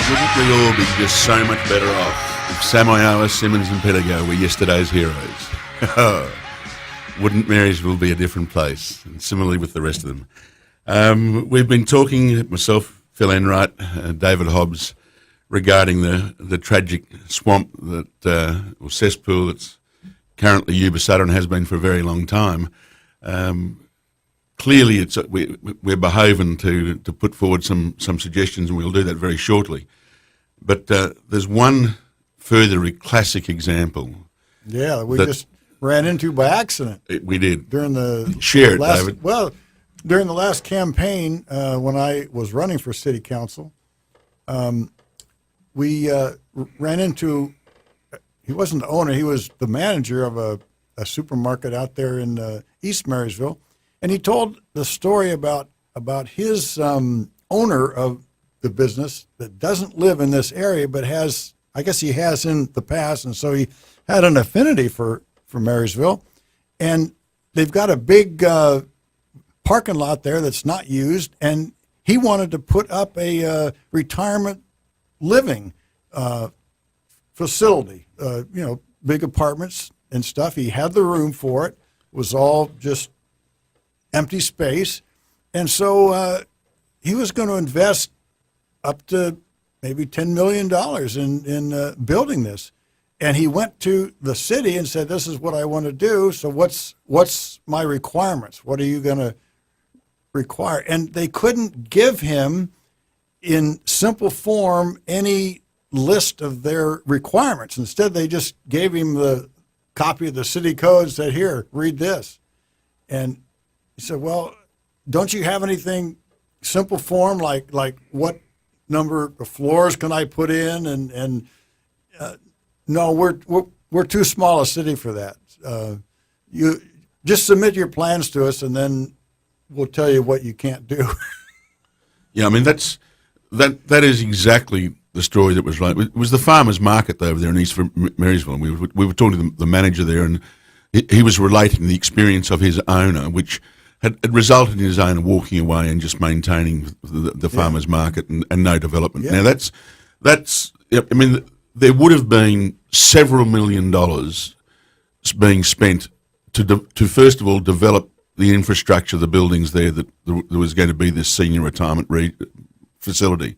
Wouldn't we all be just so much better off if Samoa, Simmons and Pedigo were yesterday's heroes? Wouldn't Marysville be a different place? And similarly with the rest of them. We've been talking, myself, Phil Enright, David Hobbs, regarding the tragic swamp or cesspool that's currently Yuba Sutter and has been for a very long time. Clearly, we're beholden to put forward some suggestions, and we'll do that very shortly. But there's one further classic example. Yeah, we just ran into by accident. We did. During the Share it, last, David. Well, during the last campaign, when I was running for city council, we ran into, he wasn't the owner, he was the manager of a supermarket out there in East Marysville. And he told the story about his owner of the business that doesn't live in this area, but has, I guess he has in the past, and so he had an affinity for Marysville. And they've got a big parking lot there that's not used, and he wanted to put up a retirement living facility, big apartments and stuff. He had the room for it. It was all just empty space. And so he was going to invest up to maybe $10 million in building this. And he went to the city and said, this is what I want to do. So what's my requirements? What are you going to require? And they couldn't give him in simple form any list of their requirements. Instead, they just gave him the copy of the city code and said, here, read this. And he said, well, don't you have anything simple form like what number of floors can I put in? And no, we're too small a city for that. You just submit your plans to us, and then we'll tell you what you can't do. Yeah, I mean that is exactly the story that was right. It was the farmers' market over there in East Marysville. And we were talking to the manager there, and he was relating the experience of his owner, which had resulted in his owner walking away and just maintaining the farmers' market and no development. Yeah. Now that's. I mean, there would have been several $1 million being spent to first of all develop the infrastructure, the buildings there that there was going to be this senior retirement facility.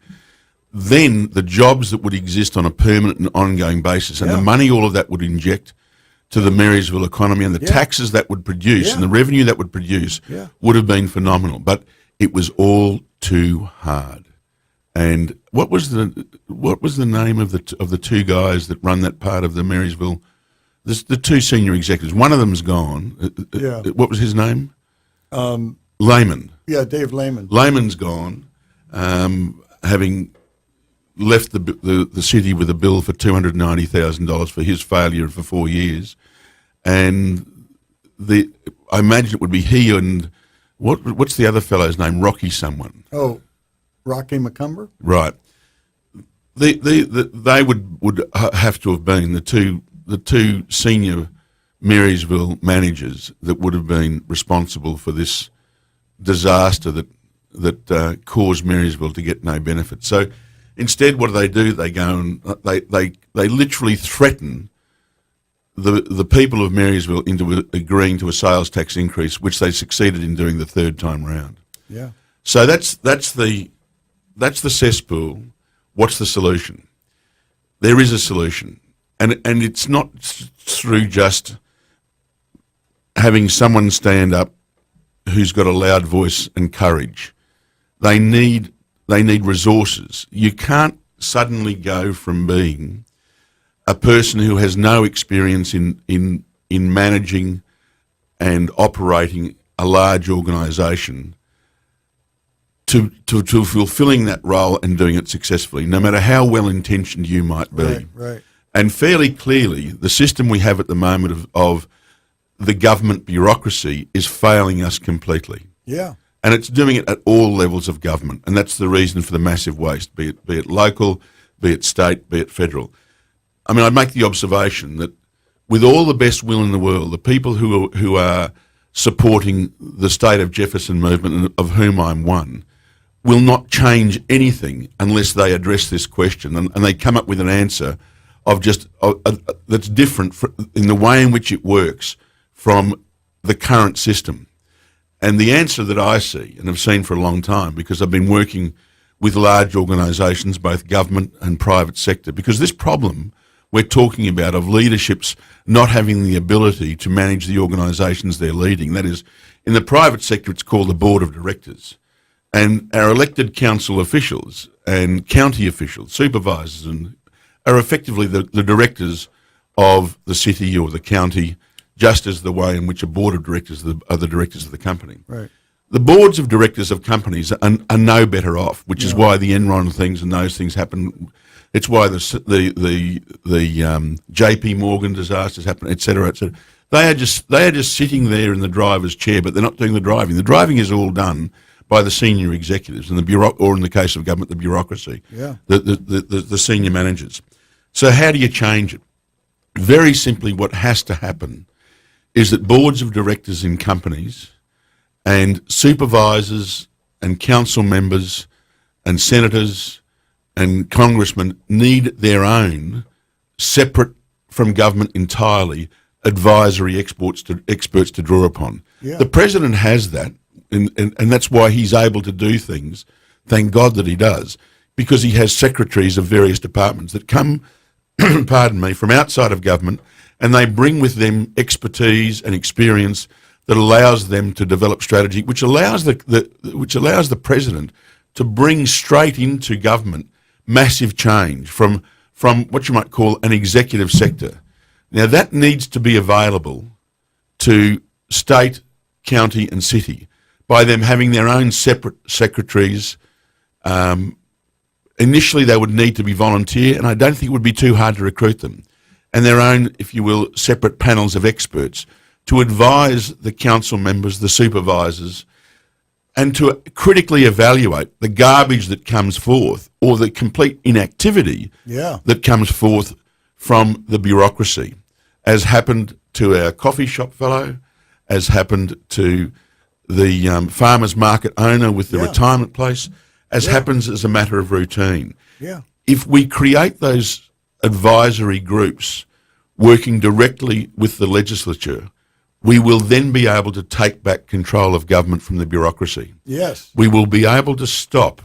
Then the jobs that would exist on a permanent and ongoing basis, and the money all of that would inject to the Marysville economy, and the taxes that would produce and the revenue that would produce would have been phenomenal. But it was all too hard. And what was the name of the two guys that run that part of the Marysville? The two senior executives. One of them's gone. What was his name? Lehman. Yeah, Dave Lehman. Lehman's gone, having left the city with a bill for $290,000 for his failure for 4 years, and I imagine it would be he and what's the other fellow's name? Rocky someone. Oh, Rocky McCumber. Right. They would have to have been the two senior Marysville managers that would have been responsible for this disaster that caused Marysville to get no benefit. So instead, what do? They go and they literally threaten the people of Marysville into agreeing to a sales tax increase, which they succeeded in doing the third time round. Yeah. So that's the cesspool. What's the solution? There is a solution, and it's not through just having someone stand up who's got a loud voice and courage. They need resources. You can't suddenly go from being a person who has no experience in managing and operating a large organisation to fulfilling that role and doing it successfully, no matter how well-intentioned you might be. Right. And fairly clearly, the system we have at the moment of the government bureaucracy is failing us completely. Yeah. And it's doing it at all levels of government, and that's the reason for the massive waste, be it local, be it state, be it federal. I mean, I'd make the observation that with all the best will in the world, the people who are supporting the State of Jefferson movement, of whom I'm one, will not change anything unless they address this question and they come up with an answer that's different in the way in which it works from the current system. And the answer that I see, and have seen for a long time, because I've been working with large organisations, both government and private sector, because this problem we're talking about of leaderships not having the ability to manage the organisations they're leading. That is, in the private sector, it's called the board of directors. And our elected council officials and county officials, supervisors, are effectively the directors of the city or the county, just as the way in which a board of directors are the directors of the company. Right. The boards of directors of companies are no better off, which is why the Enron things and those things happen. It's why the JP Morgan disasters happen, et cetera, et cetera. They are just sitting there in the driver's chair, but they're not doing the driving. The driving is all done by the senior executives and or in the case of government, the bureaucracy, the senior managers. So how do you change it? Very simply, what has to happen is that boards of directors in companies and supervisors and council members and senators and congressmen need their own, separate from government entirely, advisory experts to draw upon. Yeah. The president has that, and that's why he's able to do things, thank God that he does, because he has secretaries of various departments that come, pardon me, from outside of government, and they bring with them expertise and experience that allows them to develop strategy, which allows the president to bring straight into government massive change from what you might call an executive sector. Now that needs to be available to state, county and city by them having their own separate secretaries. Initially they would need to be volunteer, and I don't think it would be too hard to recruit them, and their own, if you will, separate panels of experts to advise the council members, the supervisors, and to critically evaluate the garbage that comes forth or the complete inactivity that comes forth from the bureaucracy, as happened to our coffee shop fellow, as happened to the farmers market owner with the retirement place, as happens as a matter of routine. Yeah. If we create those advisory groups working directly with the legislature, we will then be able to take back control of government from the bureaucracy. Yes. We will be able to stop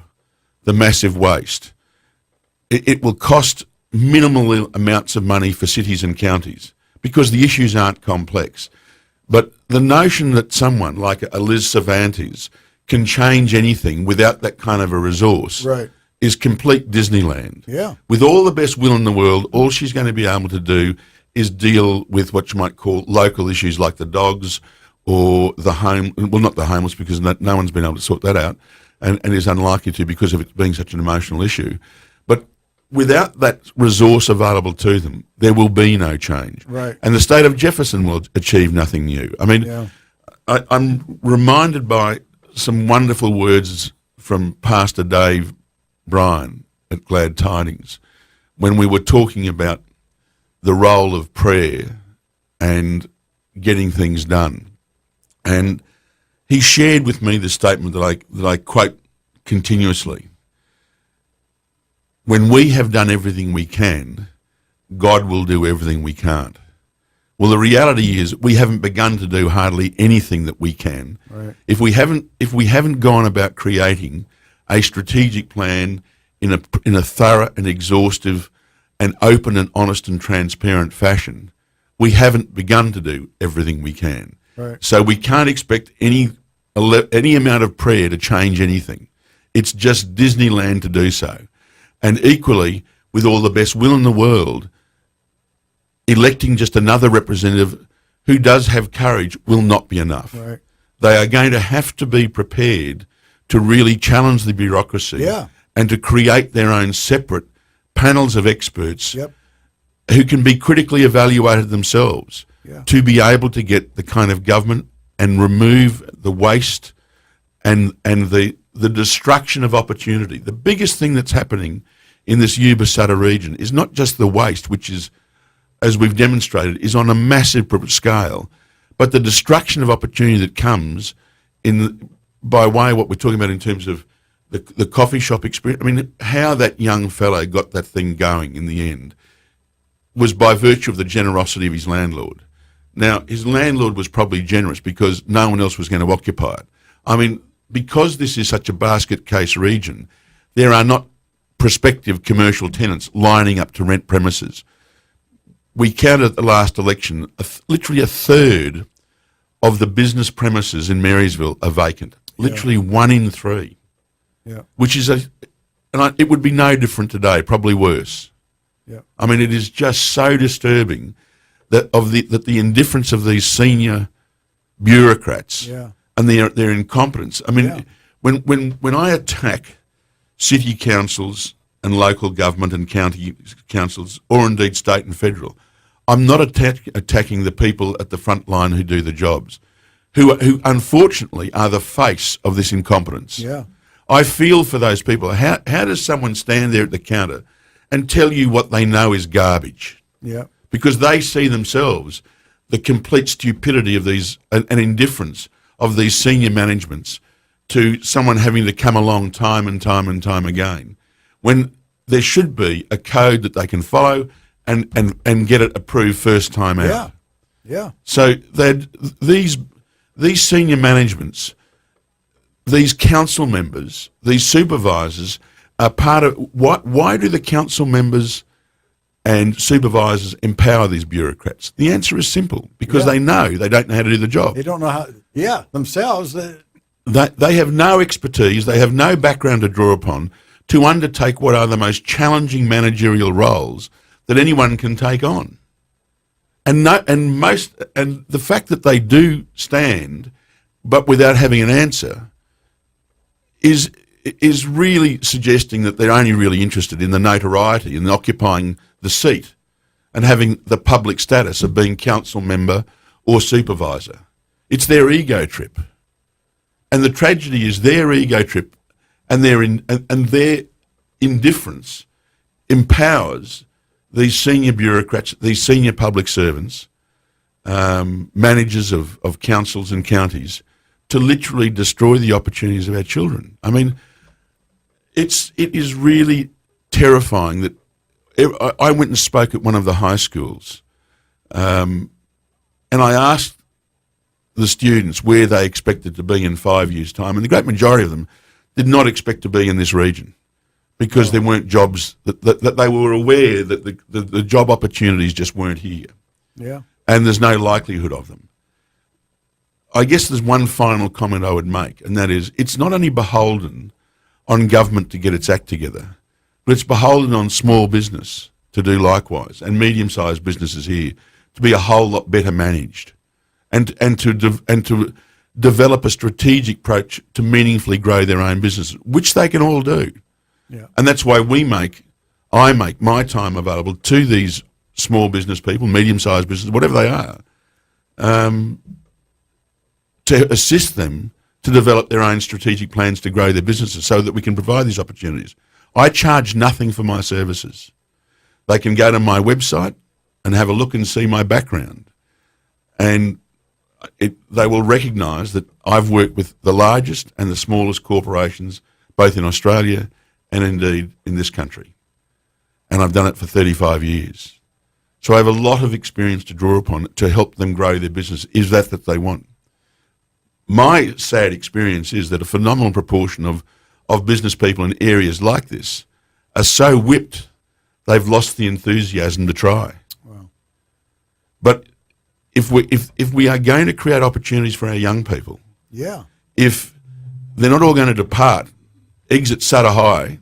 the massive waste. It will cost minimal amounts of money for cities and counties because the issues aren't complex. But the notion that someone like a Liz Cervantes can change anything without that kind of a resource is complete Disneyland. Yeah. With all the best will in the world, all she's going to be able to do is deal with what you might call local issues like the dogs or the not the homeless, because no one's been able to sort that out and is unlikely to because of it being such an emotional issue. But without that resource available to them, there will be no change. Right. And the state of Jefferson will achieve nothing new. I mean, I'm reminded by some wonderful words from Pastor Dave Bryan at Glad Tidings when we were talking about the role of prayer and getting things done. And he shared with me the statement that I quote continuously. When we have done everything we can, God will do everything we can't. Well, the reality is we haven't begun to do hardly anything that we can. Right. If we haven't gone about creating a strategic plan in a thorough and exhaustive and open and honest and transparent fashion, we haven't begun to do everything we can. Right. So we can't expect any amount of prayer to change anything. It's just Disneyland to do so. And equally, with all the best will in the world, electing just another representative who does have courage will not be enough. Right. They are going to have to be prepared to really challenge the bureaucracy and to create their own separate panels of experts who can be critically evaluated themselves to be able to get the kind of government and remove the waste and the destruction of opportunity. The biggest thing that's happening in this Yuba Sutter region is not just the waste, which is, as we've demonstrated, is on a massive scale, but the destruction of opportunity that comes by way of what we're talking about in terms of the coffee shop experience. I mean, how that young fellow got that thing going in the end was by virtue of the generosity of his landlord. Now, his landlord was probably generous because no one else was going to occupy it. I mean, because this is such a basket case region, there are not prospective commercial tenants lining up to rent premises. We counted at the last election, literally a third of the business premises in Marysville are vacant. Literally 1 in 3. Yeah. Which is it would be no different today, probably worse. Yeah. I mean, it is just so disturbing that the indifference of these senior bureaucrats and their incompetence. I mean, when I attack city councils and local government and county councils, or indeed state and federal, I'm not attacking the people at the front line who do the jobs, who unfortunately are the face of this incompetence. Yeah. I feel for those people. How does someone stand there at the counter and tell you what they know is garbage? Yeah. Because they see themselves the complete stupidity of these and indifference of these senior managements to someone having to come along time and time and time again, when there should be a code that they can follow and get it approved first time out. Yeah. So these senior managements, these council members, these supervisors are part of why do the council members and supervisors empower these bureaucrats? The answer is simple, because they know they don't know how to do the job. They don't know how. Yeah, themselves. They have no expertise. They have no background to draw upon to undertake what are the most challenging managerial roles that anyone can take on. And the fact that they do stand, but without having an answer, is really suggesting that they're only really interested in the notoriety and occupying the seat and having the public status of being council member or supervisor. It's their ego trip. And the tragedy is their ego trip and their indifference empowers these senior bureaucrats, these senior public servants, managers of councils and counties, to literally destroy the opportunities of our children. I mean, it is really terrifying that I went and spoke at one of the high schools, and I asked the students where they expected to be in 5 years' time, and the great majority of them did not expect to be in this region because there weren't jobs, that they were aware that the job opportunities just weren't here. Yeah. And there's no likelihood of them. I guess there's one final comment I would make, and that is it's not only beholden on government to get its act together, but it's beholden on small business to do likewise, and medium-sized businesses here to be a whole lot better managed, and to develop a strategic approach to meaningfully grow their own businesses, which they can all do. Yeah. And that's why I make my time available to these small business people, medium-sized businesses, whatever they are, to assist them to develop their own strategic plans to grow their businesses so that we can provide these opportunities. I charge nothing for my services. They can go to my website and have a look and see my background. And they will recognise that I've worked with the largest and the smallest corporations, both in Australia and indeed in this country. And I've done it for 35 years. So I have a lot of experience to draw upon to help them grow their business, is that they want. My sad experience is that a phenomenal proportion of business people in areas like this are so whipped they've lost the enthusiasm to try. Wow. But if we are going to create opportunities for our young people, if they're not all going to depart, exit Sutter High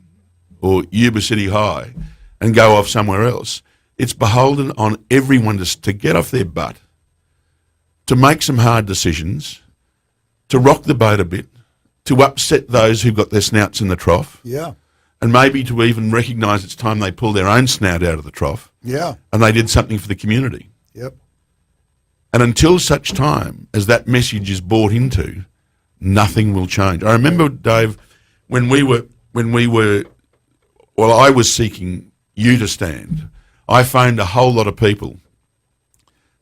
or Yuba City High and go off somewhere else, it's beholden on everyone to get off their butt, to make some hard decisions, to rock the boat a bit, to upset those who've got their snouts in the trough, and maybe to even recognise it's time they pull their own snout out of the trough, and they did something for the community. Yep. And until such time as that message is bought into, nothing will change. I remember, Dave, when I was seeking you to stand, I phoned a whole lot of people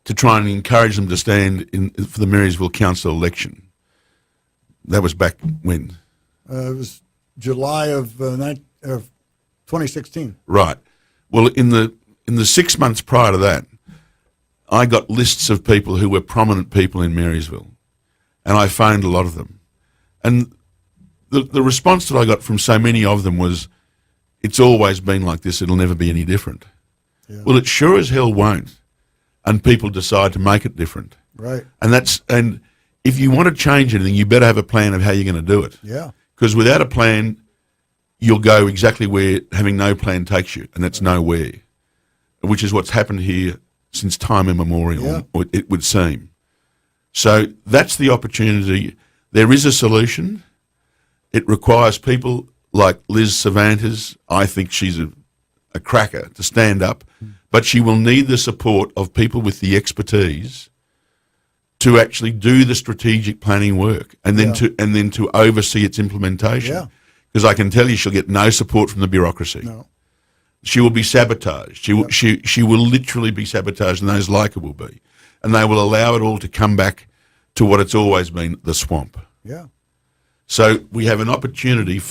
to try and encourage them to stand for the Marysville Council election. That was back when? It was July of 2016. Right. Well, in the 6 months prior to that, I got lists of people who were prominent people in Marysville, and I phoned a lot of them. And the response that I got from so many of them was, it's always been like this, it'll never be any different. Yeah. Well, it sure as hell won't, and people decide to make it different. Right. And if you want to change anything, you better have a plan of how you're going to do it. Yeah. Because without a plan, you'll go exactly where having no plan takes you, and that's nowhere, which is what's happened here since time immemorial, or it would seem. So that's the opportunity. There is a solution. It requires people like Liz Cervantes. I think she's a cracker to stand up, but she will need the support of people with the expertise to actually do the strategic planning work and then to oversee its implementation. Yeah. Because I can tell you she'll get no support from the bureaucracy. No. She will be sabotaged. She will literally be sabotaged, and those like her will be. And they will allow it all to come back to what it's always been, the swamp. Yeah. So we have an opportunity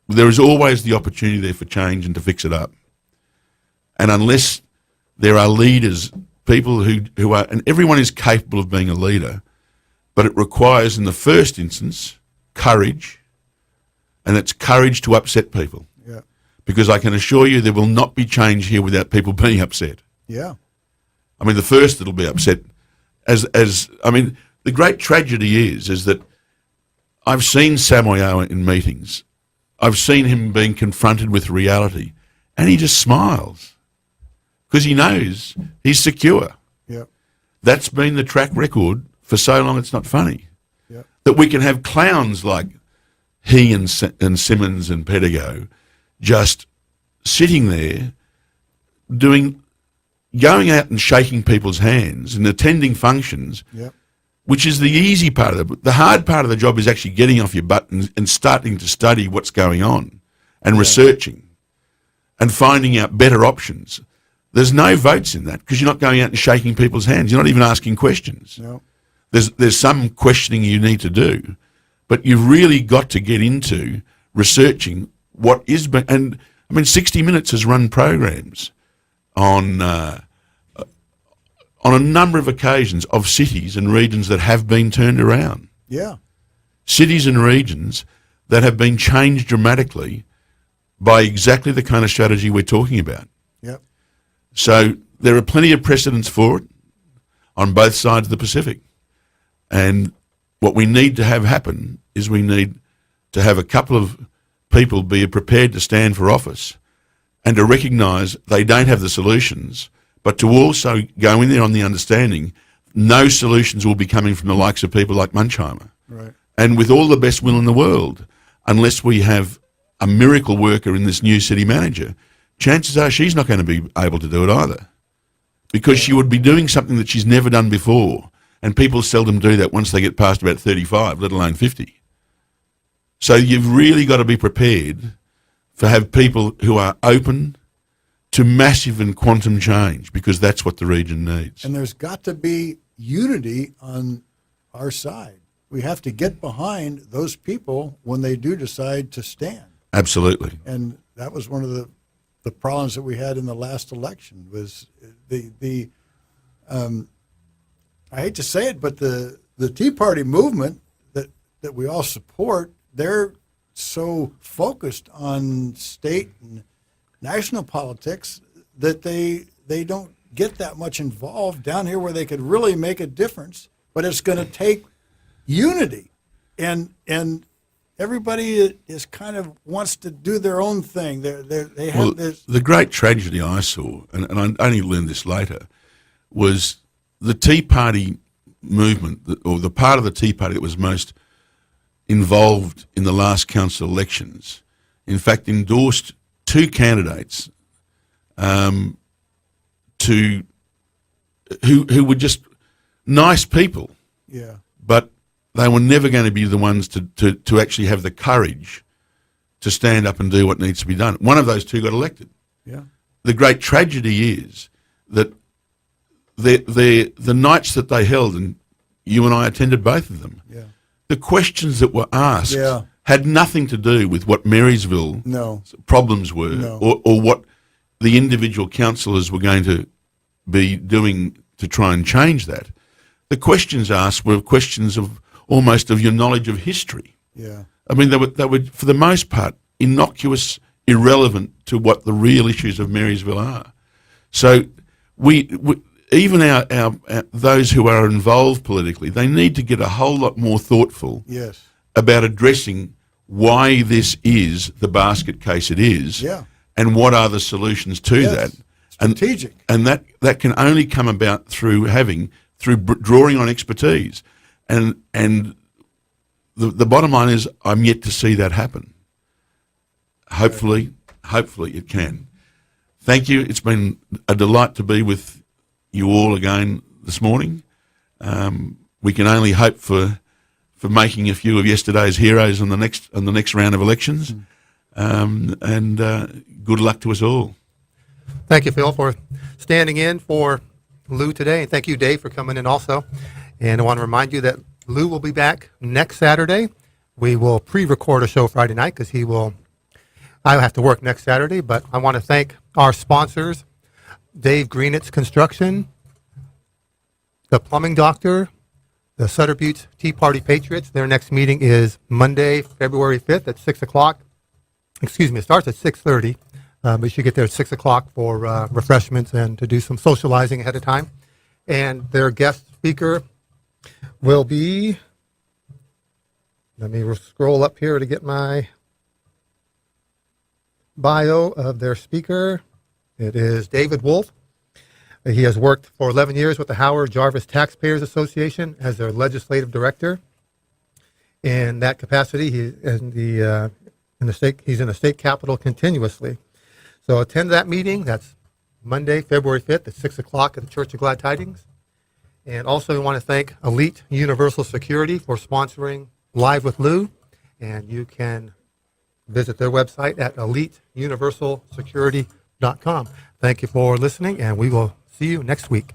there is always the opportunity there for change and to fix it up. And unless there are leaders, people who are, and everyone is capable of being a leader, but it requires in the first instance courage, and it's courage to upset people. Yeah. Because I can assure you there will not be change here without people being upset. Yeah. I mean, the first that'll be upset, the great tragedy is that I've seen Samoa in meetings. I've seen him being confronted with reality, and he just smiles because he knows he's secure. Yep. That's been the track record for so long it's not funny. Yep. That we can have clowns like he and Simmons and Pedigo just sitting there going out and shaking people's hands and attending functions, which is the easy part of it. The hard part of the job is actually getting off your butt and starting to study what's going on and researching and finding out better options. There's no votes in that because you're not going out and shaking people's hands. You're not even asking questions. No. There's some questioning you need to do, but you've really got to get into researching what is, and I mean, 60 Minutes has run programs on a number of occasions of cities and regions that have been turned around. Yeah. Cities and regions that have been changed dramatically by exactly the kind of strategy we're talking about. Yep. So there are plenty of precedents for it on both sides of the Pacific. And what we need to have happen is we need to have a couple of people be prepared to stand for office and to recognise they don't have the solutions, but to also go in there on the understanding no solutions will be coming from the likes of people like Munchheimer. Right. And with all the best will in the world, unless we have a miracle worker in this new city manager, chances are she's not going to be able to do it either, because she would be doing something that she's never done before, and people seldom do that once they get past about 35, let alone 50. So you've really got to be prepared to have people who are open to massive and quantum change, because that's what the region needs. And there's got to be unity on our side. We have to get behind those people when they do decide to stand. Absolutely. And that was one of the problems that we had in the last election was the I hate to say it, but the Tea Party movement that we all support, they're so focused on state and national politics that they don't get that much involved down here where they could really make a difference. But it's going to take unity, and everybody is kind of wants to do their own thing. They have this. The great tragedy I saw, and I only learned this later, was the Tea Party movement, or the part of the Tea Party that was most involved in the last council elections, in fact, endorsed two candidates who were just nice people. Yeah. But they were never going to be the ones to actually have the courage to stand up and do what needs to be done. One of those two got elected. Yeah. The great tragedy is that the nights that they held, and you and I attended both of them, the questions that were asked had nothing to do with what Marysville problems were or what the individual councillors were going to be doing to try and change that. The questions asked were questions of almost of your knowledge of history. Yeah. I mean, they were for the most part innocuous, irrelevant to what the real issues of Marysville are. So we even our those who are involved politically, they need to get a whole lot more thoughtful Yes. about addressing why this is the basket case it is, Yeah. and what are the solutions to that. Strategic. And that can only come about through drawing on expertise. And the bottom line is I'm yet to see that happen. Hopefully it can. Thank you. It's been a delight to be with you all again this morning. We can only hope for making a few of yesterday's heroes on the next round of elections. And good luck to us all. Thank you, Phil, for standing in for Lou today. And thank you, Dave, for coming in also. And I want to remind you that Lou will be back next Saturday. We will pre-record a show Friday night because I have to work next Saturday. But I want to thank our sponsors, Dave Greenitz Construction, the Plumbing Doctor, the Sutter Buttes Tea Party Patriots. Their next meeting is Monday, February 5th at 6 o'clock. Excuse me, it starts at 6:30. But you should get there at 6 o'clock for refreshments and to do some socializing ahead of time. And their guest speaker will be, let me scroll up here to get my bio of their speaker. It is David Wolf. He has worked for 11 years with the Howard Jarvis Taxpayers Association as their legislative director. In that capacity, he's in the state capitol continuously. So attend that meeting. That's Monday, February 5th at 6 o'clock at the Church of Glad Tidings. And also we want to thank Elite Universal Security for sponsoring Live with Lou. And you can visit their website at eliteuniversalsecurity.com. Thank you for listening, and we will see you next week.